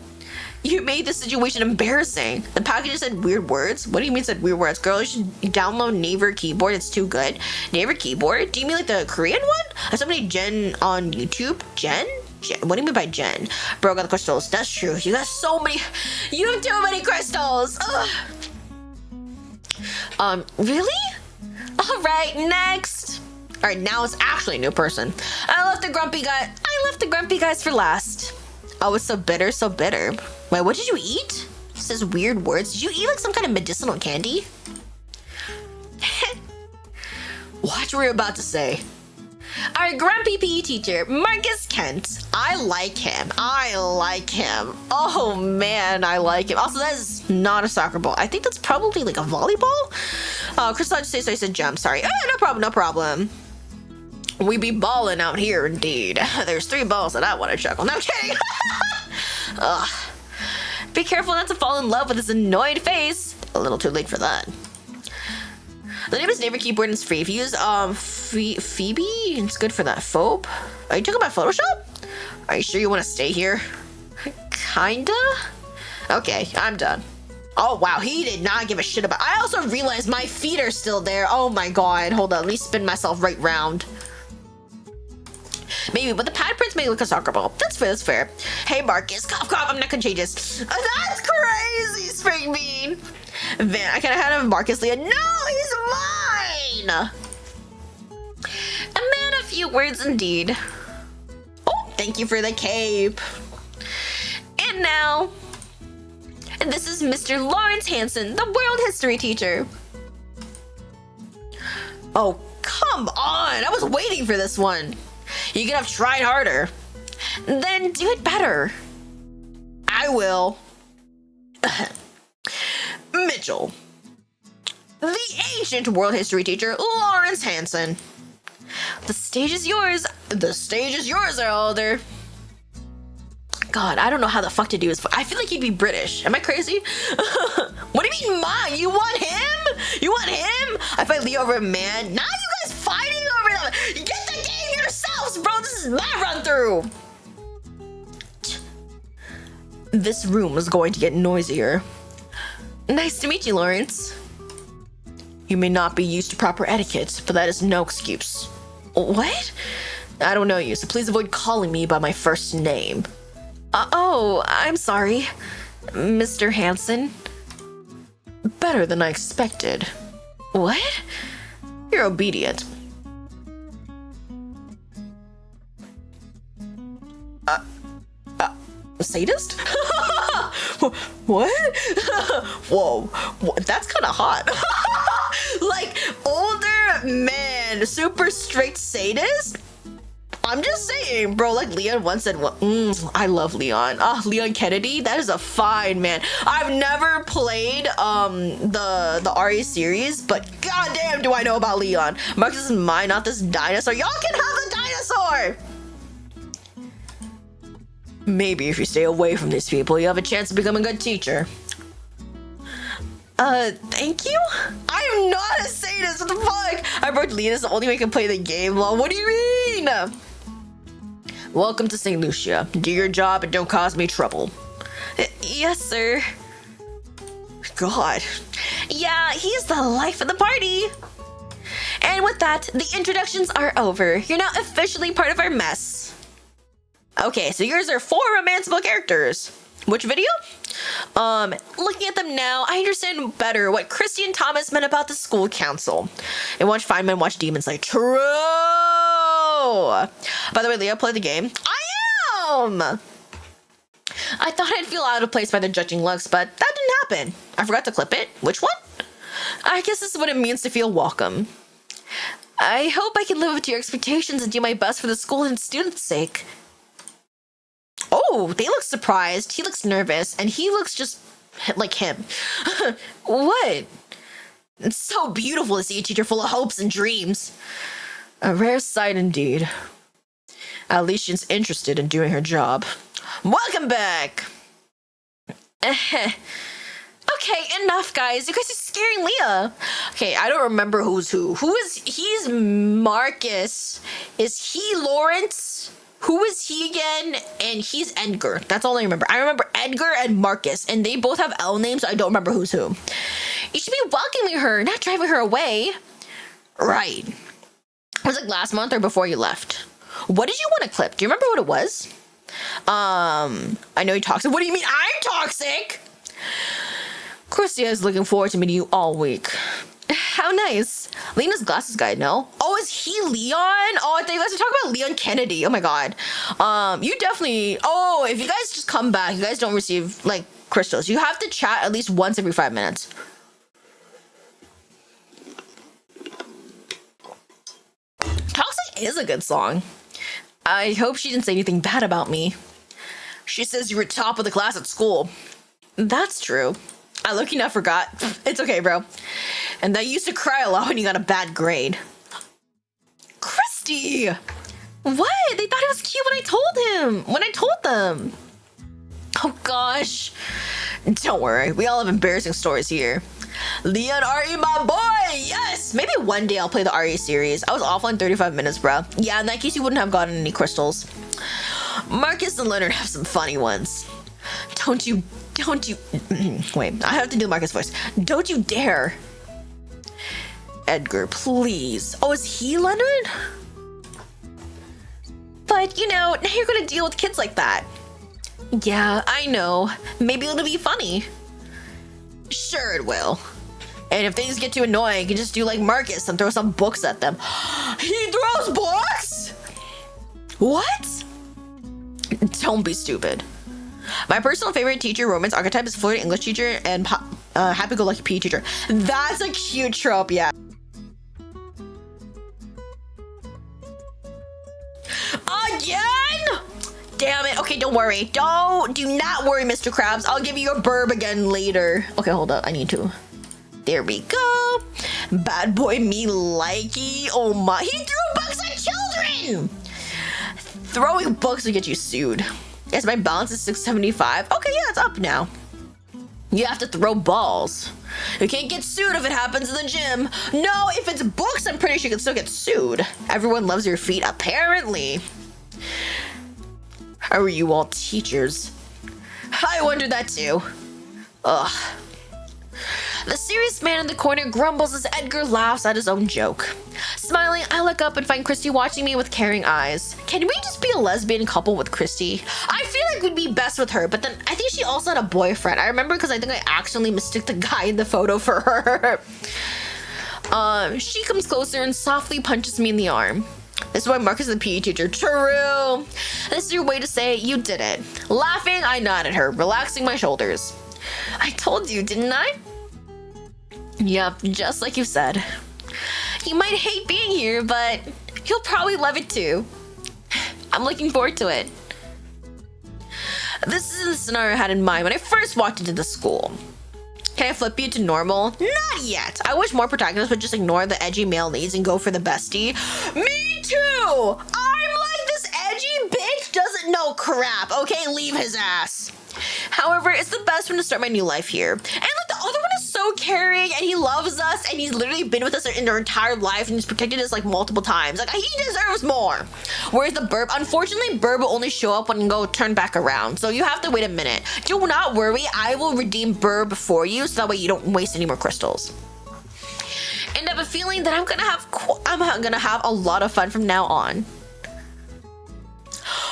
You made the situation embarrassing. The package said weird words. What do you mean said weird words? Girl, you should download Naver Keyboard. It's too good. Naver Keyboard? Do you mean like the Korean one? Somebody Jen on YouTube? Jen? What do you mean by Jen? Bro, got the crystals. That's true. You got so many. You have too many crystals. Ugh. Really? All right, next. All right, now it's actually a new person. I left the grumpy guys for last. Oh, it's so bitter, so bitter. Wait, what did you eat? It says weird words. Did you eat like some kind of medicinal candy? Watch what you're about to say. Our grumpy PE teacher, Marcus Kent. I like him. Oh man, I like him. Also, that is not a soccer ball. I think that's probably like a volleyball. Crystal, I just say so. I said jump. Sorry. No problem. We be balling out here indeed. There's 3 balls that I want to chuckle. No, I'm kidding. Ugh. Be careful not to fall in love with his annoyed face. A little too late for that. The name is Naver Keyboard and it's free. If you use Phoebe, it's good for that. Phobe? Are you talking about Photoshop? Are you sure you want to stay here? Kinda? Okay, I'm done. Oh wow, he did not give a shit about. I also realized my feet are still there. Oh my god, hold on, let me spin myself right round. Maybe, but the pad prints may look a soccer ball. That's fair. Hey Marcus, cough, I'm not contagious. That's crazy, Spring Bean. Van, I can have Marcus Leah. No, he's mine. A man of few few words indeed. Oh, thank you for the cape. And now, this is Mr. Lawrence Hansen, the world history teacher. Oh, come on! I was waiting for this one. You could have tried harder. Then do it better. I will. Mitchell. The ancient world history teacher, Lawrence Hansen. The stage is yours. The stage is yours, Elder. God, I don't know how the fuck to do this. I feel like he'd be British. Am I crazy? What do you mean, mine? You want him? You want him? I fight Leo over a man. Now you guys fighting over them. Get the game yourselves, bro. This is my run through. This room is going to get noisier. Nice to meet you, Lawrence. You may not be used to proper etiquette, but that is no excuse. What? I don't know you, so please avoid calling me by my first name. Oh, I'm sorry, Mr. Hansen. Better than I expected. What? You're obedient. Sadist? What? Whoa, that's kind of hot. Like, older man, super strict sadist? I'm just saying, bro, like Leon once said, I love Leon. Leon Kennedy, that is a fine man. I've never played the RE series, but goddamn do I know about Leon. Marcus is mine, not this dinosaur. Y'all can have the dinosaur! Maybe if you stay away from these people, you have a chance to become a good teacher. Thank you? I'm not a sadist, what the fuck? I broke Leon is the only way I can play the game. Well, what do you mean? Welcome to St. Lucia. Do your job and don't cause me trouble. Yes, sir. God. Yeah, he's the life of the party. And with that, the introductions are over. You're now officially part of our mess. Okay, so yours are 4 romanceable characters. Which video? Looking at them now, I understand better what Christy and Thomas meant about the school council. And watch fine men watch demons like true. By the way, Leah, play the game. I am! I thought I'd feel out of place by the judging looks, but that didn't happen. I forgot to clip it. Which one? I guess this is what it means to feel welcome. I hope I can live up to your expectations and do my best for the school and students' sake. Oh, they look surprised. He looks nervous, and he looks just like him. What? It's so beautiful to see a teacher full of hopes and dreams. A rare sight indeed. At least she's interested in doing her job. Welcome back! Okay, enough, guys. You guys are scaring Leah. Okay, I don't remember who's who. He's Marcus. Is he Lawrence? Who is he again? And he's Edgar. That's all I remember. I remember Edgar and Marcus, and they both have L names, so I don't remember who's who. You should be welcoming her, not driving her away. Right. It was like last month or before you left. What did you want to clip? Do you remember what it was? I know you're toxic. What do you mean I'm toxic? Christia is looking forward to meeting you all week. How nice. Lena's glasses guy, no? Oh, is he Leon? Oh, I thought you guys were talking about Leon Kennedy. Oh my god. You definitely... Oh, if you guys just come back, you guys don't receive, like, crystals. You have to chat at least once every 5 minutes. Toxic is a good song. I hope she didn't say anything bad about me. She says you were top of the class at school. That's true. I look, you now forgot. It's okay, bro. And I used to cry a lot when you got a bad grade. Christy! What? They thought it was cute when I told them. Oh gosh. Don't worry, we all have embarrassing stories here. Leon RE, my boy! Yes! Maybe one day I'll play the RE series. I was offline 35 minutes, bro. Yeah, in that case you wouldn't have gotten any crystals. Marcus and Leonard have some funny ones. Don't you... Wait, I have to do Marcus' voice. Don't you dare. Edgar, please. Oh, is he Leonard? But, you know, now you're gonna deal with kids like that. Yeah, I know. Maybe it'll be funny. Sure it will. And if things get too annoying, you can just do like Marcus and throw some books at them. He throws books? What? Don't be stupid. My personal favorite teacher romance archetype is flirty English teacher and happy-go-lucky PE teacher. That's a cute trope, yeah. Again? Damn it. Okay, don't worry. Do not worry, Mr. Krabs. I'll give you your burb again later. Okay, hold up. I need to. There we go. Bad boy me likey. Oh my. He threw books at children. Throwing books will get you sued. Yes, my balance is 675. Okay, yeah, it's up now. You have to throw balls. You can't get sued if it happens in the gym. No, if it's books, I'm pretty sure you can still get sued. Everyone loves your feet, apparently. How are you all teachers? I wondered that too. Ugh. The serious man in the corner grumbles as Edgar laughs at his own joke. Smiling, I look up and find Christy watching me with caring eyes. Can we just be a lesbian couple with Christy? I feel like we'd be best with her, but then I think she also had a boyfriend. I remember because I think I accidentally mistook the guy in the photo for her. She comes closer and softly punches me in the arm. This is why Marcus is the PE teacher. True. This is your way to say you did it. Laughing, I nod at her, relaxing my shoulders. I told you, didn't I? Yep, just like you said. You might hate being here, but you'll probably love it too. I'm looking forward to it. This is the scenario I had in mind when I first walked into the school. Can I flip you to normal? Not yet. I wish more protagonists would just ignore the edgy male leads and go for the bestie. Me too! I'm like, this edgy bitch doesn't know crap, okay? Leave his ass. However, it's the best one to start my new life here. And like the other one is so caring and he loves us and he's literally been with us in our entire life and he's protected us like multiple times. Like he deserves more. Whereas the burb, unfortunately, burb will only show up when you go turn back around. So you have to wait a minute. Do not worry, I will redeem burb for you so that way you don't waste any more crystals. And I have a feeling that I'm gonna have a lot of fun from now on.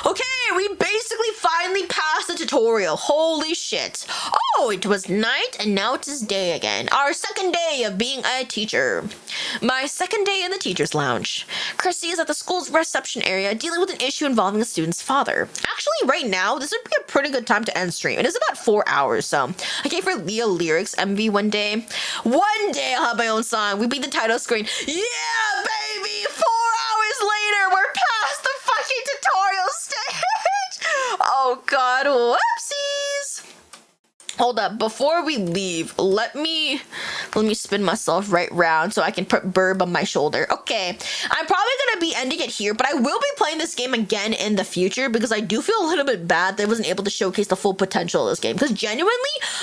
Okay, we basically finally passed the tutorial. Holy shit. Oh, it was night and now it is day again. Our second day of being a teacher. My second day in the teacher's lounge. Christy is at the school's reception area dealing with an issue involving a student's father. Actually, right now, this would be a pretty good time to end stream. It is about 4 hours, so I gave her Leah Lyrics MV one day. One day I'll have my own song. We beat the title screen. Yeah, baby! 4 hours later, we're past the fucking tutorial stage! Oh god, whoopsies! Hold up, before we leave, let me spin myself right round so I can put burb on my shoulder. Okay, I'm probably gonna be ending it here, but I will be playing this game again in the future because I do feel a little bit bad that I wasn't able to showcase the full potential of this game. Because genuinely,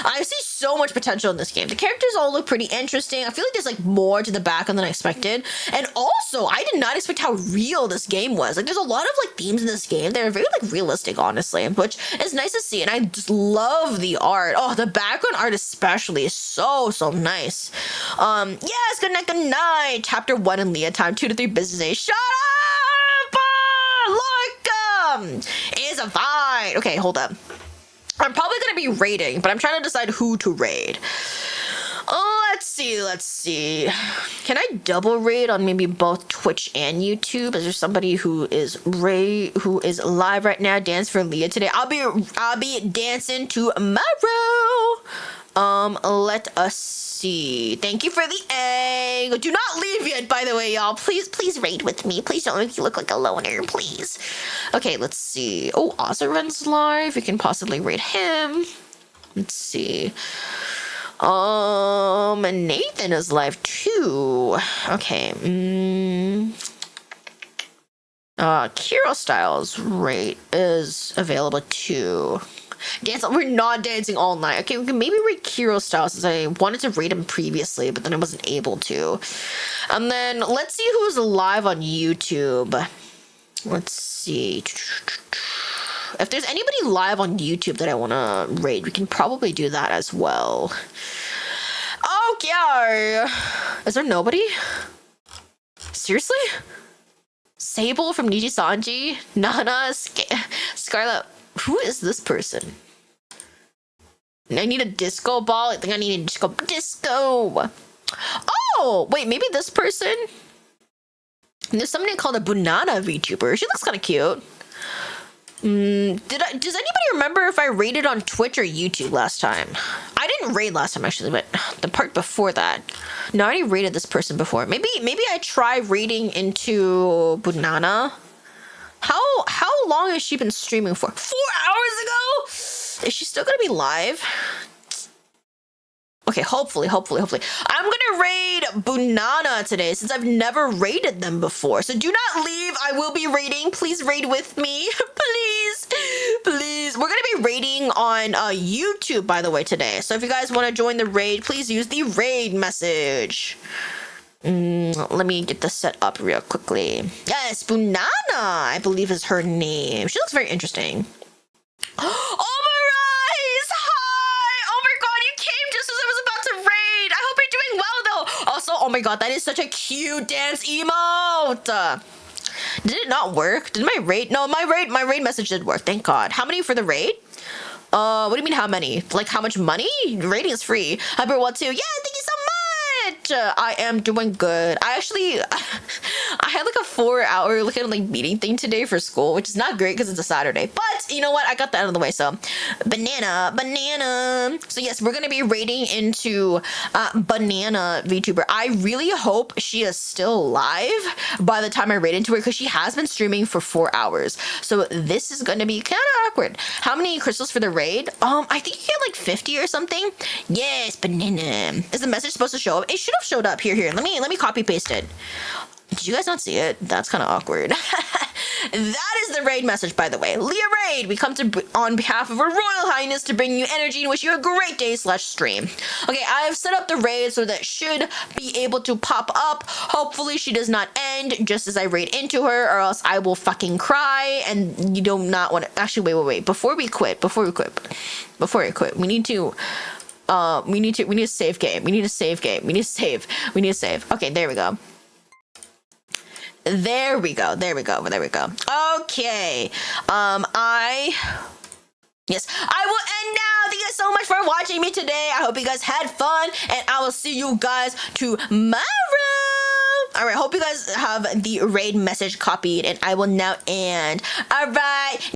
I see so much potential in this game. The characters all look pretty interesting. I feel like there's like more to the background than I expected. And also, I did not expect how real this game was. Like, there's a lot of like themes in this game that are very like realistic, honestly, which is nice to see. And I just love the art. Oh, the background art especially is so nice. Yes, good night. Chapter 1 in Leah time, 2 to 3 business days. Shut up! Look, it's a fine. Okay, hold up. I'm probably gonna be raiding, but I'm trying to decide who to raid. Let's see. Can I double raid on maybe both Twitch and YouTube? Is there somebody who is live right now? Dance for Leah today. I'll be dancing tomorrow. Let us see. Thank you for the egg. Do not leave yet, by the way, y'all. Please raid with me. Please don't make you look like a loner, please. Okay, let's see. Oh, Ozarun's live. We can possibly raid him. Let's see. Nathan is live too. Okay. Kiro Styles rate is available too. We're not dancing all night. Okay, we can maybe rate Kiro Styles since I wanted to rate him previously, but then I wasn't able to. And then let's see who's live on YouTube. Let's see. If there's anybody live on YouTube that I want to raid, we can probably do that as well. Okay. Is there nobody? Seriously? Sable from Niji Sanji? Nana? Scarlet? Who is this person? I need a disco ball. I think I need a disco. Oh, wait, maybe this person? There's somebody called a Banana VTuber. She looks kind of cute. Does anybody remember if I raided on Twitch or YouTube last time? I didn't raid last time actually, but the part before that. No, I already raided this person before. Maybe I try raiding into Banana. How long has she been streaming for? 4 hours ago? Is she still gonna be live? Okay, hopefully. I'm gonna raid Banana today since I've never raided them before. So do not leave. I will be raiding. Please raid with me. Please. We're gonna be raiding on YouTube, by the way, today. So if you guys want to join the raid, please use the raid message. Let me get this set up real quickly. Yes, Banana, I believe is her name. She looks very interesting. Omarize! Hi! Oh my god, you came just as I was about to raid! I hope you're doing well though! Also, oh my god, that is such a cute dance emote! Did it not work? Did my raid? No, my raid message did work, thank god. How many for the raid? What do you mean how many? Like how much money? Rating is free. Hyper what too? Yeah, thank you so much! I am doing good. I had like a 4-hour meeting thing today for school, which is not great because it's a Saturday. But you know what? I got that out of the way. So banana. So yes, we're gonna be raiding into Banana VTuber. I really hope she is still live by the time I raid into her because she has been streaming for 4 hours. So this is gonna be kind of awkward. How many crystals for the raid? I think you get like 50 or something. Yes, banana. Is the message supposed to show up? It should have showed up. Here. Let me copy paste it. Did you guys not see it? That's kind of awkward. That is the raid message, by the way. Leah Raid, we come to on behalf of Her Royal Highness to bring you energy and wish you a great day / stream. Okay, I've set up the raid so that should be able to pop up. Hopefully she does not end just as I raid into her, or else I will fucking cry, and you do not want to. Actually, wait. Before we quit, we need to save game. We need to save. Okay, there we go. There we go. Okay. Yes, I will end now. Thank you guys so much for watching me today. I hope you guys had fun, and I will see you guys tomorrow. All right, hope you guys have the raid message copied, and I will now end. All right.